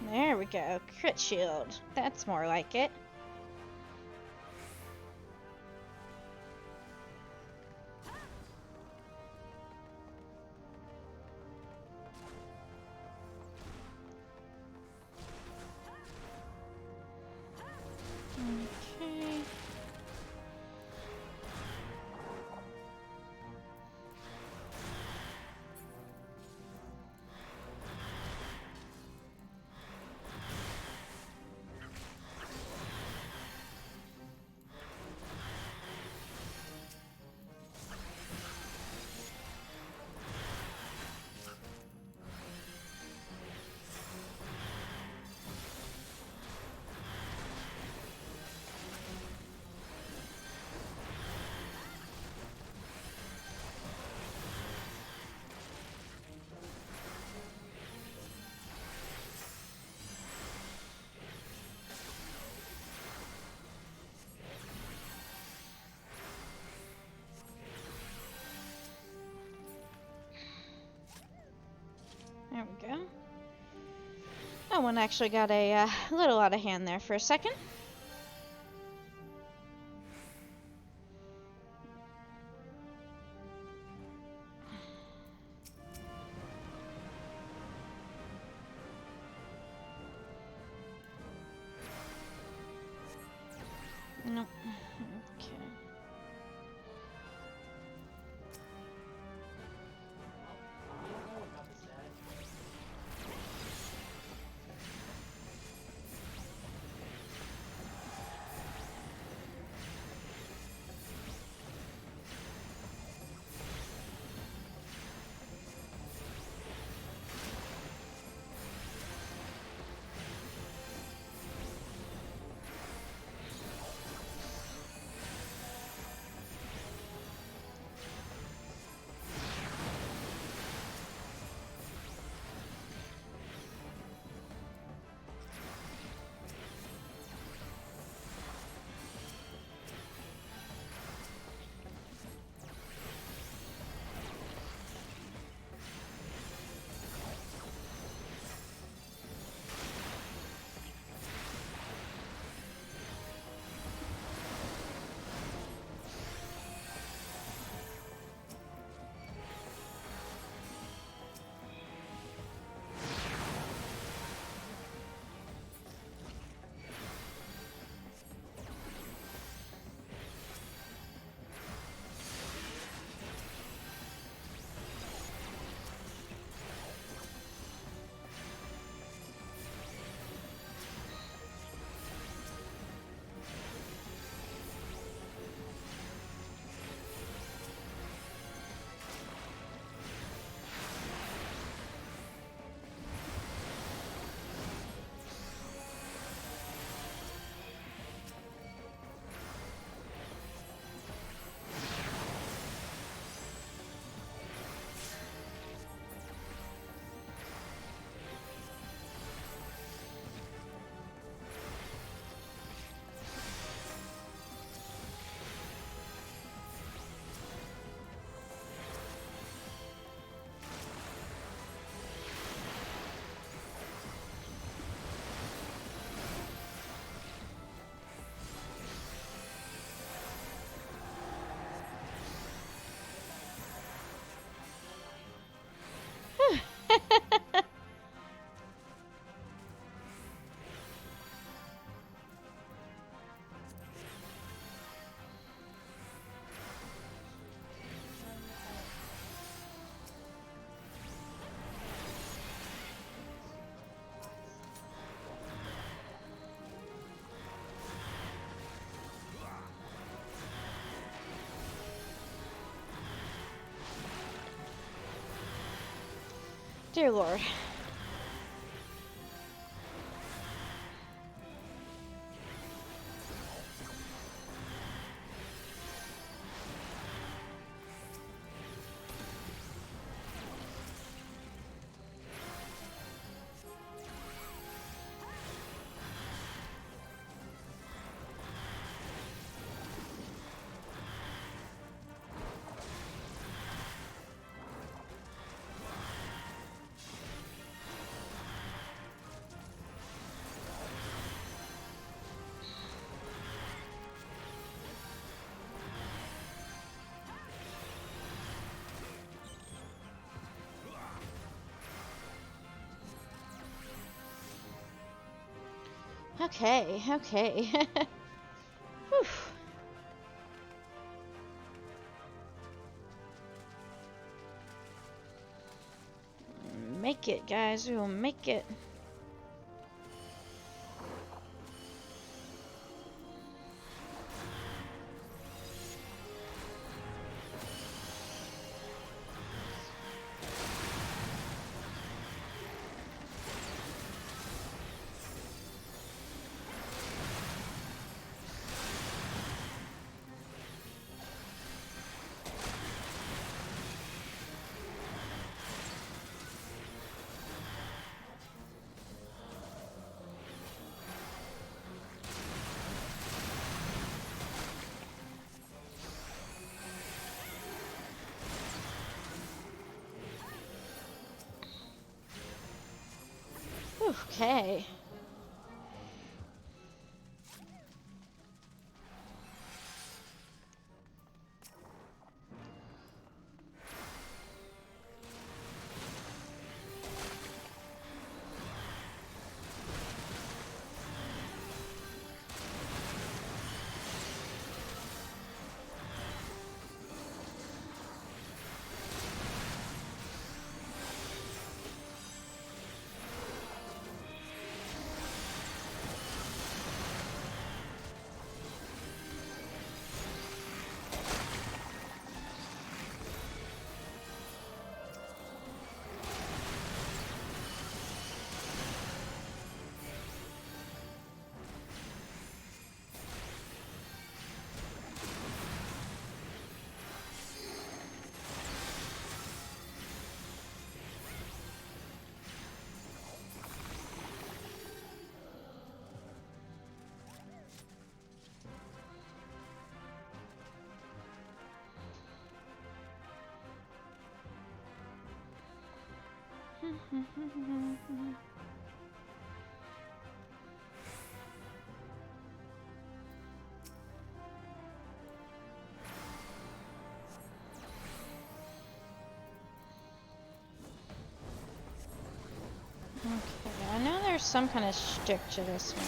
Speaker 7: There we go. Crit shield. That's more like it. Okay. There we go. That one actually got a little out of hand there for a second. Nope. Okay. Dear Lord. Okay, okay. Whew. Make it, guys. We will make it. Okay. Okay, I know there's some kind of shtick to this one.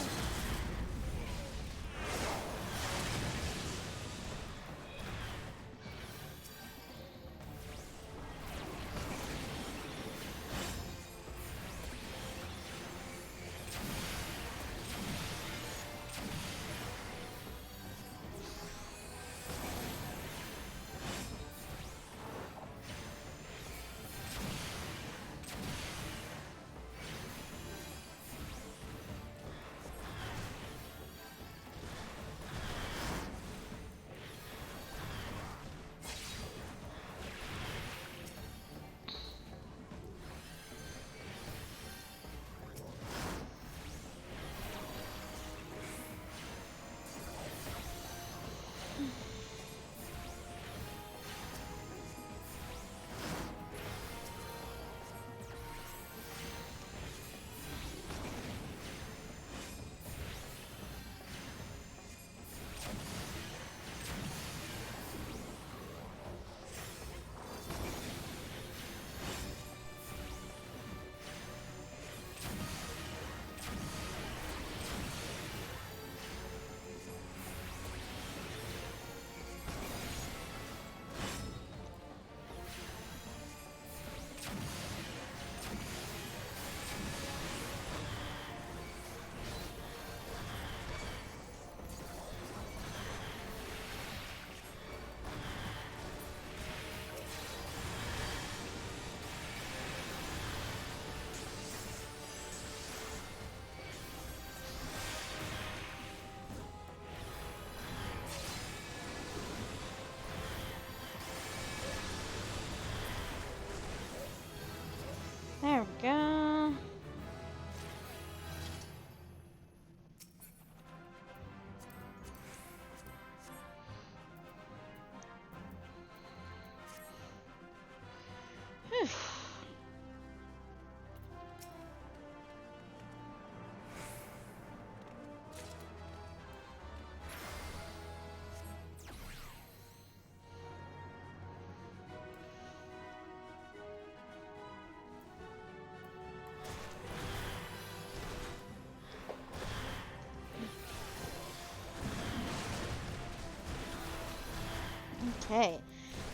Speaker 7: Okay.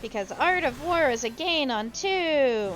Speaker 7: Because Art of War is a gain on 2.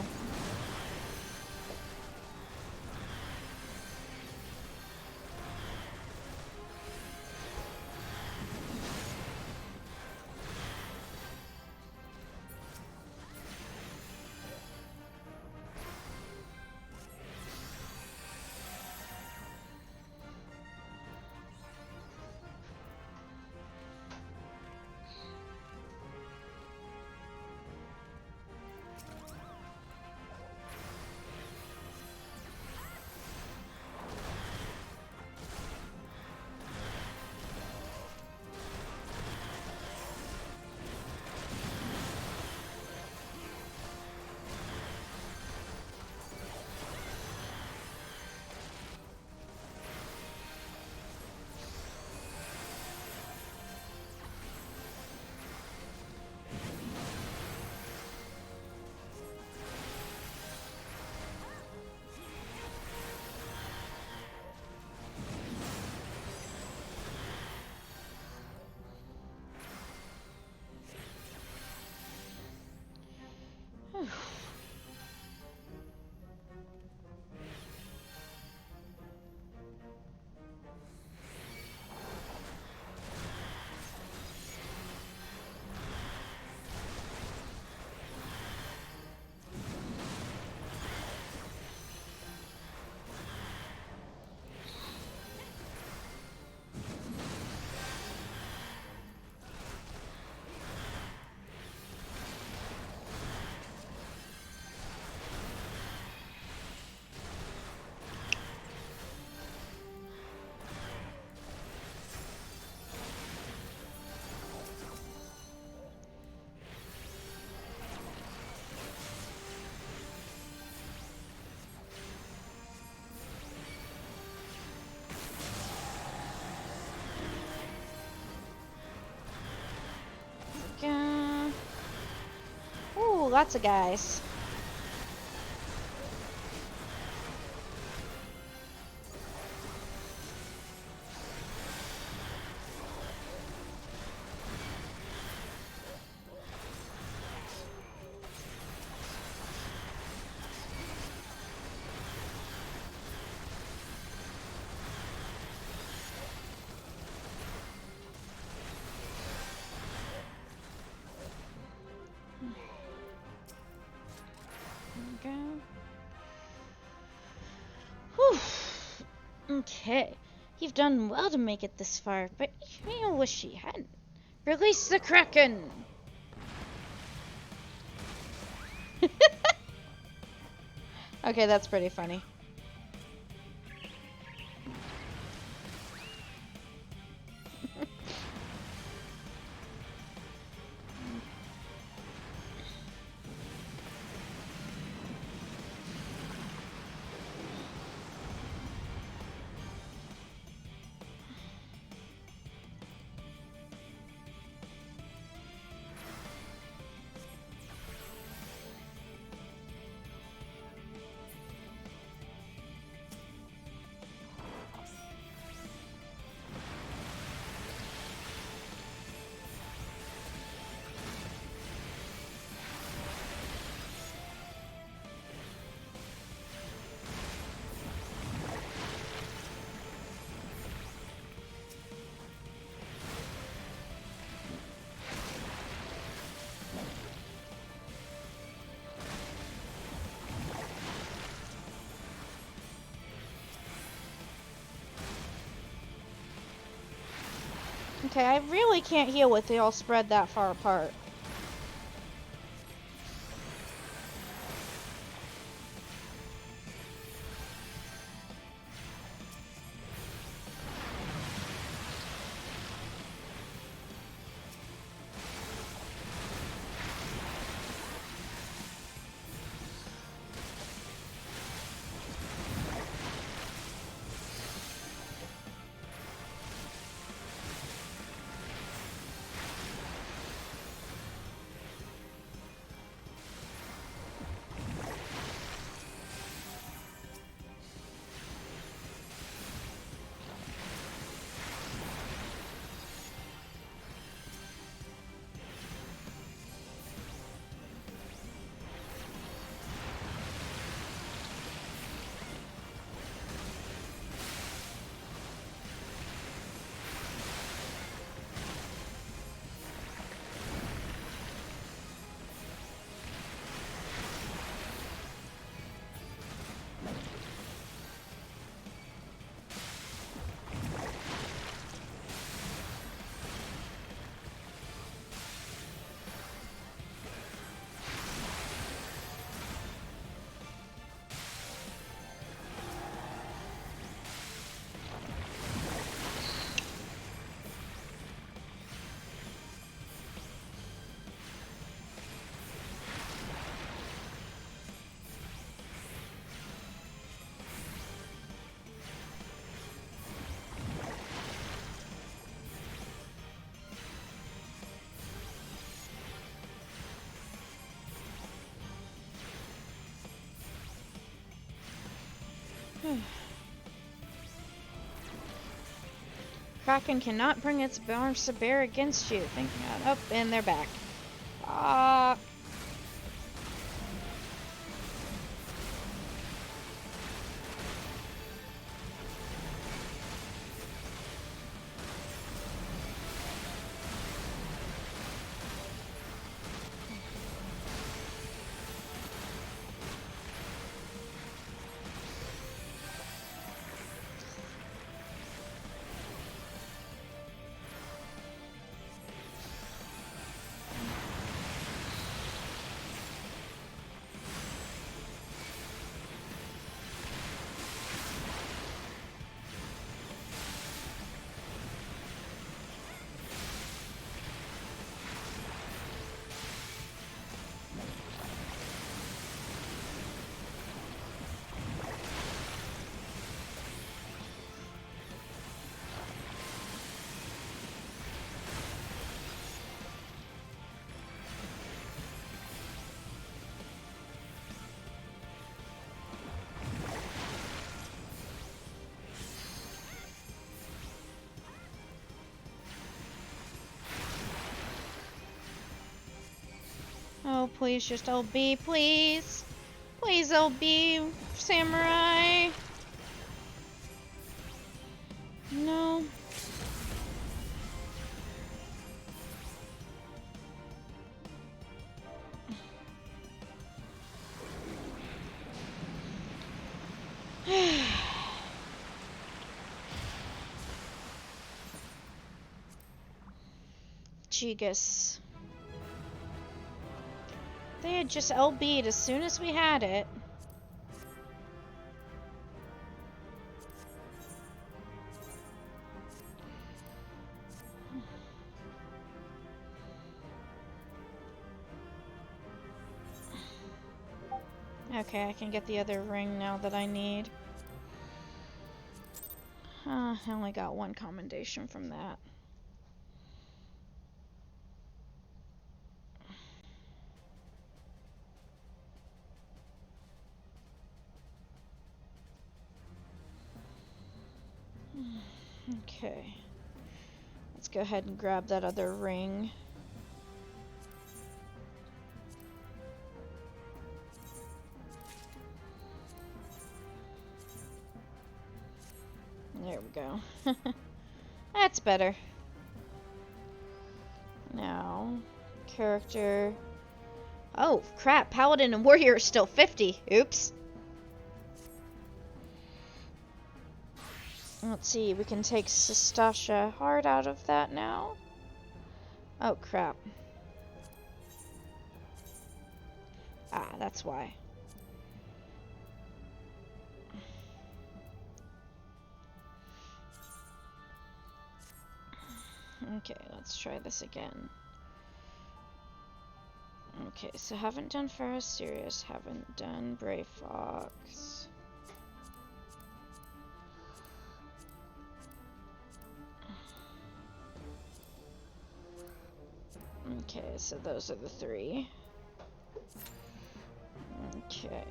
Speaker 7: Ooh, lots of guys. Whew. Okay. You've done well to make it this far, but I wish you hadn't. Release the Kraken! Okay, that's pretty funny. Okay, I really can't heal with they all spread that far apart. Kraken cannot bring its arms to bear against you. Thank God. Oh, and they're back. Oh, please, just LB, please. Please, LB, Samurai. No. Gigas. They had just LB'd as soon as we had it. Okay, I can get the other ring now that I need. I only got one commendation from that. Okay. Let's go ahead and grab that other ring. There we go. That's better. Now, character. Oh, crap. Paladin and Warrior are still 50. Oops. Let's see. We can take Sastasha Hard out of that now. Oh, crap. Ah, that's why. Okay, let's try this again. Okay, so haven't done Ferris Sirius, haven't done Brave Fox. Okay, so those are the three. Okay.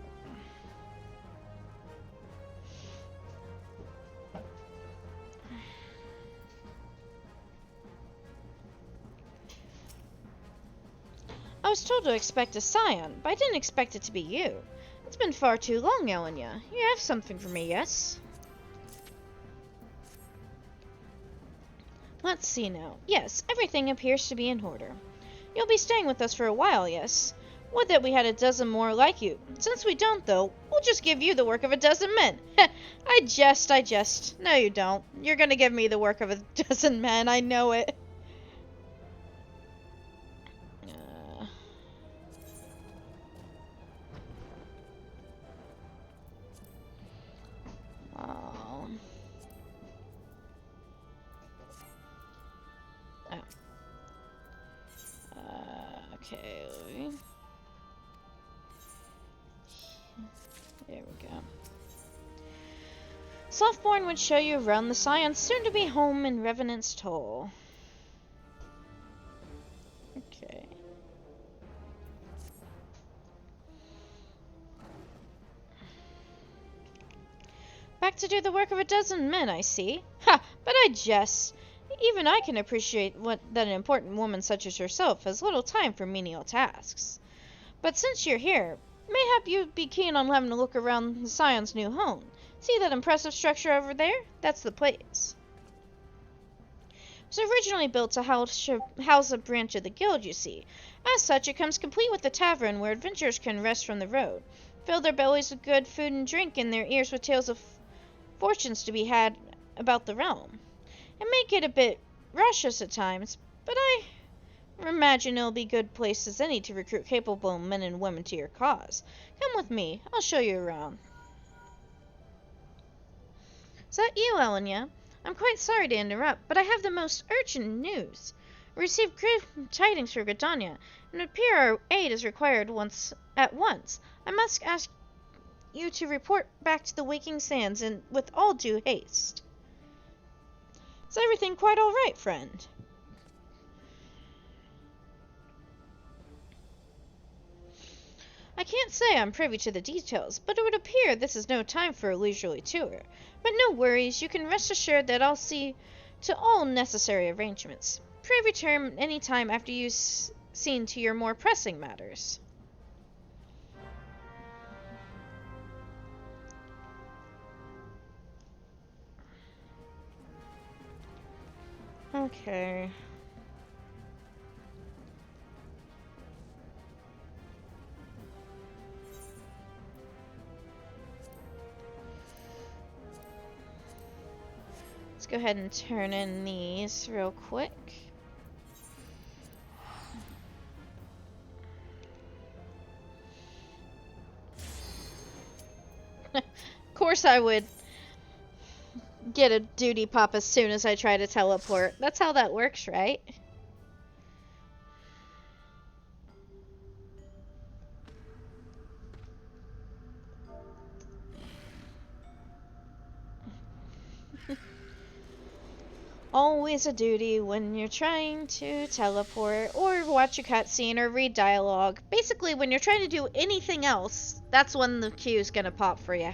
Speaker 7: I was told to expect a scion, but I didn't expect it to be you. It's been far too long, Elenyaa. You have something for me, yes? Let's see now. Yes, everything appears to be in order. You'll be staying with us for a while, yes? Would that we had a dozen more like you. Since we don't, though, we'll just give you the work of a dozen men. I jest. No, you don't. You're gonna give me the work of a dozen men, I know it. Oh. Okay. There we go. Softborn would show you around the Scion's soon-to-be home in Revenant's Toll. Okay. back to do the work of a dozen men, I see. Ha! But I jest. Even I can appreciate that an important woman such as yourself has little time for menial tasks. But since you're here, mayhap you'd be keen on having a look around the Scion's new home. See that impressive structure over there? That's the place. It was originally built to house a branch of the guild, you see. As such, it comes complete with a tavern where adventurers can rest from the road, fill their bellies with good food and drink, and their ears with tales of fortunes to be had about the realm. It may get a bit rushous at times, but I imagine it'll be good place as any to recruit capable men and women to your cause. Come with me. I'll show you around. Is that you, Elenyaa? I'm quite sorry to interrupt, but I have the most urgent news. We received great tidings from Gridania, and it appears our aid is required at once. I must ask you to report back to the Waking Sands, and with all due haste. Is everything quite all right, friend? I can't say I'm privy to the details, but it would appear this is no time for a leisurely tour. But no worries, you can rest assured that I'll see to all necessary arrangements. Pray return any time after you've seen to your more pressing matters. Okay. Let's go ahead and turn in these real quick. Of course I would get a duty pop as soon as I try to teleport. That's how that works, right? Always a duty when you're trying to teleport or watch a cutscene or read dialogue. Basically, when you're trying to do anything else, that's when the queue's gonna pop for you.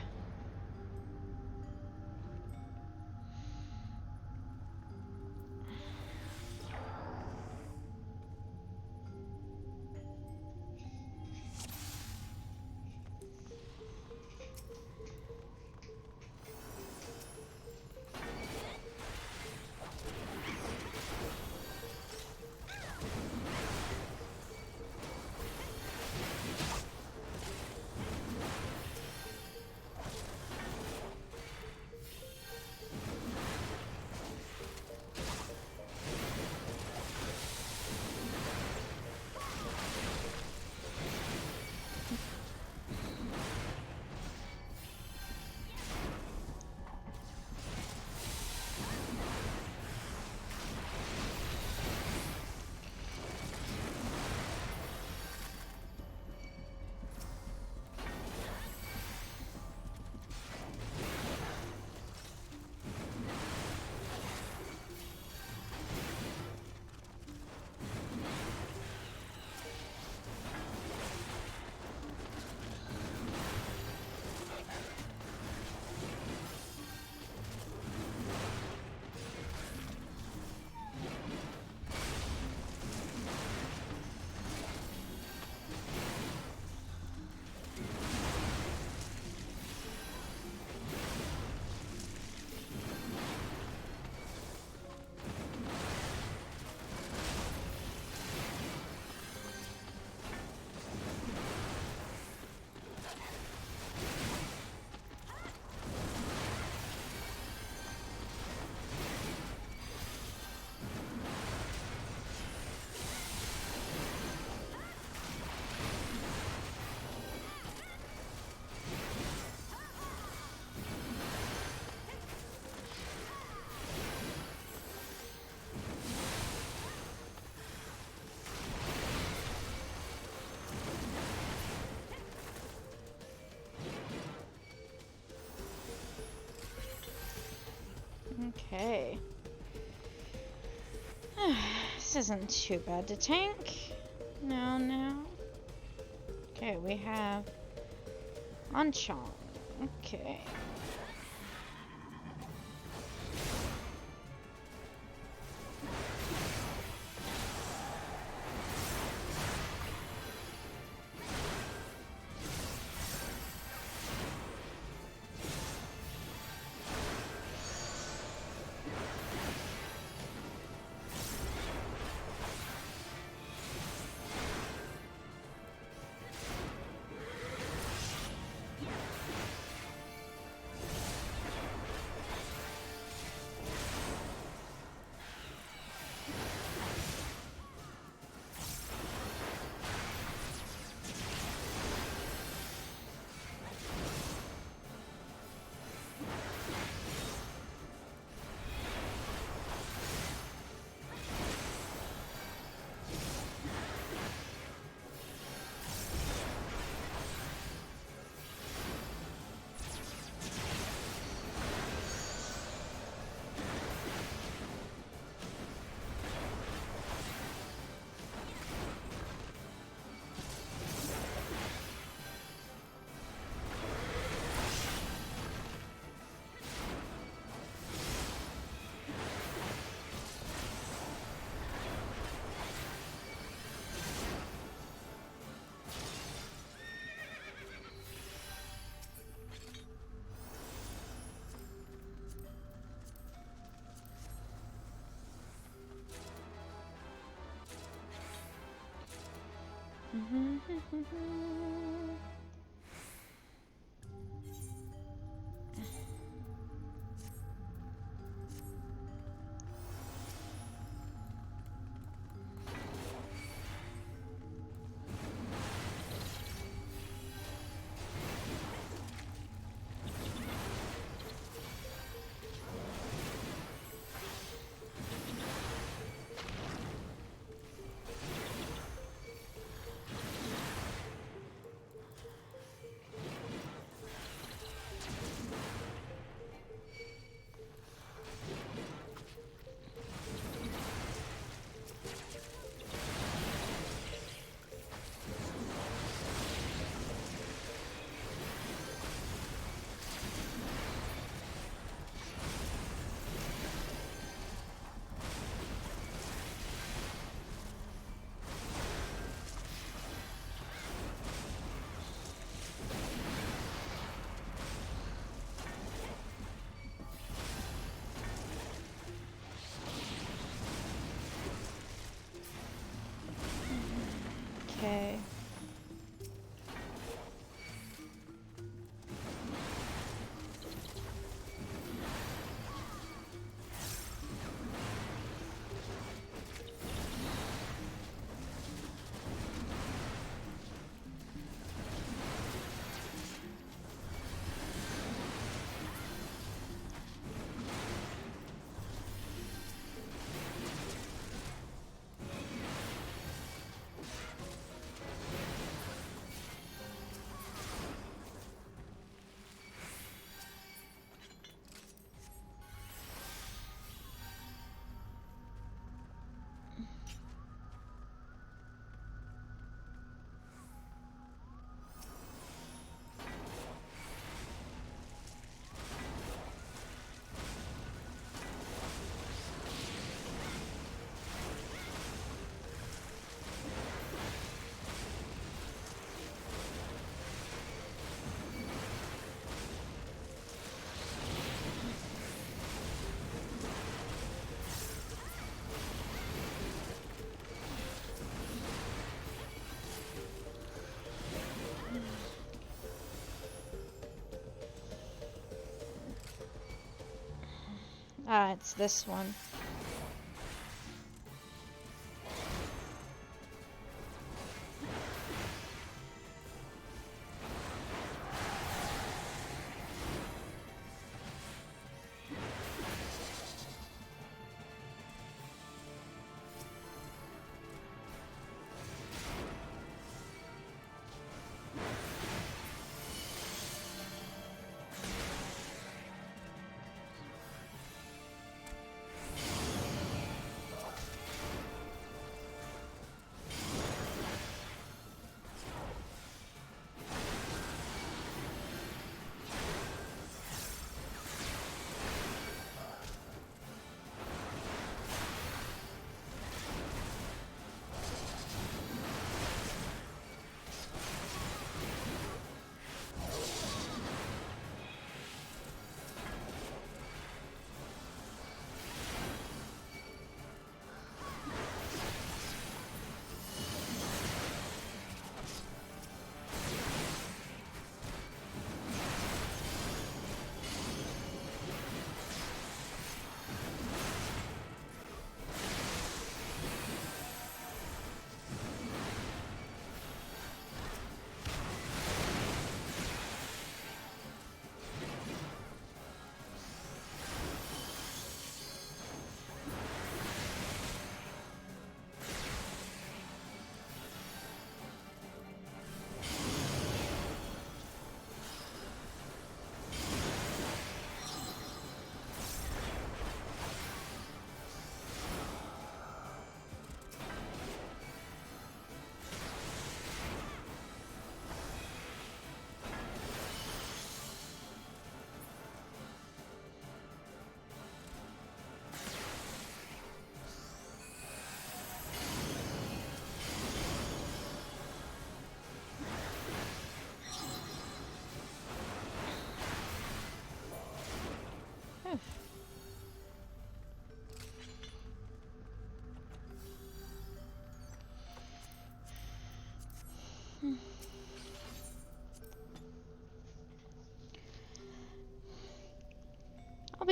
Speaker 7: Okay. This isn't too bad to tank. No. Okay, we have Anchong. Okay. Okay. Ah, it's this one.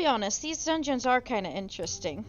Speaker 7: be honest, these dungeons are kind of interesting.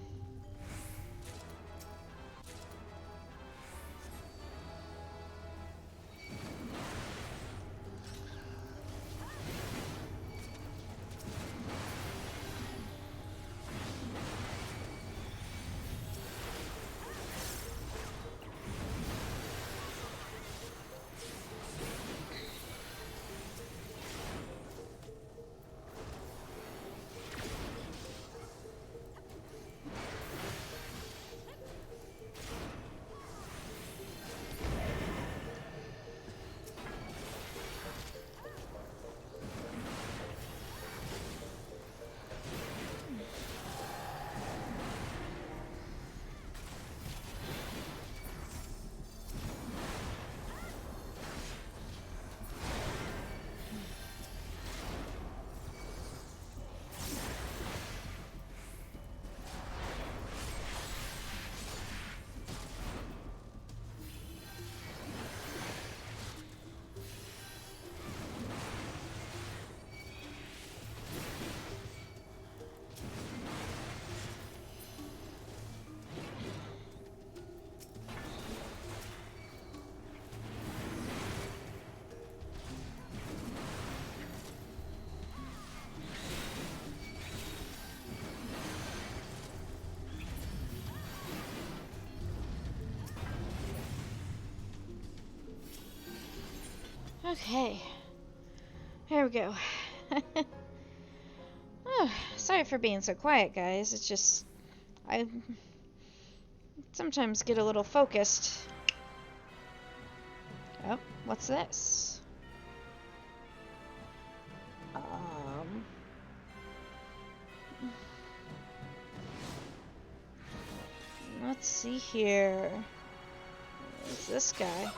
Speaker 7: Okay. There we go. Oh, sorry for being so quiet, guys. It's just... I sometimes get a little focused. Oh, what's this? Let's see here. Who's this guy?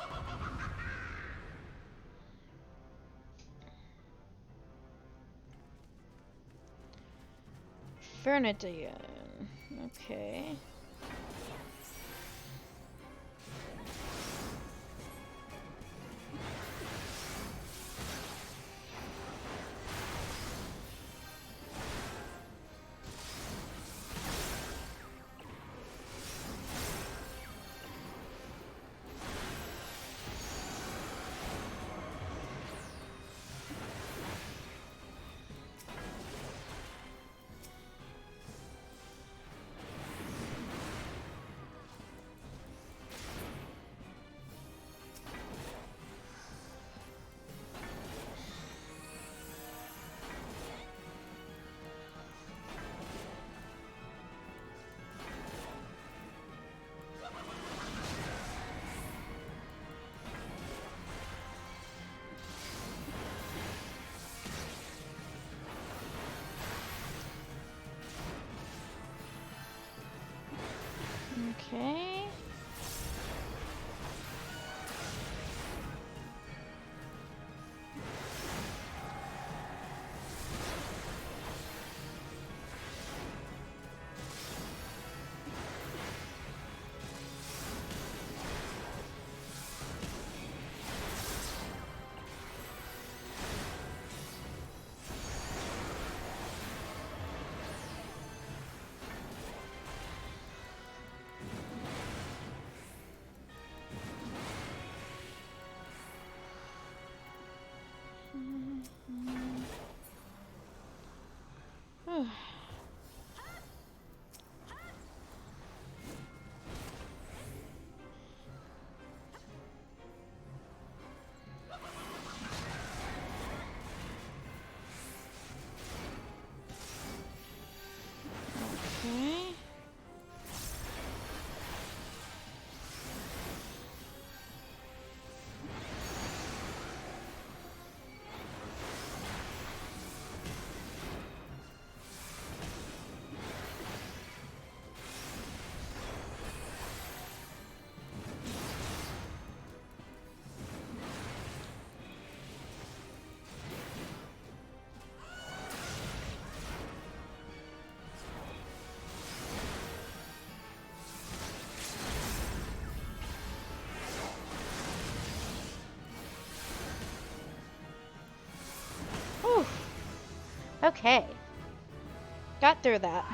Speaker 7: Fernadian. Okay. Okay. Okay. Whew. Okay. got through that.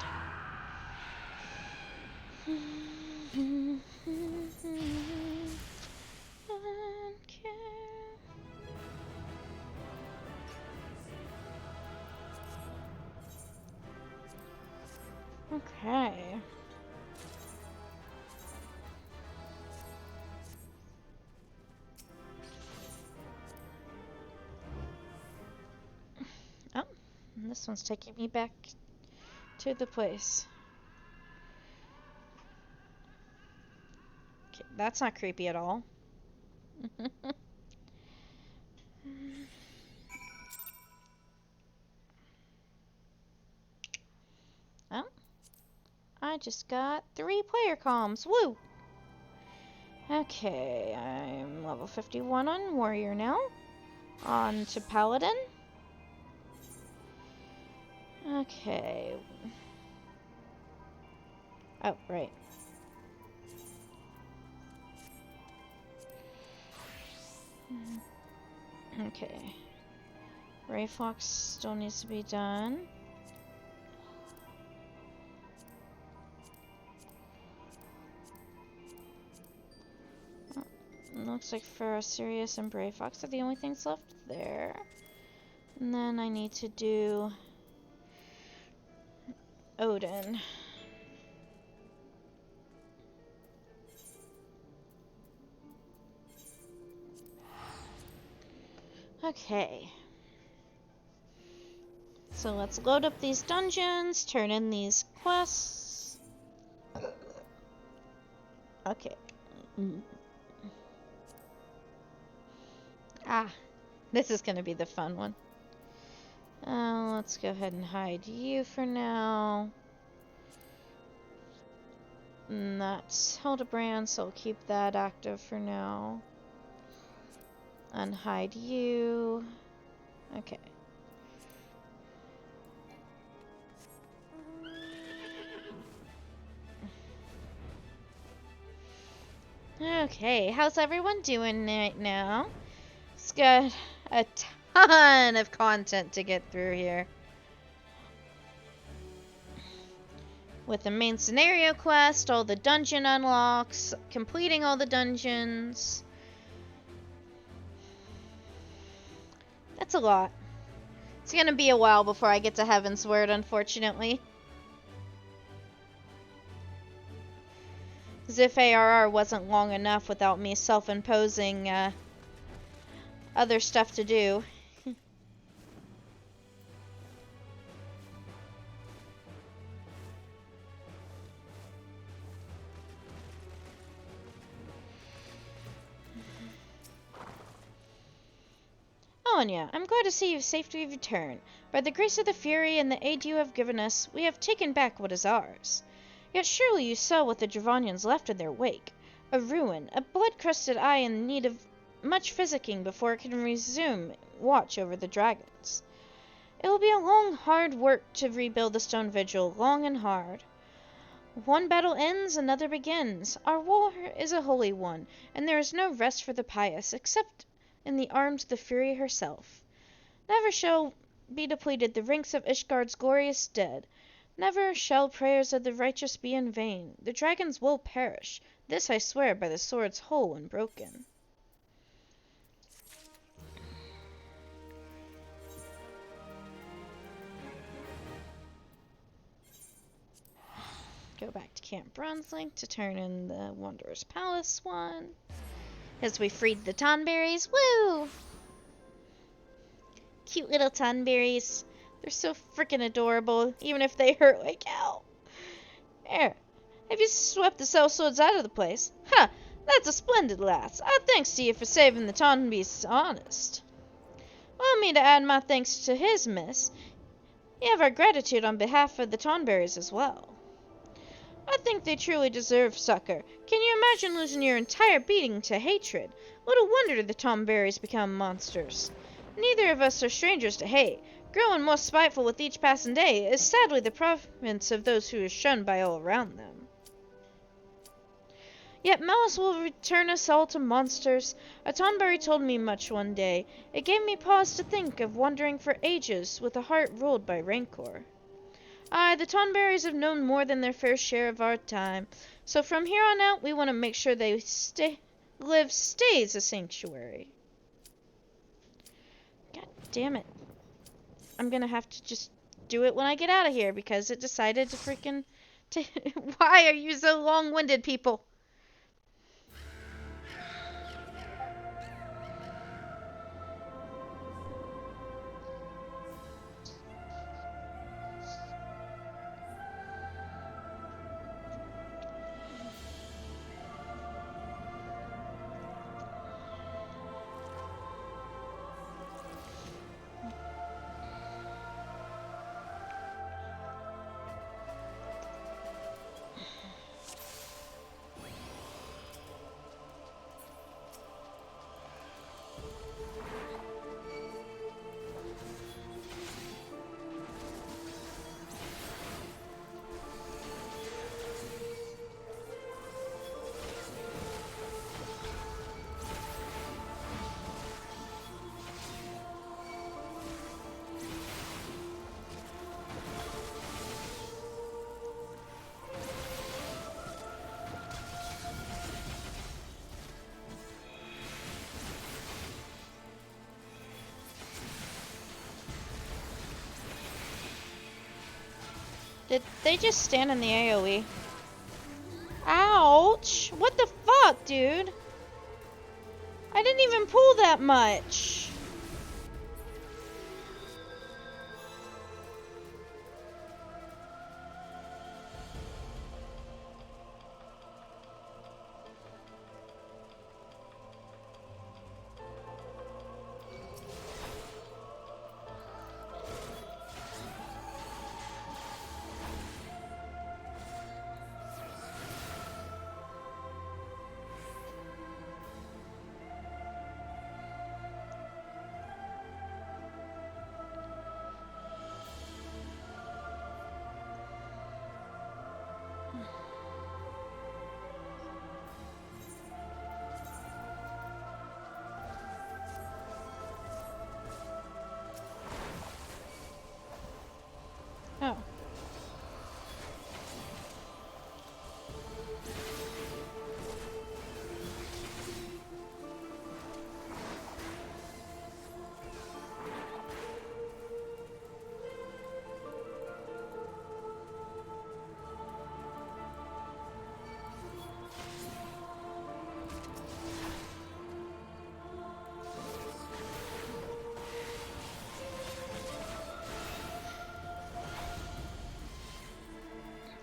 Speaker 7: Okay. Oh, and this one's taking me back to the place. Okay, that's not creepy at all. Oh, I just got 3 player comms. Woo! Okay, I'm level 51 on Warrior now. On to Paladin. Okay. Oh, right. Okay. Ray Fox still needs to be done. Looks like Ferrosirius and Brave Fox are the only things left there. And then I need to do Odin. Okay. So let's load up these dungeons, turn in these quests. Okay. Ah, this is going to be the fun one. Let's go ahead and hide you for now. And that's Hildebrand, so I'll keep that active for now. Unhide you. Okay. Okay, how's everyone doing right now? It's got a ton of content to get through here. With the main scenario quest, all the dungeon unlocks, completing all the dungeons. That's a lot. It's gonna be a while before I get to Heaven's Word, unfortunately. As if ARR wasn't long enough without me self-imposing other stuff to do. Elenyaa, I'm glad to see you've safely returned. By the grace of the Fury and the aid you have given us, we have taken back what is ours. Yet surely you saw what the Dravanians left in their wake. A ruin, a blood-crusted eye in need of much physicking before it can resume watch over the dragons. It will be a long, hard work to rebuild the Stone Vigil, long and hard. One battle ends, another begins. Our war is a holy one, and there is no rest for the pious, except in the arms of the Fury herself. Never shall be depleted the ranks of Ishgard's glorious dead. Never shall prayers of the righteous be in vain. The dragons will perish. This I swear by the swords whole and broken. Go back to Camp Bronzelink to turn in the Wanderer's Palace one. As we freed the Tonberries. Woo! Cute little Tonberries. They're so freaking adorable, even if they hurt like hell. There. Have you swept the sellswords out of the place? Ha! That's a splendid lass. Our thanks to you for saving the Tonbeasts honest. Allow me to add my thanks to his, miss. You have our gratitude on behalf of the Tonberries as well. I think they truly deserve succor. Can you imagine losing your entire being to hatred? Little wonder the Tonberries become monsters. Neither of us are strangers to hate. Growing more spiteful with each passing day is sadly the province of those who are shunned by all around them. Yet malice will return us all to monsters. A Tonberry told me much one day. It gave me pause to think of wandering for ages with a heart ruled by rancor. Aye, the Tonberries have known more than their fair share of our time. So from here on out, we want to make sure they stays a sanctuary. God damn it. I'm gonna have to just do it when I get out of here because it decided to freaking... Why are you so long-winded, people? Did they just stand in the AoE? Ouch! What the fuck, dude? I didn't even pull that much. Oh.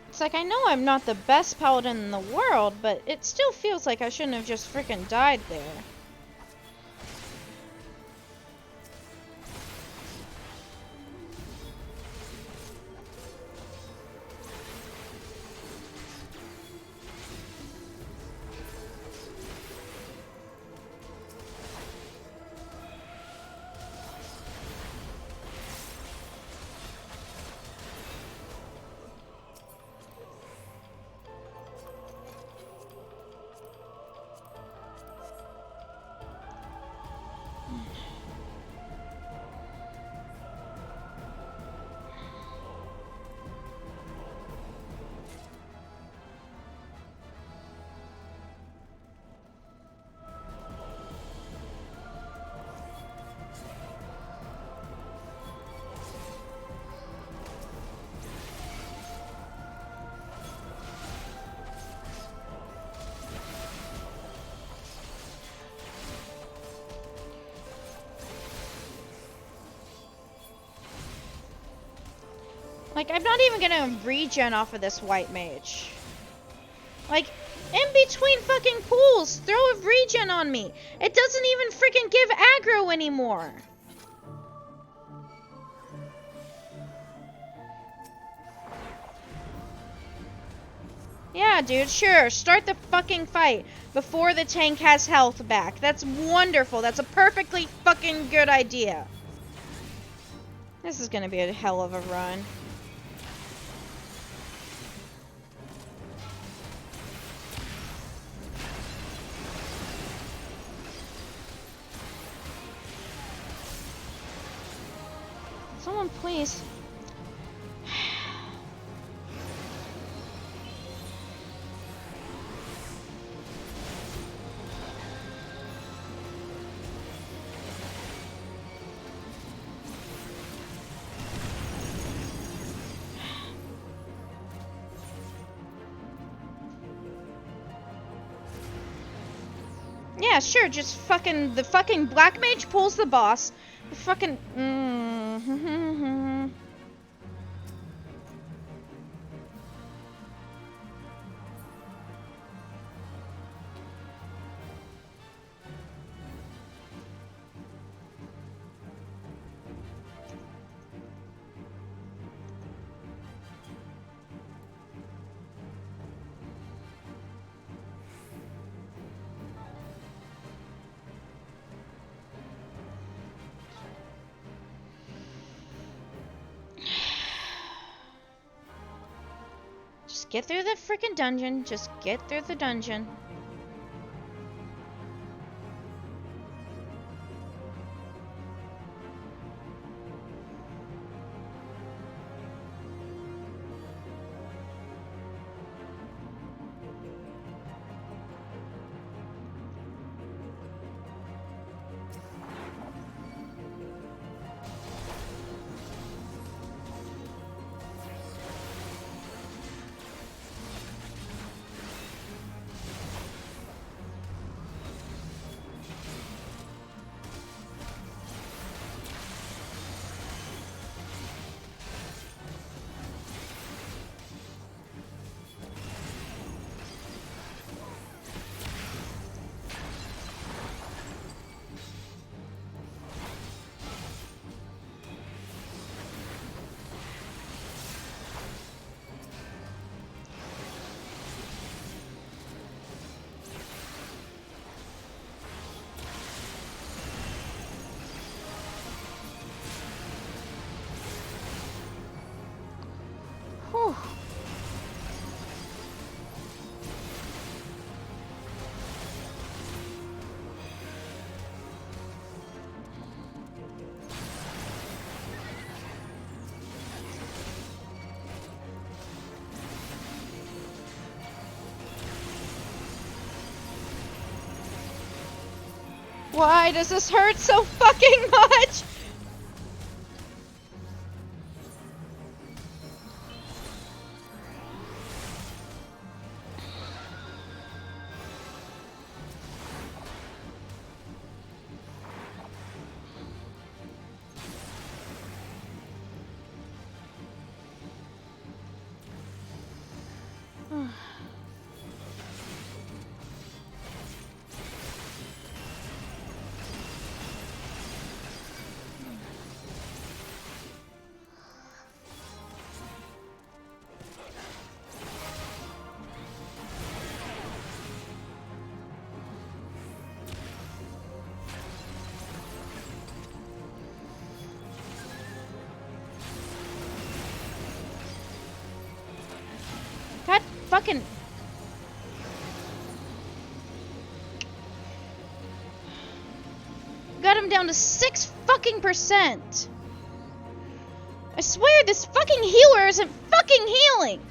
Speaker 7: It's like, I know I'm not the best paladin in the world, but it still feels like I shouldn't have just freaking died there. Like, I'm not even gonna regen off of this white mage. Like, in between fucking pools, throw a regen on me. It doesn't even freaking give aggro anymore. Yeah, dude, sure. Start the fucking fight before the tank has health back. That's wonderful. That's a perfectly fucking good idea. This is gonna be a hell of a run. Someone please. Yeah, sure, just fucking, the fucking black mage pulls the boss. The fucking, Just get through the freaking dungeon. Just get through the dungeon. Whew. Why does this hurt so fucking much? God fucking... Got him down to 6 fucking %. I swear this fucking healer isn't fucking healing.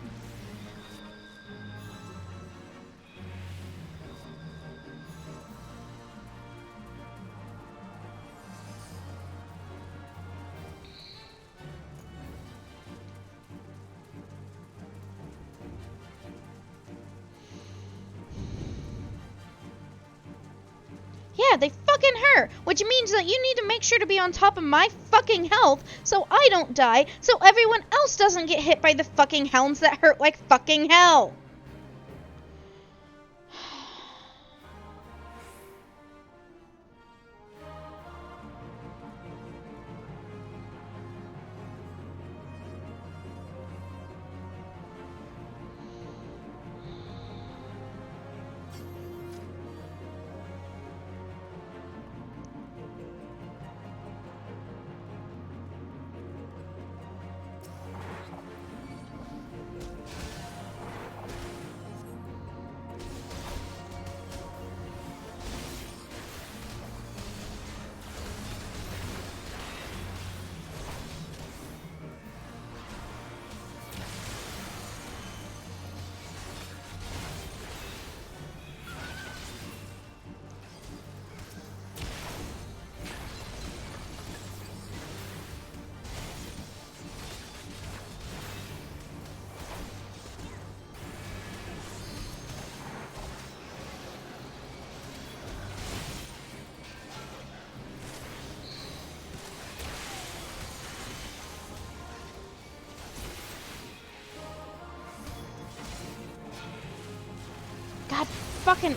Speaker 7: Yeah, they fucking hurt, which means that you need to make sure to be on top of my fucking health so I don't die, so everyone else doesn't get hit by the fucking hounds that hurt like fucking hell. God fucking...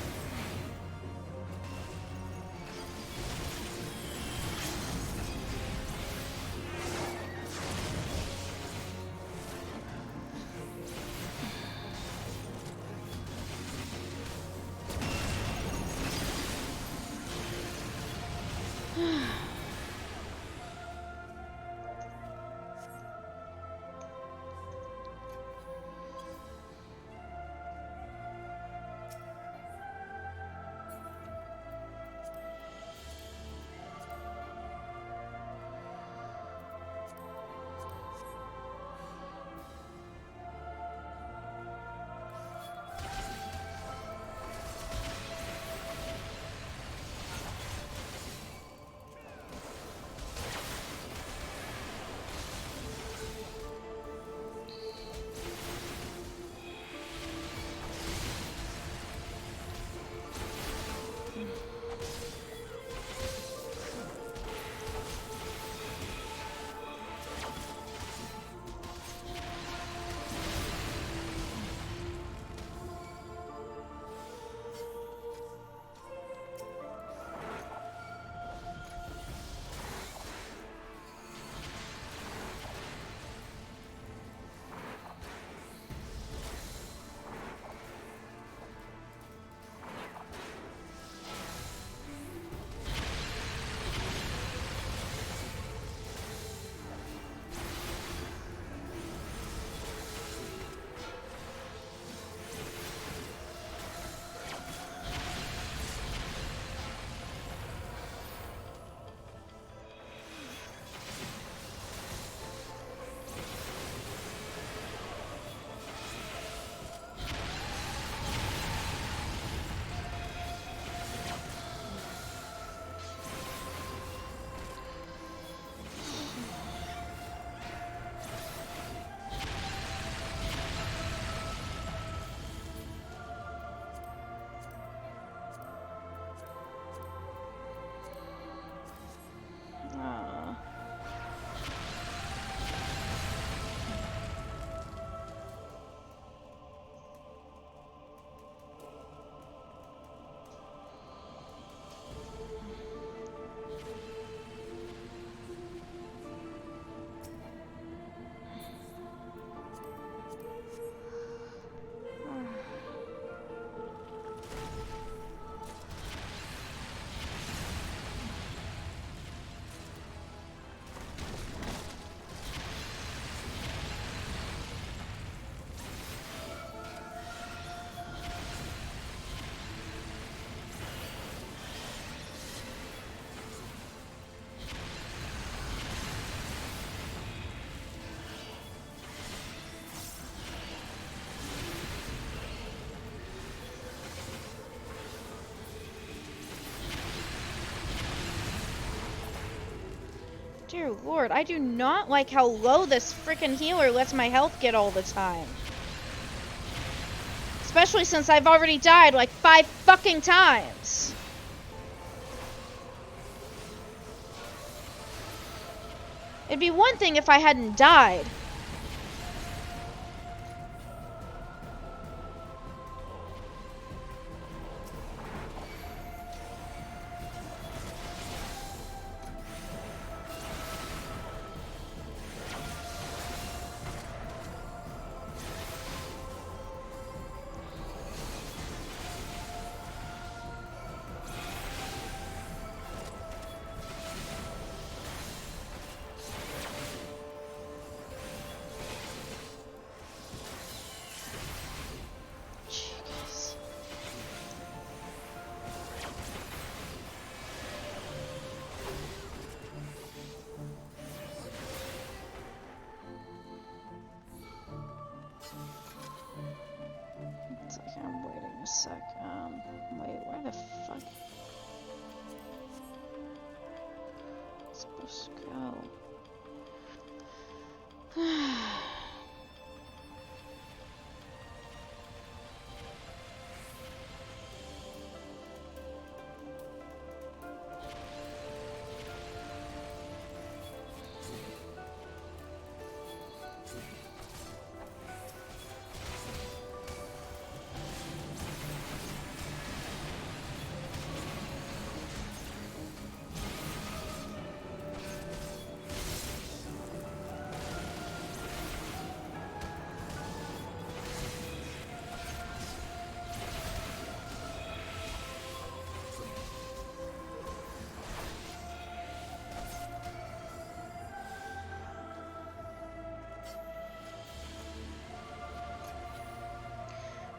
Speaker 7: Dear Lord, I do not like how low this frickin' healer lets my health get all the time. Especially since I've already died like 5 fucking times. It'd be one thing if I hadn't died. It's like I'm waiting a sec. Wait, where the fuck? It's supposed to go.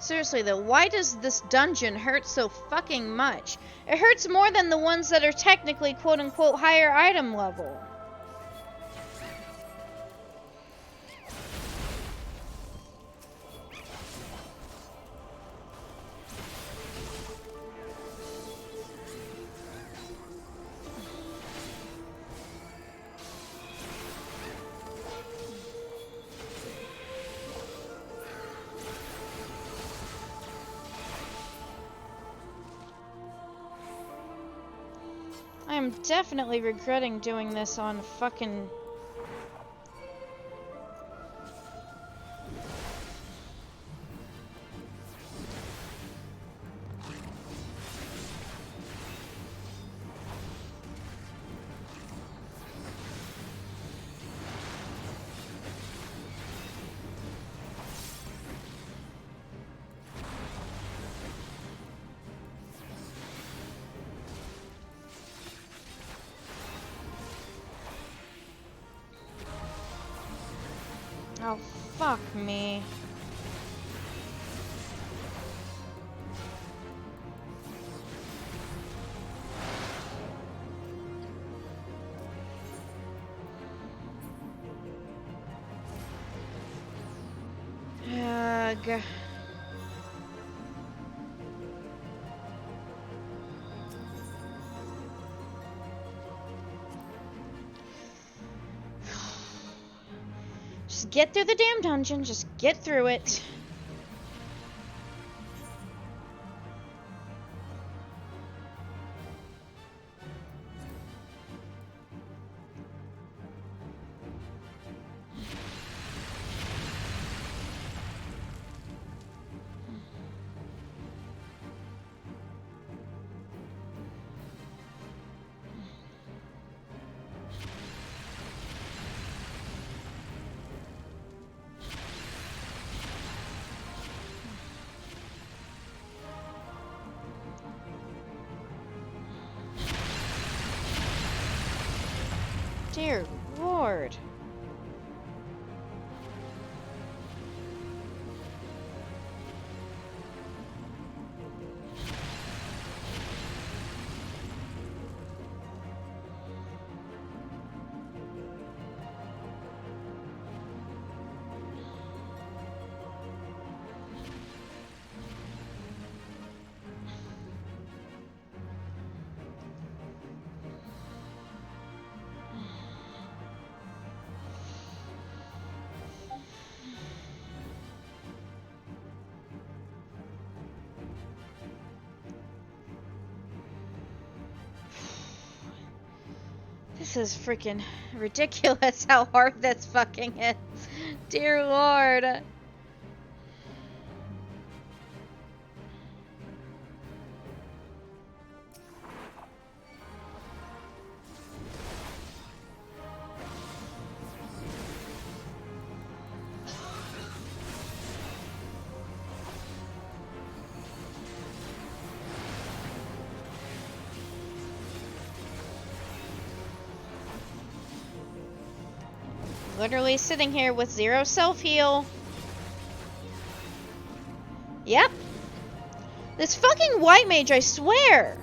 Speaker 7: Seriously though, why does this dungeon hurt so fucking much? It hurts more than the ones that are technically quote-unquote higher item level. I am definitely regretting doing this on fucking... Oh, fuck me. Ugh. Just get through the damn dungeon. Just get through it. Dear Lord. This is freaking ridiculous how hard this fucking is. Dear Lord. Literally sitting here with 0 self-heal. Yep. This fucking white mage, I swear.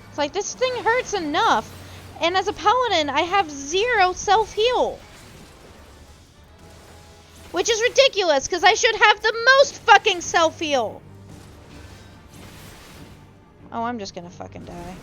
Speaker 7: It's like, this thing hurts enough. And as a paladin, I have 0 self-heal. Which is ridiculous, because I should have the most fucking self-heal. Oh, I'm just gonna fucking die.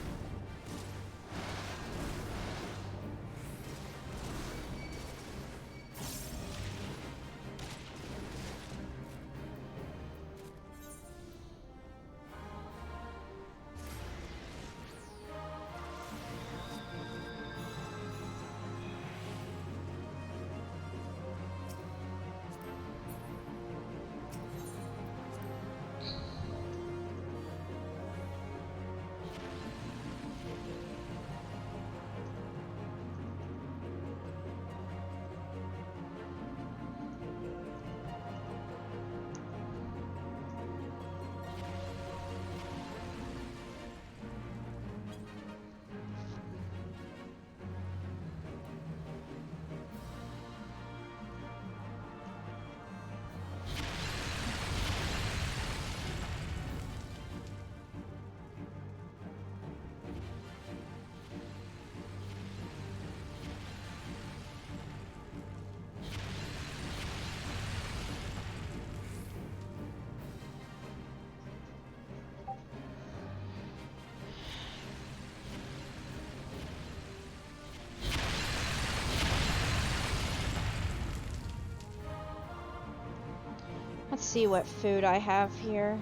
Speaker 7: Let's see what food I have here.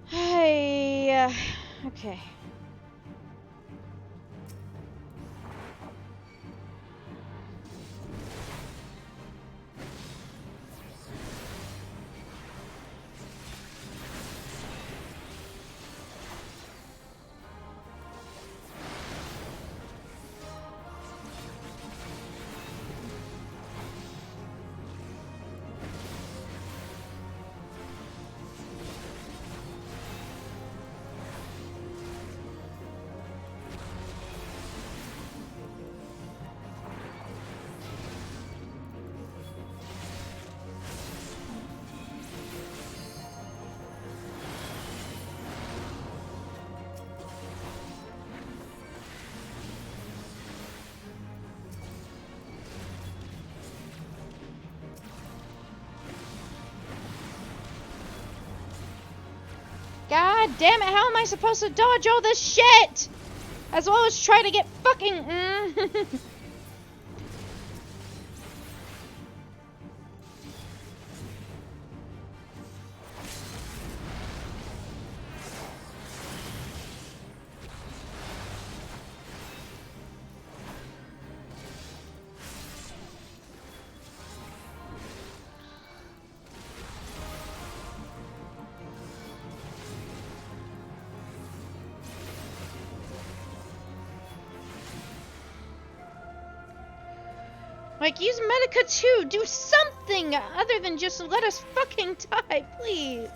Speaker 7: Hey, okay. God damn it, how am I supposed to dodge all this shit? As well as try to get fucking... Like, use Medica too! Do something other than just let us fucking die, please!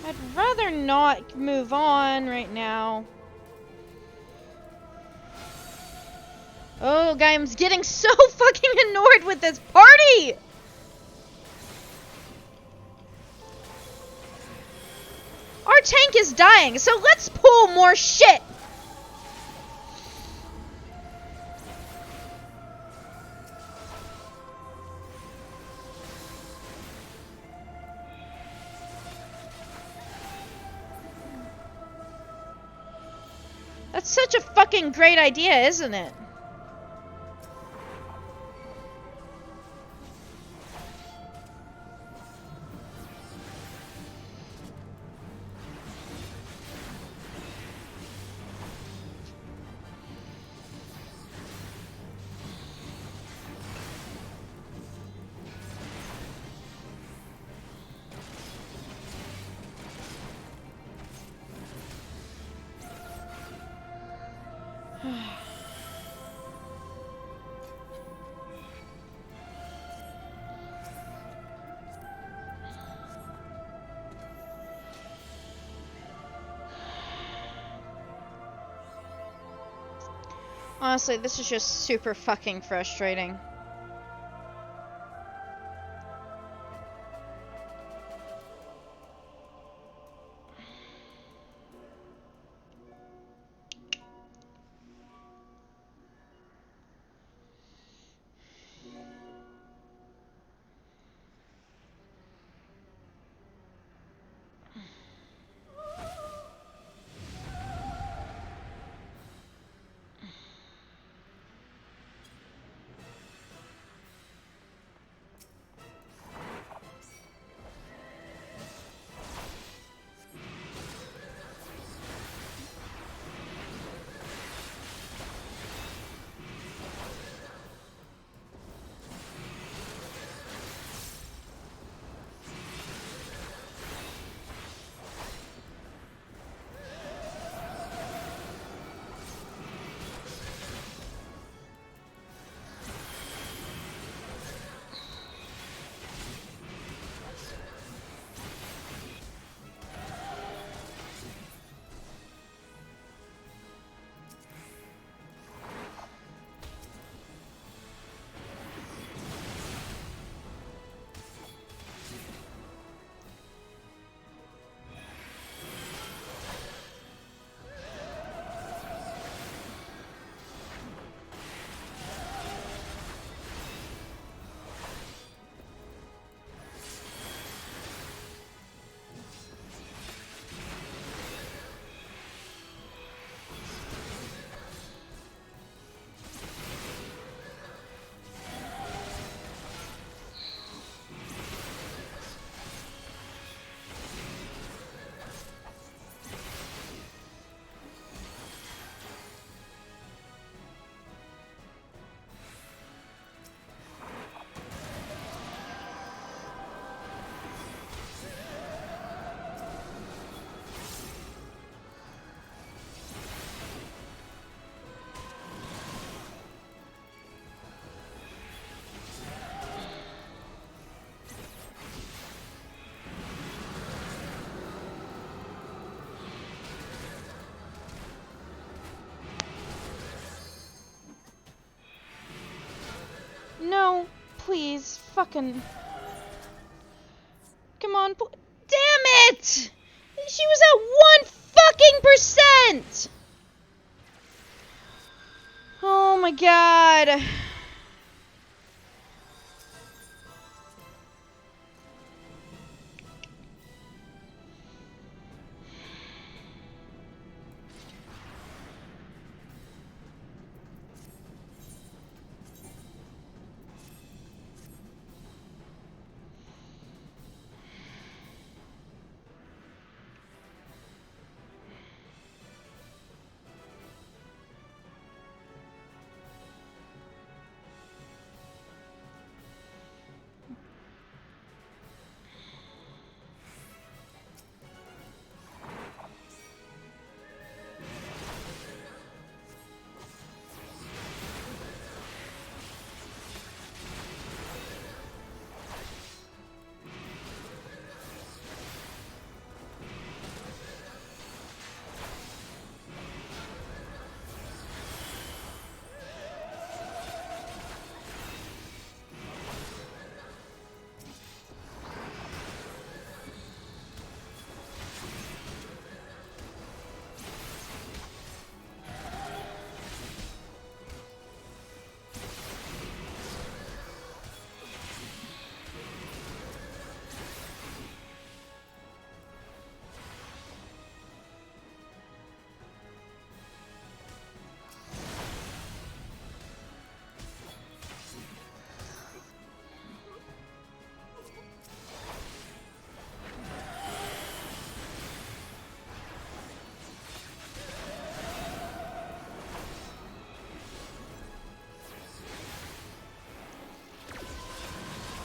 Speaker 7: I'd rather not move on right now. Oh, guy, I'm getting so fucking annoyed with this party! Our tank is dying, so let's pull more shit! That's such a fucking great idea, isn't it? Honestly, this is just super fucking frustrating. No, please, fucking. Come on, damn it! She was at 1 fucking %! Oh my god.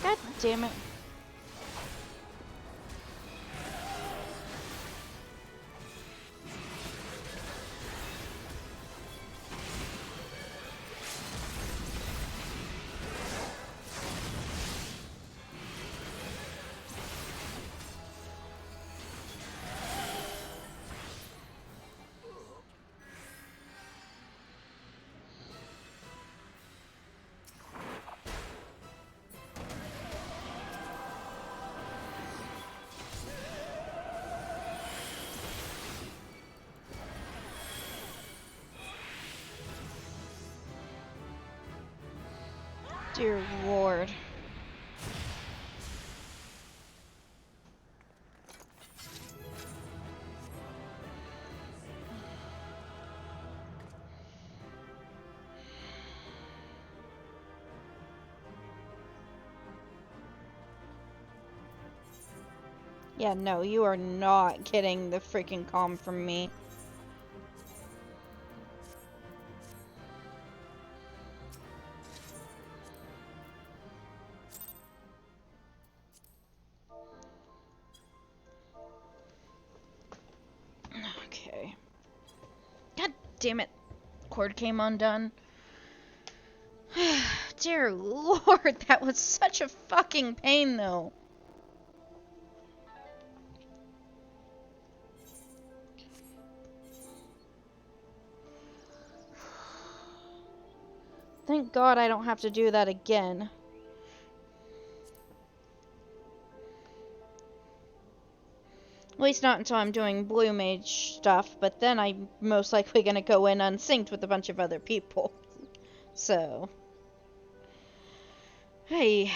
Speaker 7: God damn it. Dear Lord. Yeah, no, you are not getting the freaking calm from me. Okay. God damn it. Cord came undone. Dear Lord, that was such a fucking pain, though. Thank God I don't have to do that again. At least not until I'm doing blue mage stuff, but then I'm most likely gonna go in unsynced with a bunch of other people. So. Hey.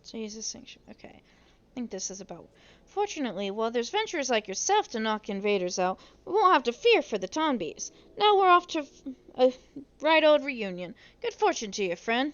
Speaker 7: Jesus sanction. Okay. I think this is about. Fortunately, while there's venturers like yourself to knock invaders out, we won't have to fear for the Tonbys. Now we're off to a right old reunion. Good fortune to you, friend.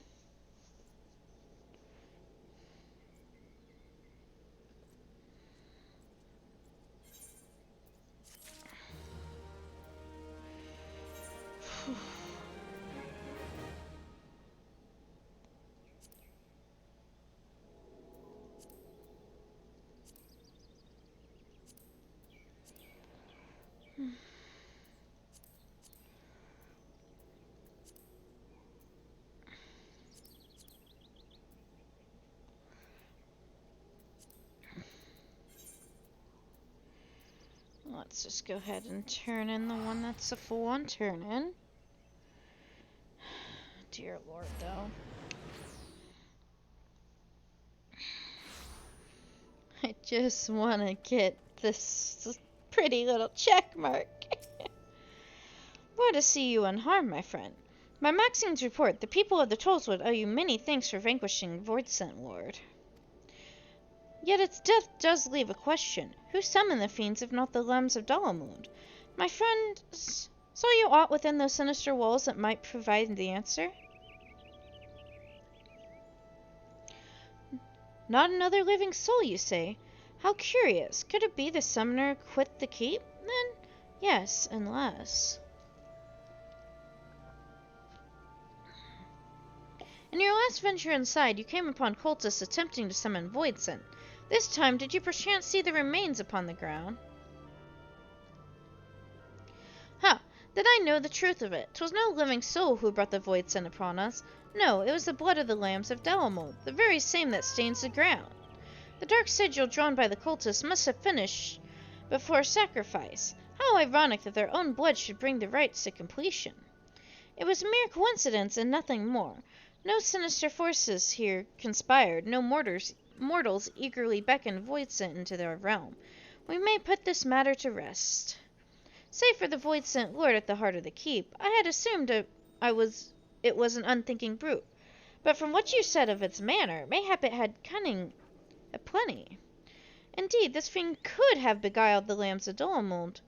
Speaker 7: Let's just go ahead and turn in the one that's a full-on turn-in. Dear Lord, though. I just want to get this pretty little check mark. Glad to see you unharmed, my friend. By Maxine's report, the people of the Tollswood owe you many thanks for vanquishing Voidsent Lord. Yet its death does leave a question. Who summoned the fiends if not the Lambs of Dalamund? My friend, saw you aught within those sinister walls that might provide the answer? Not another living soul, you say? How curious. Could it be the summoner quit the keep? Then, yes, unless... In your last venture inside, you came upon cultists attempting to summon Voidsent. This time, did you perchance see the remains upon the ground? Ha! Did I know the truth of it? 'Twas no living soul who brought the Voidsent upon us. No, it was the blood of the Lambs of Dalamud, the very same that stains the ground. The dark sigil drawn by the cultists must have finished before sacrifice. How ironic that their own blood should bring the rites to completion. It was mere coincidence and nothing more. No sinister forces here conspired, no mortals eagerly beckoned Voidsent into their realm. We may put this matter to rest. Save for the Voidsent Lord at the heart of the keep, I had assumed it was an unthinking brute. But from what you said of its manner, mayhap it had cunning aplenty. Indeed, this fiend could have beguiled the Lambs of Dalamud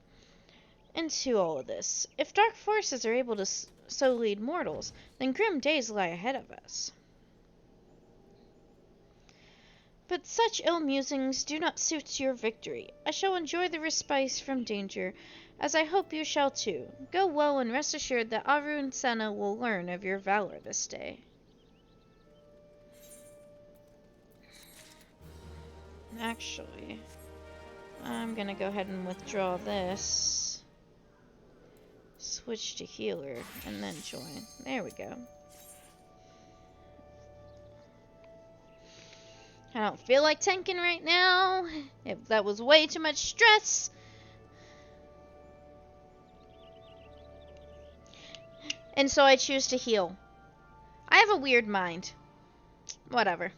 Speaker 7: into all of this. If dark forces are able to so lead mortals, then grim days lie ahead of us. But such ill musings do not suit your victory. I shall enjoy the respite from danger, as I hope you shall too. Go well, and rest assured that Arun Senna will learn of your valor this day. Actually, I'm gonna go ahead and withdraw this. Switch to healer, and then join. There we go. I don't feel like tanking right now. That was way too much stress. And so I choose to heal. I have a weird mind. Whatever.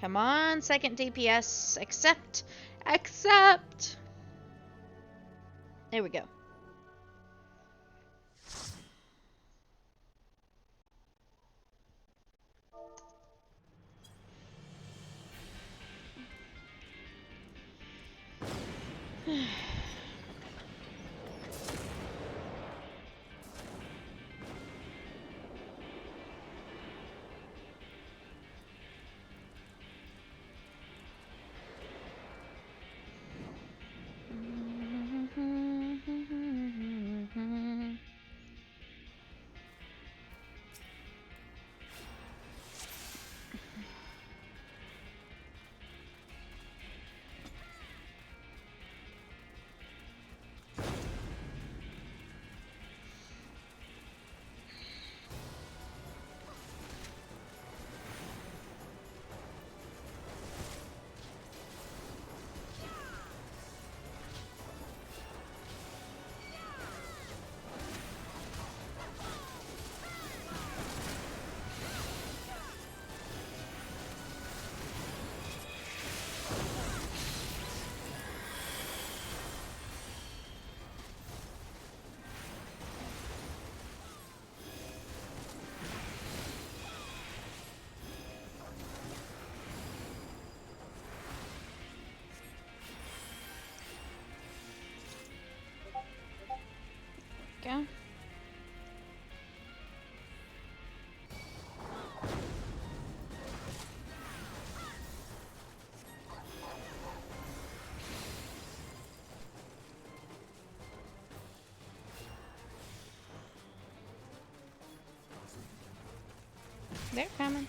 Speaker 7: Come on, second DPS. Accept. Accept. There we go. Go. They're coming.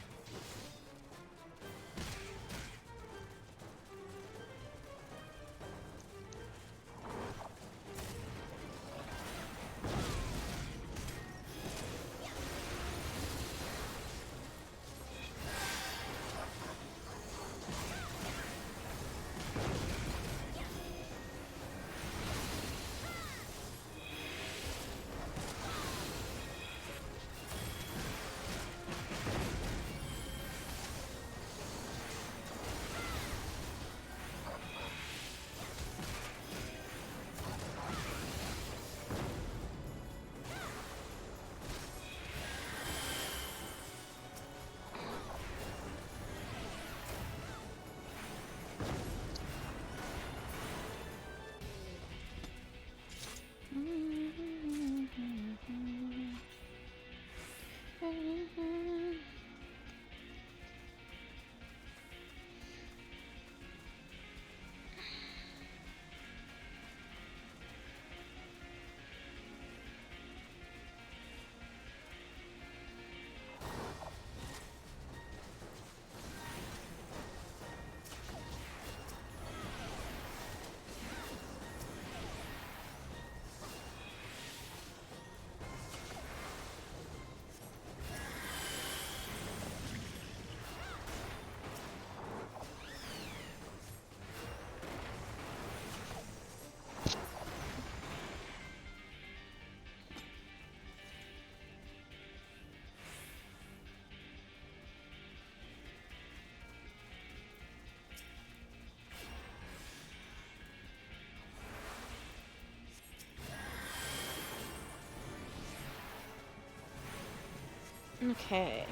Speaker 7: Okay.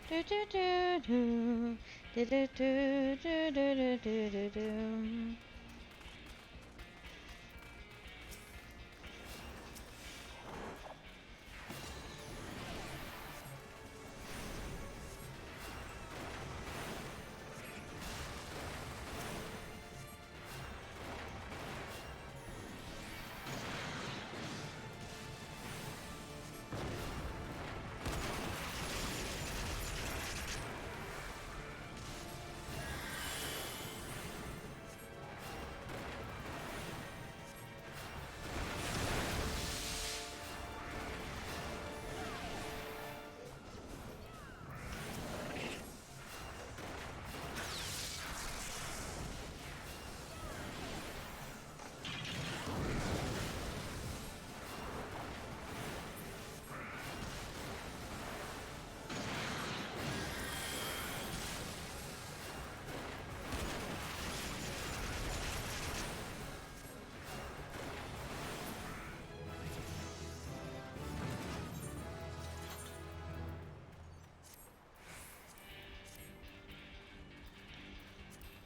Speaker 7: Do do do do. Do do do do do do do do.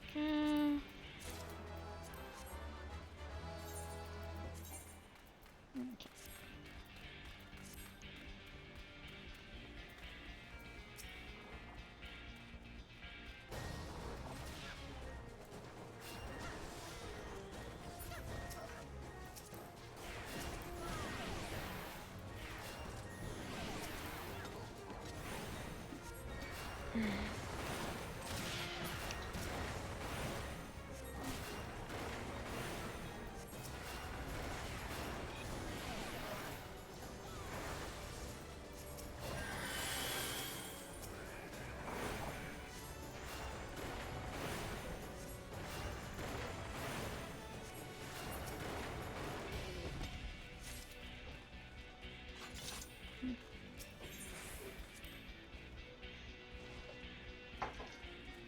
Speaker 7: Okay.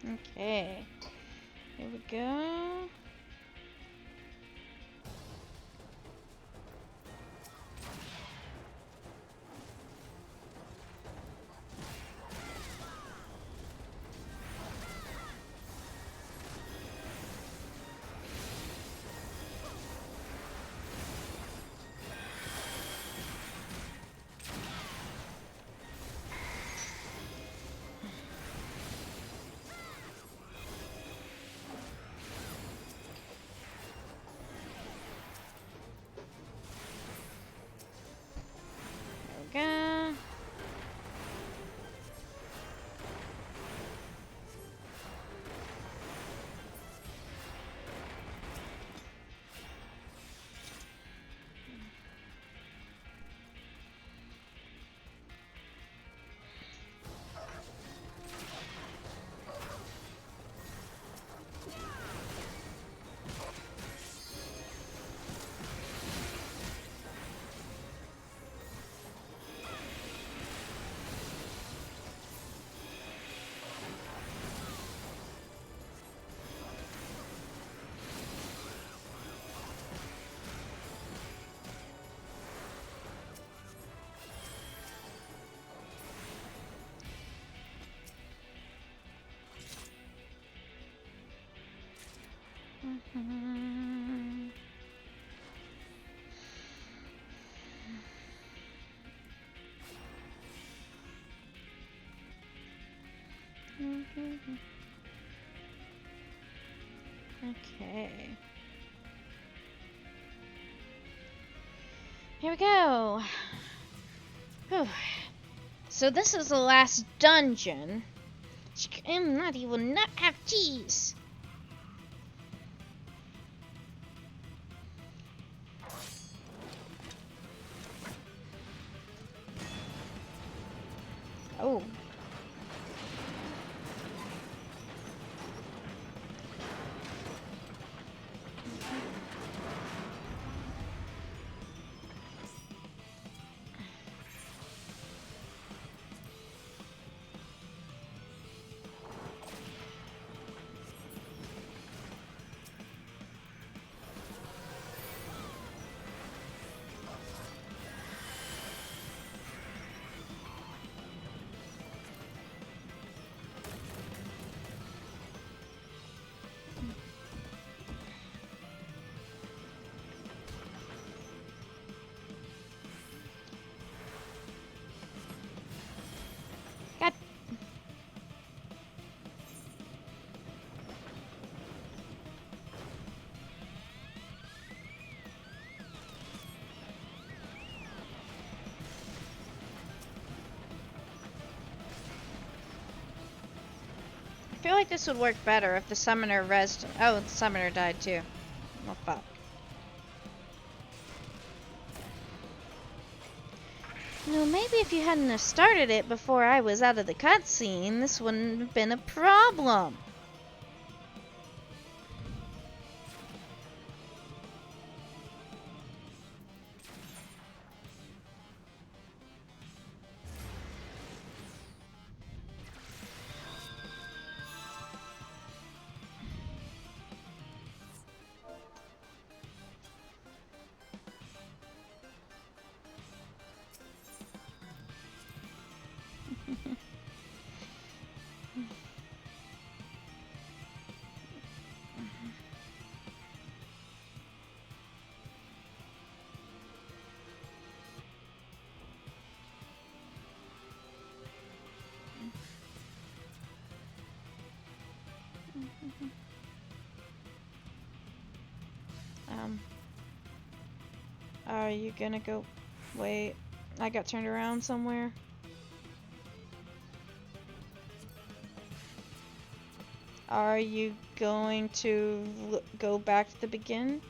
Speaker 7: Okay. Here we go. There we go. Mhm. Mhm. Okay. Here we go. Whew. So this is the last dungeon. I'm not even not have cheese. Oh. feel like this would work better if the summoner rezzed. Oh, the summoner died too. Well, fuck. No, maybe if you hadn't have started it before I was out of the cutscene, this wouldn't have been a problem. Are you gonna go? Wait, I got turned around somewhere. Are you going to go back to the begin?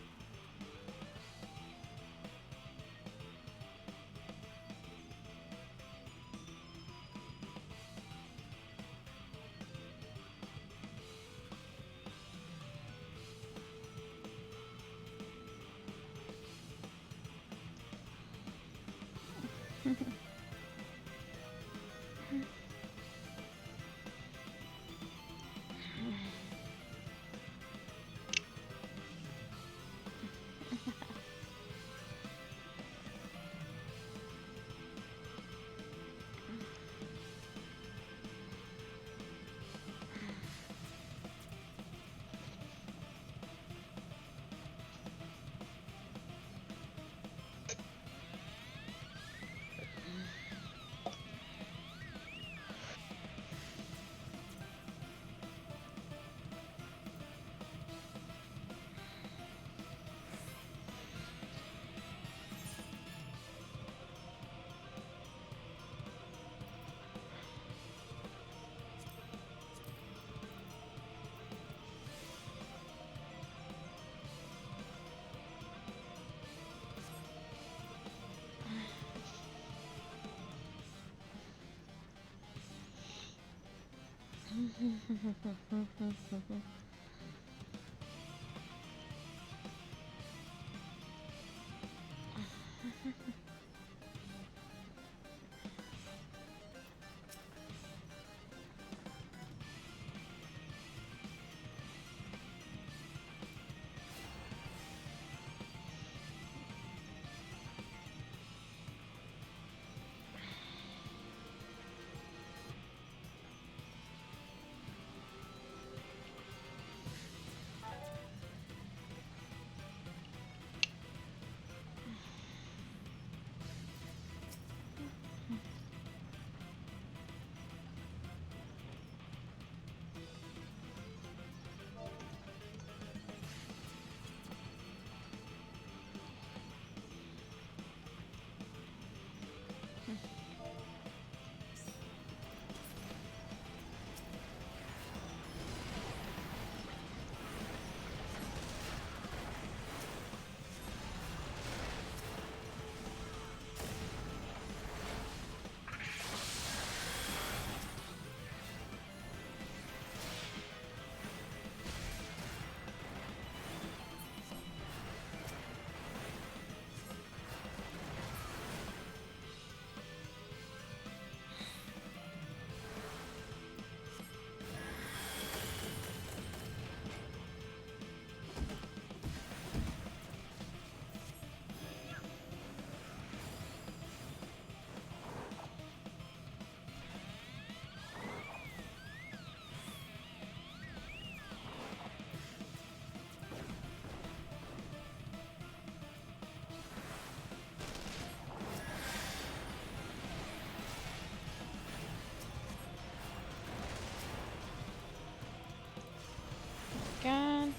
Speaker 7: God.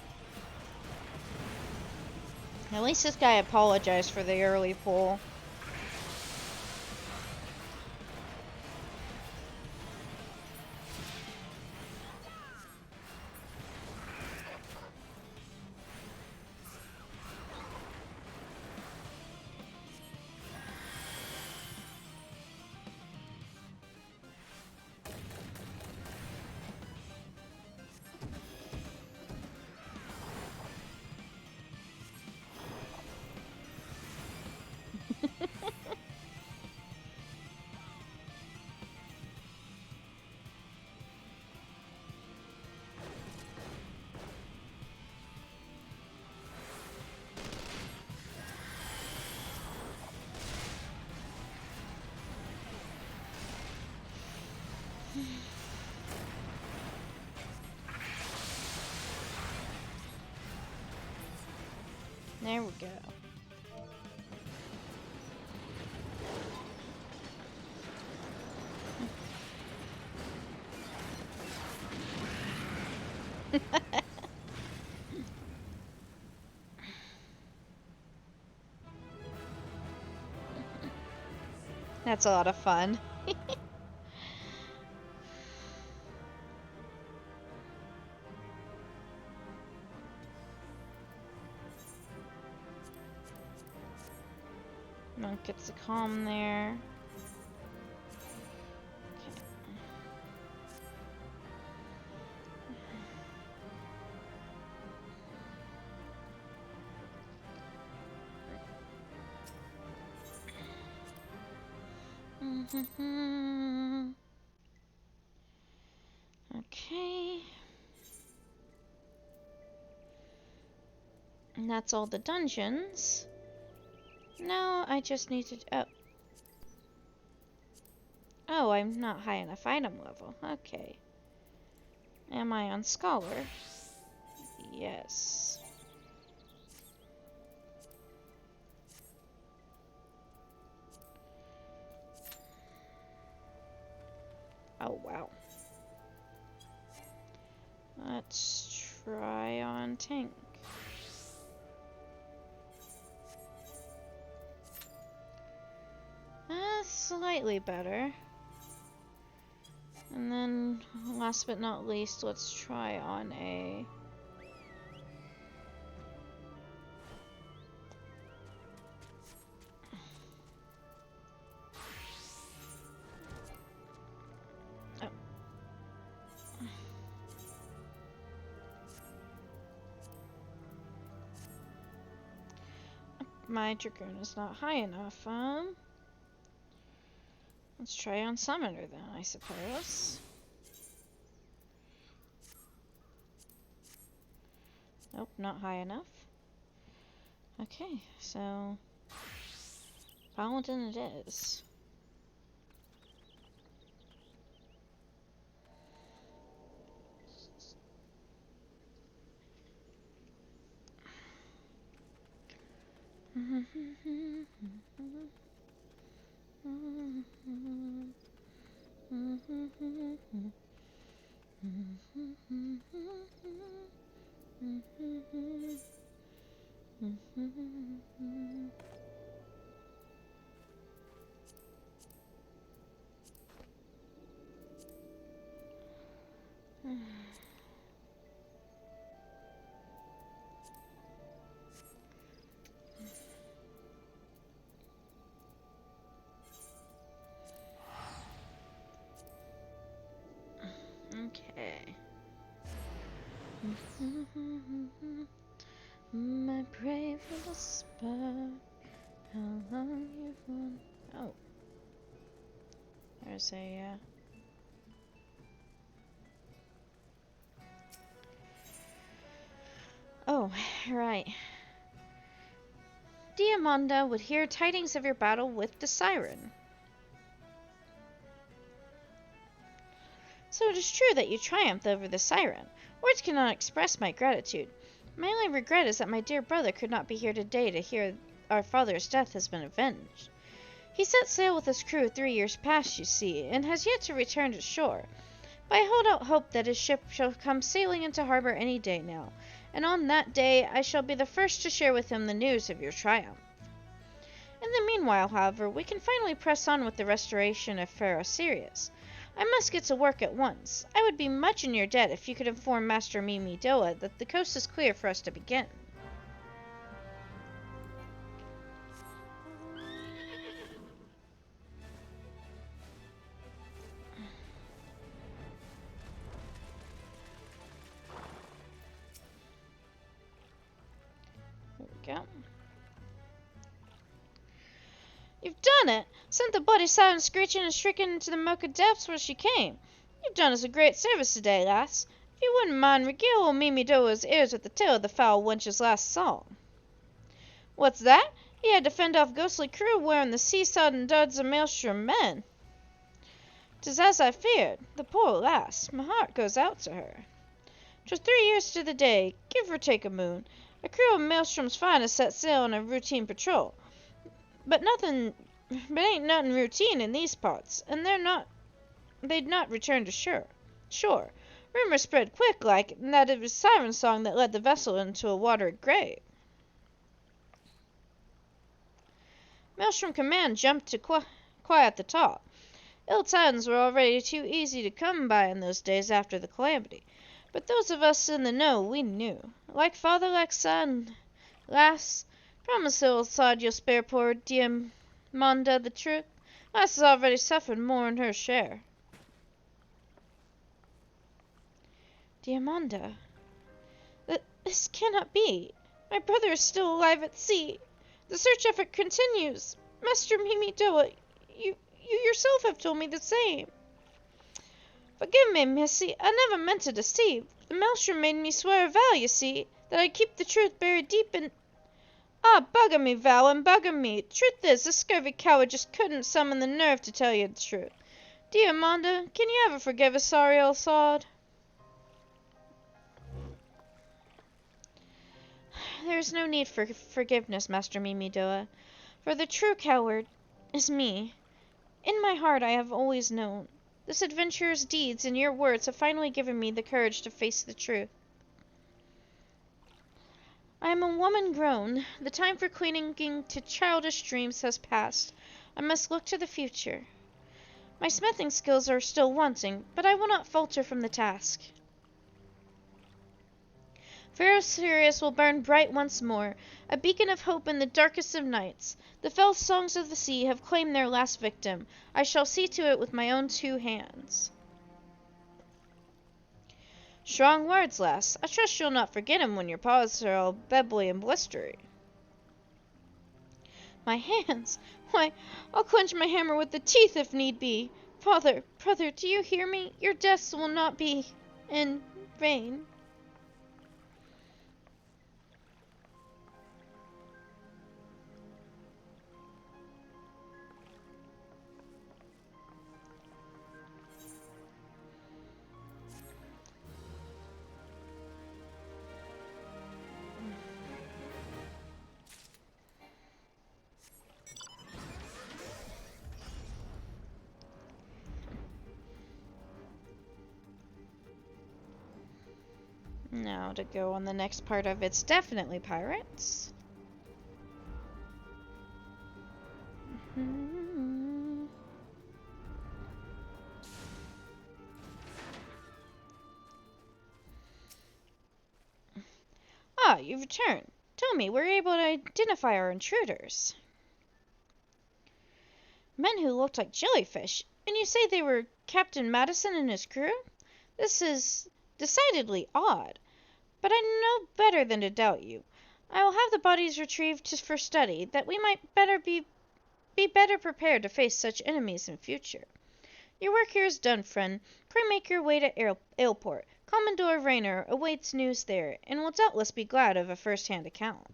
Speaker 7: At least this guy apologized for the early pull. There we go. That's a lot of fun. Monk gets a calm there. Okay. And that's all the dungeons. Now I just need to... Oh, I'm not high enough item level. Okay. Am I on Scholar? Yes. Oh, wow. Let's try on Tank. Slightly better. And then, last but not least, let's try on a... Oh. My Dragoon is not high enough, Let's try on Summoner then, I suppose. Nope, not high enough. Okay, so... Paladin it is. Okay. My brave little spark, how long you've won. Oh. There's a, Oh, right. Diamanda would hear tidings of your battle with the siren. So it is true that you triumphed over the siren. Words cannot express my gratitude. My only regret is that my dear brother could not be here today to hear our father's death has been avenged. He set sail with his crew 3 years past, you see, and has yet to return to shore. But I hold out hope that his ship shall come sailing into harbor any day now, and on that day I shall be the first to share with him the news of your triumph. In the meanwhile, however, we can finally press on with the restoration of Fair Sirius. I must get to work at once. I would be much in your debt if you could inform Master Mimi Doa that the coast is clear for us to begin. There we go. You've done it! Sent the bloody siren screeching and shrieking into the Mocha depths where she came. You've done us a great service today, lass. If you wouldn't mind, regale old Mimi Doa's ears with the tale of the foul wench's last song. What's that? He had to fend off ghostly crew wearing the sea-sodden duds of maelstrom men. 'Tis as I feared. The poor lass. My heart goes out to her. 'Twas 3 years to the day, give or take a moon. A crew of Maelstrom's finest set sail on a routine patrol. But ain't nothing routine in these parts, and they'd not return to shore. Rumor spread quick like that it was siren song that led the vessel into a watery grave. Maelstrom Command jumped to quiet the talk. Ill tidings were already too easy to come by in those days after the calamity, but those of us in the know, we knew. Like father, like son, lass, promise, old sod, you'll spare poor Diamanda the truth. Lass has already suffered more than her share. Diamanda, this cannot be. My brother is still alive at sea. The search effort continues. Master Mimidoa, you yourself have told me the same. Forgive me, missy. I never meant to deceive. The Maelstrom made me swear a vow, you see, that I'd keep the truth buried deep in... Ah, bugger me, vow, and bugger me. Truth is, this scurvy coward just couldn't summon the nerve to tell you the truth. Diamanda, can you ever forgive a sorry old sod? There is no need for forgiveness, Master Mimidoa, for the true coward is me. In my heart I have always known. This adventurer's deeds and your words have finally given me the courage to face the truth. I am a woman grown. The time for clinging to childish dreams has passed. I must look to the future. My smithing skills are still wanting, but I will not falter from the task. Pharaoh Sirius will burn bright once more, a beacon of hope in the darkest of nights. The fell songs of the sea have claimed their last victim. I shall see to it with my own 2 hands. Strong words, lass. I trust you'll not forget 'em when your paws are all bebbly and blistery. My hands? Why, I'll clench my hammer with the teeth if need be. Father, brother, do you hear me? Your deaths will not be in vain. Now to go on the next part of It's Definitely Pirates. Ah, you've returned. Tell me, were you able to identify our intruders? Men who looked like jellyfish, and you say they were Captain Madison and his crew? This is decidedly odd, but I know better than to doubt you. I will have the bodies retrieved for study, that we might be better prepared to face such enemies in future. Your work here is done, friend. Pray make your way to Airport. Commodore Raynor awaits news there, and will doubtless be glad of a first-hand account.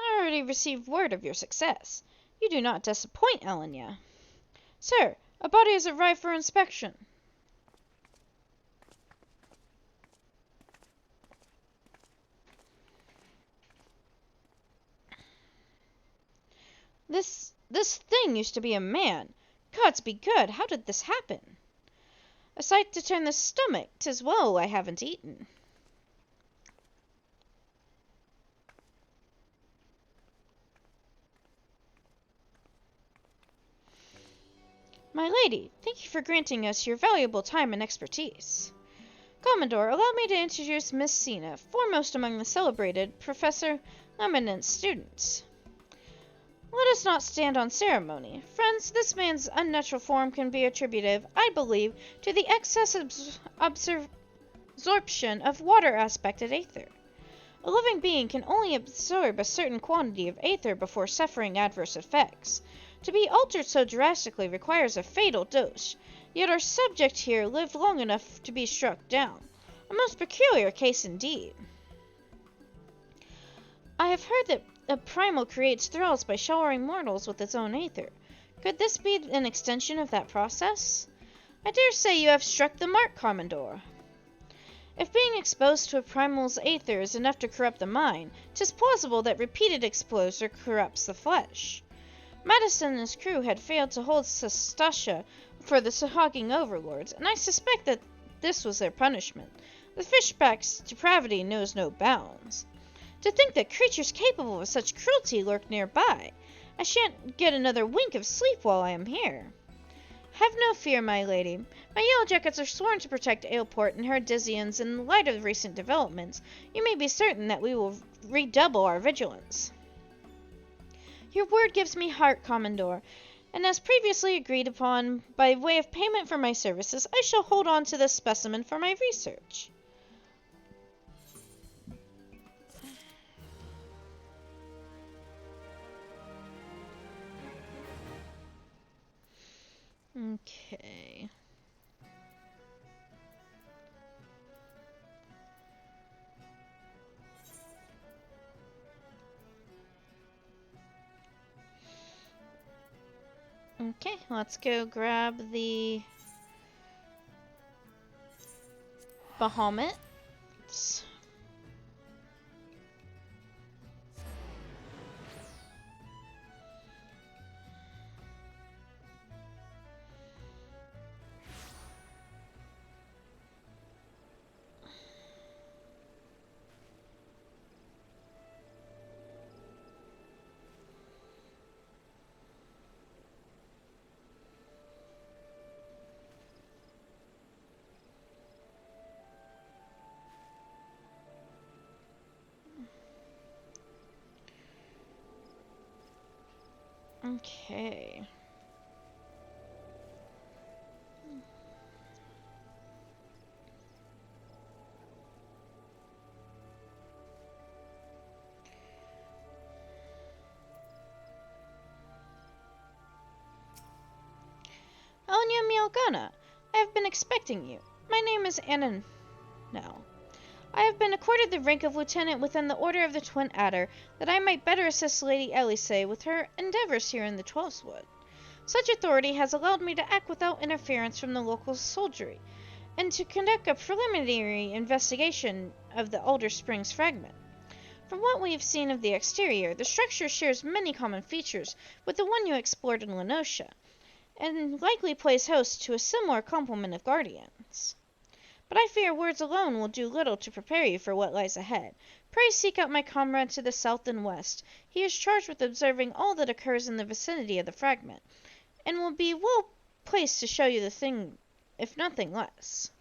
Speaker 7: I already received word of your success. You do not disappoint, Elenyaa. Sir, a body has arrived for inspection. This thing used to be a man. Gods be good, how did this happen? A sight to turn the stomach. 'Tis well I haven't eaten. My lady, thank you for granting us your valuable time and expertise. Commodore, allow me to introduce Miss Sina, foremost among the celebrated Professor Eminent's students. Let us not stand on ceremony. Friends, this man's unnatural form can be attributed, I believe, to the excess absorption of water aspected aether. A living being can only absorb a certain quantity of aether before suffering adverse effects. To be altered so drastically requires a fatal dose, yet our subject here lived long enough to be struck down. A most peculiar case indeed. I have heard that a primal creates thralls by showering mortals with its own aether. Could this be an extension of that process? I dare say you have struck the mark, Commodore. If being exposed to a primal's aether is enough to corrupt the mind, 'tis plausible that repeated exposure corrupts the flesh. Madison and his crew had failed to hold Sastasha for the hogging overlords, and I suspect that this was their punishment. The fishback's depravity knows no bounds. To think that creatures capable of such cruelty lurk nearby! I shan't get another wink of sleep while I am here. Have no fear, my lady. My yellow jackets are sworn to protect Aleport and her Dizians. In the light of recent developments, you may be certain that we will redouble our vigilance. Your word gives me heart, Commodore, and as previously agreed upon, by way of payment for my services, I shall hold on to this specimen for my research. Okay. Okay, let's go grab the Bahamut. Okay. Elenyaa Mialgana, I have been expecting you. My name is Anna now. I have been accorded the rank of lieutenant within the Order of the Twin Adder, that I might better assist Lady Elise with her endeavors here in the Twelfthwood. Such authority has allowed me to act without interference from the local soldiery, and to conduct a preliminary investigation of the Alder Springs fragment. From what we have seen of the exterior, the structure shares many common features with the one you explored in Lenosha, and likely plays host to a similar complement of guardians. But I fear words alone will do little to prepare you for what lies ahead. Pray seek out my comrade to the south and west. He is charged with observing all that occurs in the vicinity of the fragment, and will be well placed to show you the thing, if nothing less.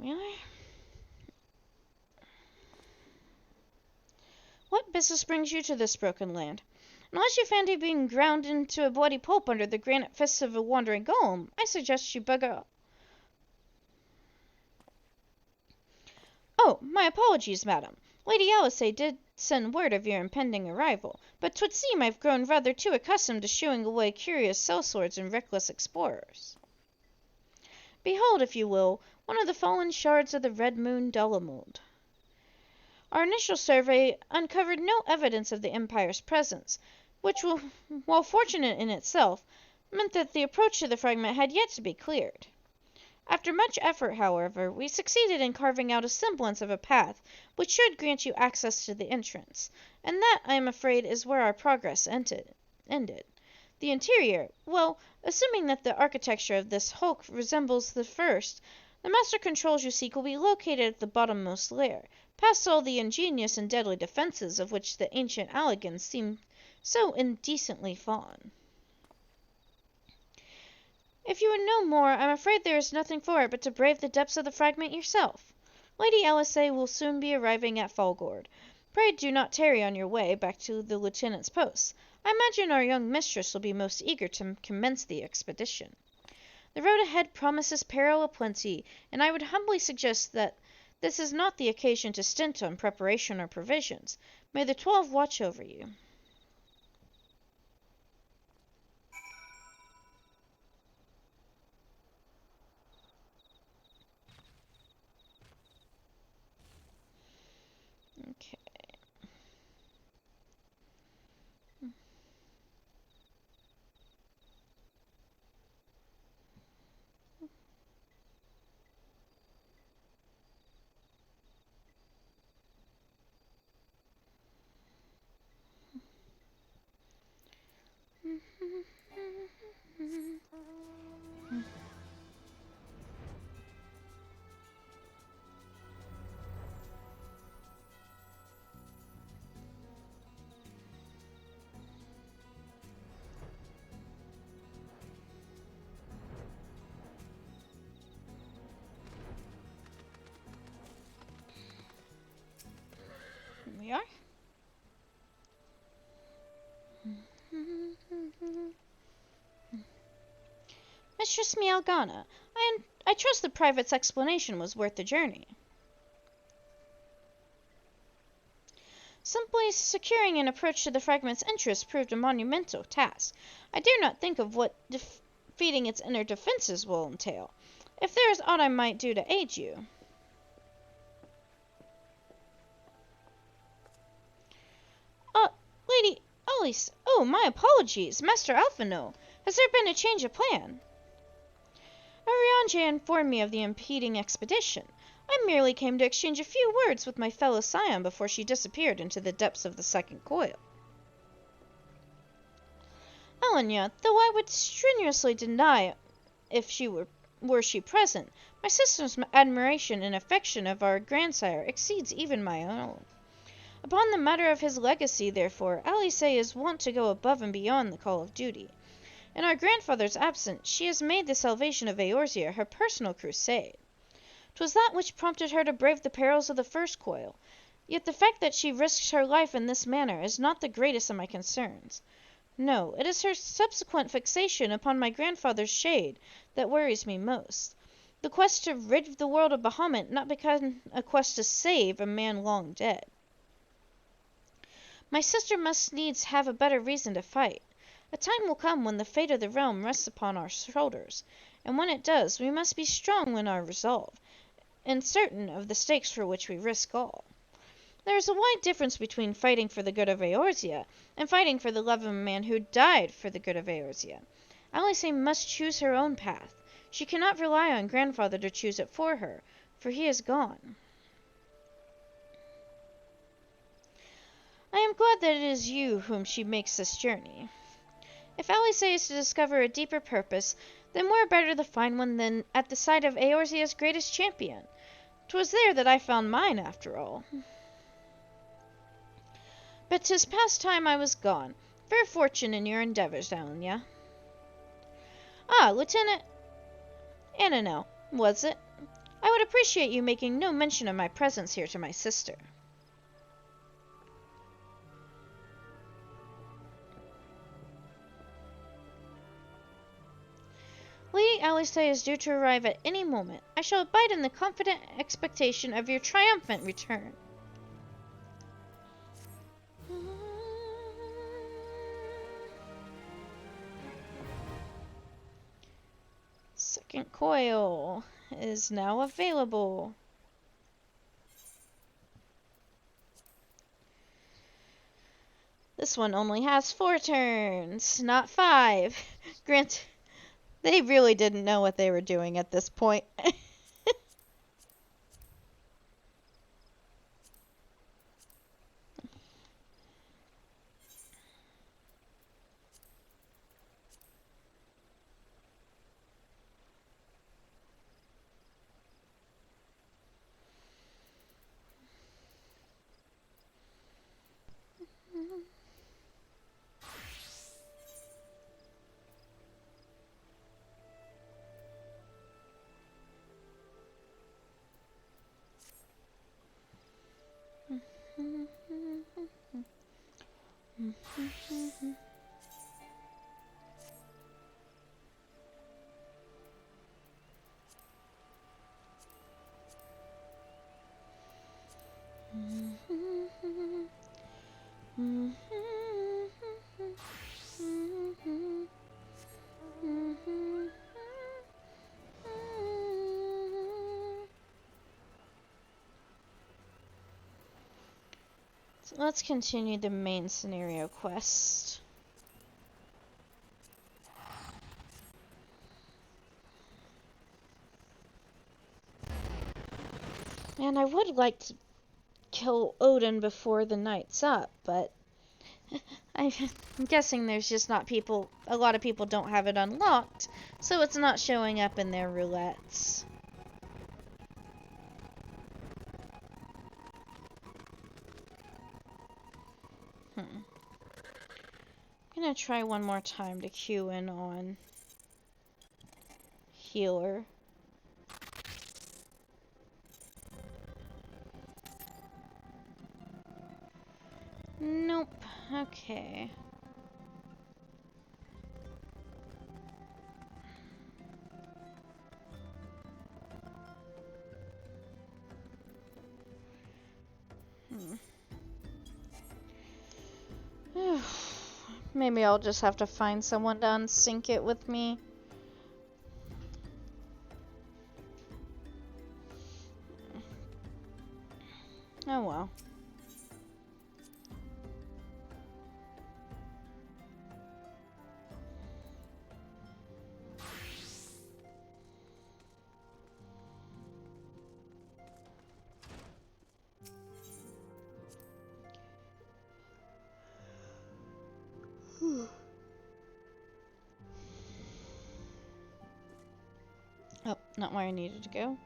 Speaker 7: Really? What business brings you to this broken land? Unless you fancy being ground into a bloody pulp under the granite fists of a wandering golem, I suggest you bug out. Oh, my apologies, madam. Lady Alice did send word of your impending arrival, but 'twould seem I've grown rather too accustomed to shooing away curious sellswords and reckless explorers. Behold, if you will, one of the fallen shards of the Red Moon Delamuld. Our initial survey uncovered no evidence of the Empire's presence, which, while fortunate in itself, meant that the approach to the fragment had yet to be cleared. After much effort, however, we succeeded in carving out a semblance of a path which should grant you access to the entrance, and that, I am afraid, is where our progress ended. The interior, well, assuming that the architecture of this hulk resembles the first, the master controls you seek will be located at the bottommost layer, past all the ingenious and deadly defenses of which the ancient Alligans seem so indecently fond. If you would know more, I'm afraid there is nothing for it but to brave the depths of the fragment yourself. Lady Elisay will soon be arriving at Falgord. Pray do not tarry on your way back to the lieutenant's post. I imagine our young mistress will be most eager to commence the expedition. The road ahead promises peril aplenty, and I would humbly suggest that this is not the occasion to stint on preparation or provisions. May the 12 watch over you. Okay. Here we are. Mistress Mialgana, I trust the private's explanation was worth the journey. Simply securing an approach to the fragment's entrance proved a monumental task. I dare not think of what defeating its inner defenses will entail. If there is aught I might do to aid you... Lady Alice, oh, my apologies, Master Alphino. Has there been a change of plan? Arianje informed me of the impeding expedition. I merely came to exchange a few words with my fellow scion before she disappeared into the depths of the second coil. Elenyaa, though I would strenuously deny if she were she present, my sister's admiration and affection of our grandsire exceeds even my own. Upon the matter of his legacy, therefore, Elisay is wont to go above and beyond the call of duty. In our grandfather's absence, she has made the salvation of Eorzea her personal crusade. 'Twas that which prompted her to brave the perils of the first coil. Yet the fact that she risks her life in this manner is not the greatest of my concerns. No, it is her subsequent fixation upon my grandfather's shade that worries me most. The quest to rid the world of Bahamut not become a quest to save a man long dead. My sister must needs have a better reason to fight. A time will come when the fate of the realm rests upon our shoulders, and when it does, we must be strong in our resolve, and certain of the stakes for which we risk all. There is a wide difference between fighting for the good of Eorzea and fighting for the love of a man who died for the good of Eorzea. Elisay must choose her own path. She cannot rely on grandfather to choose it for her, for he is gone. I am glad that it is you whom she makes this journey. If Elisay is to discover a deeper purpose, then where better to find one than at the side of Eorzea's greatest champion? 'Twas there that I found mine, after all. But 'tis past time I was gone. Fair fortune in your endeavors, Elenyaa. Ah, Lieutenant Ananel, was it? I would appreciate you making no mention of my presence here to my sister. Lady Elisay is due to arrive at any moment. I shall abide in the confident expectation of your triumphant return. Second coil is now available. This one only has 4 turns, not 5. Grant, they really didn't know what they were doing at this point. So let's continue the main scenario quest. And I would like to kill Odin before the night's up, but I'm guessing there's just not people, a lot of people don't have it unlocked, so it's not showing up in their roulettes. I'm gonna try one more time to queue in on healer. Nope. Okay. Maybe I'll just have to find someone to unsync it with me. Oh well. Oh, not where I needed to go.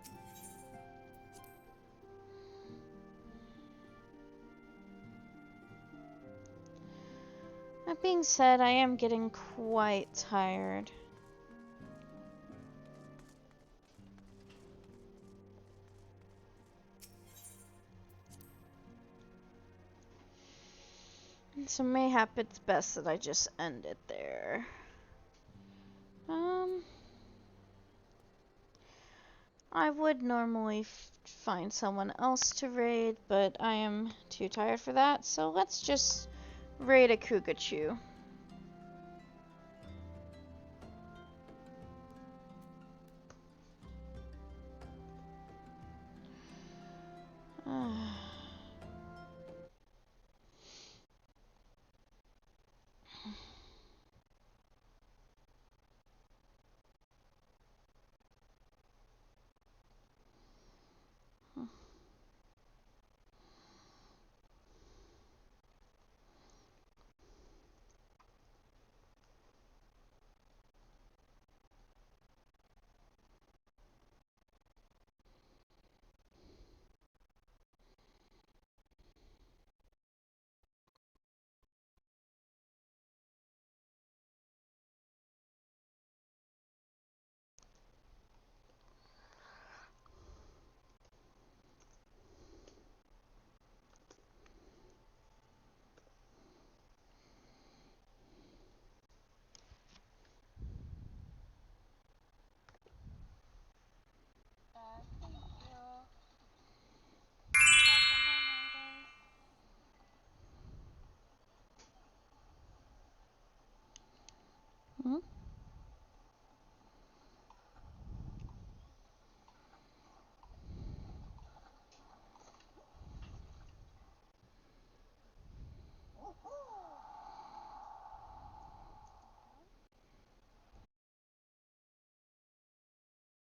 Speaker 7: That being said, I am getting quite tired. So mayhap it's best that I just end it there. I would normally find someone else to raid, but I am too tired for that, so let's just raid a Kugachu. Hmm?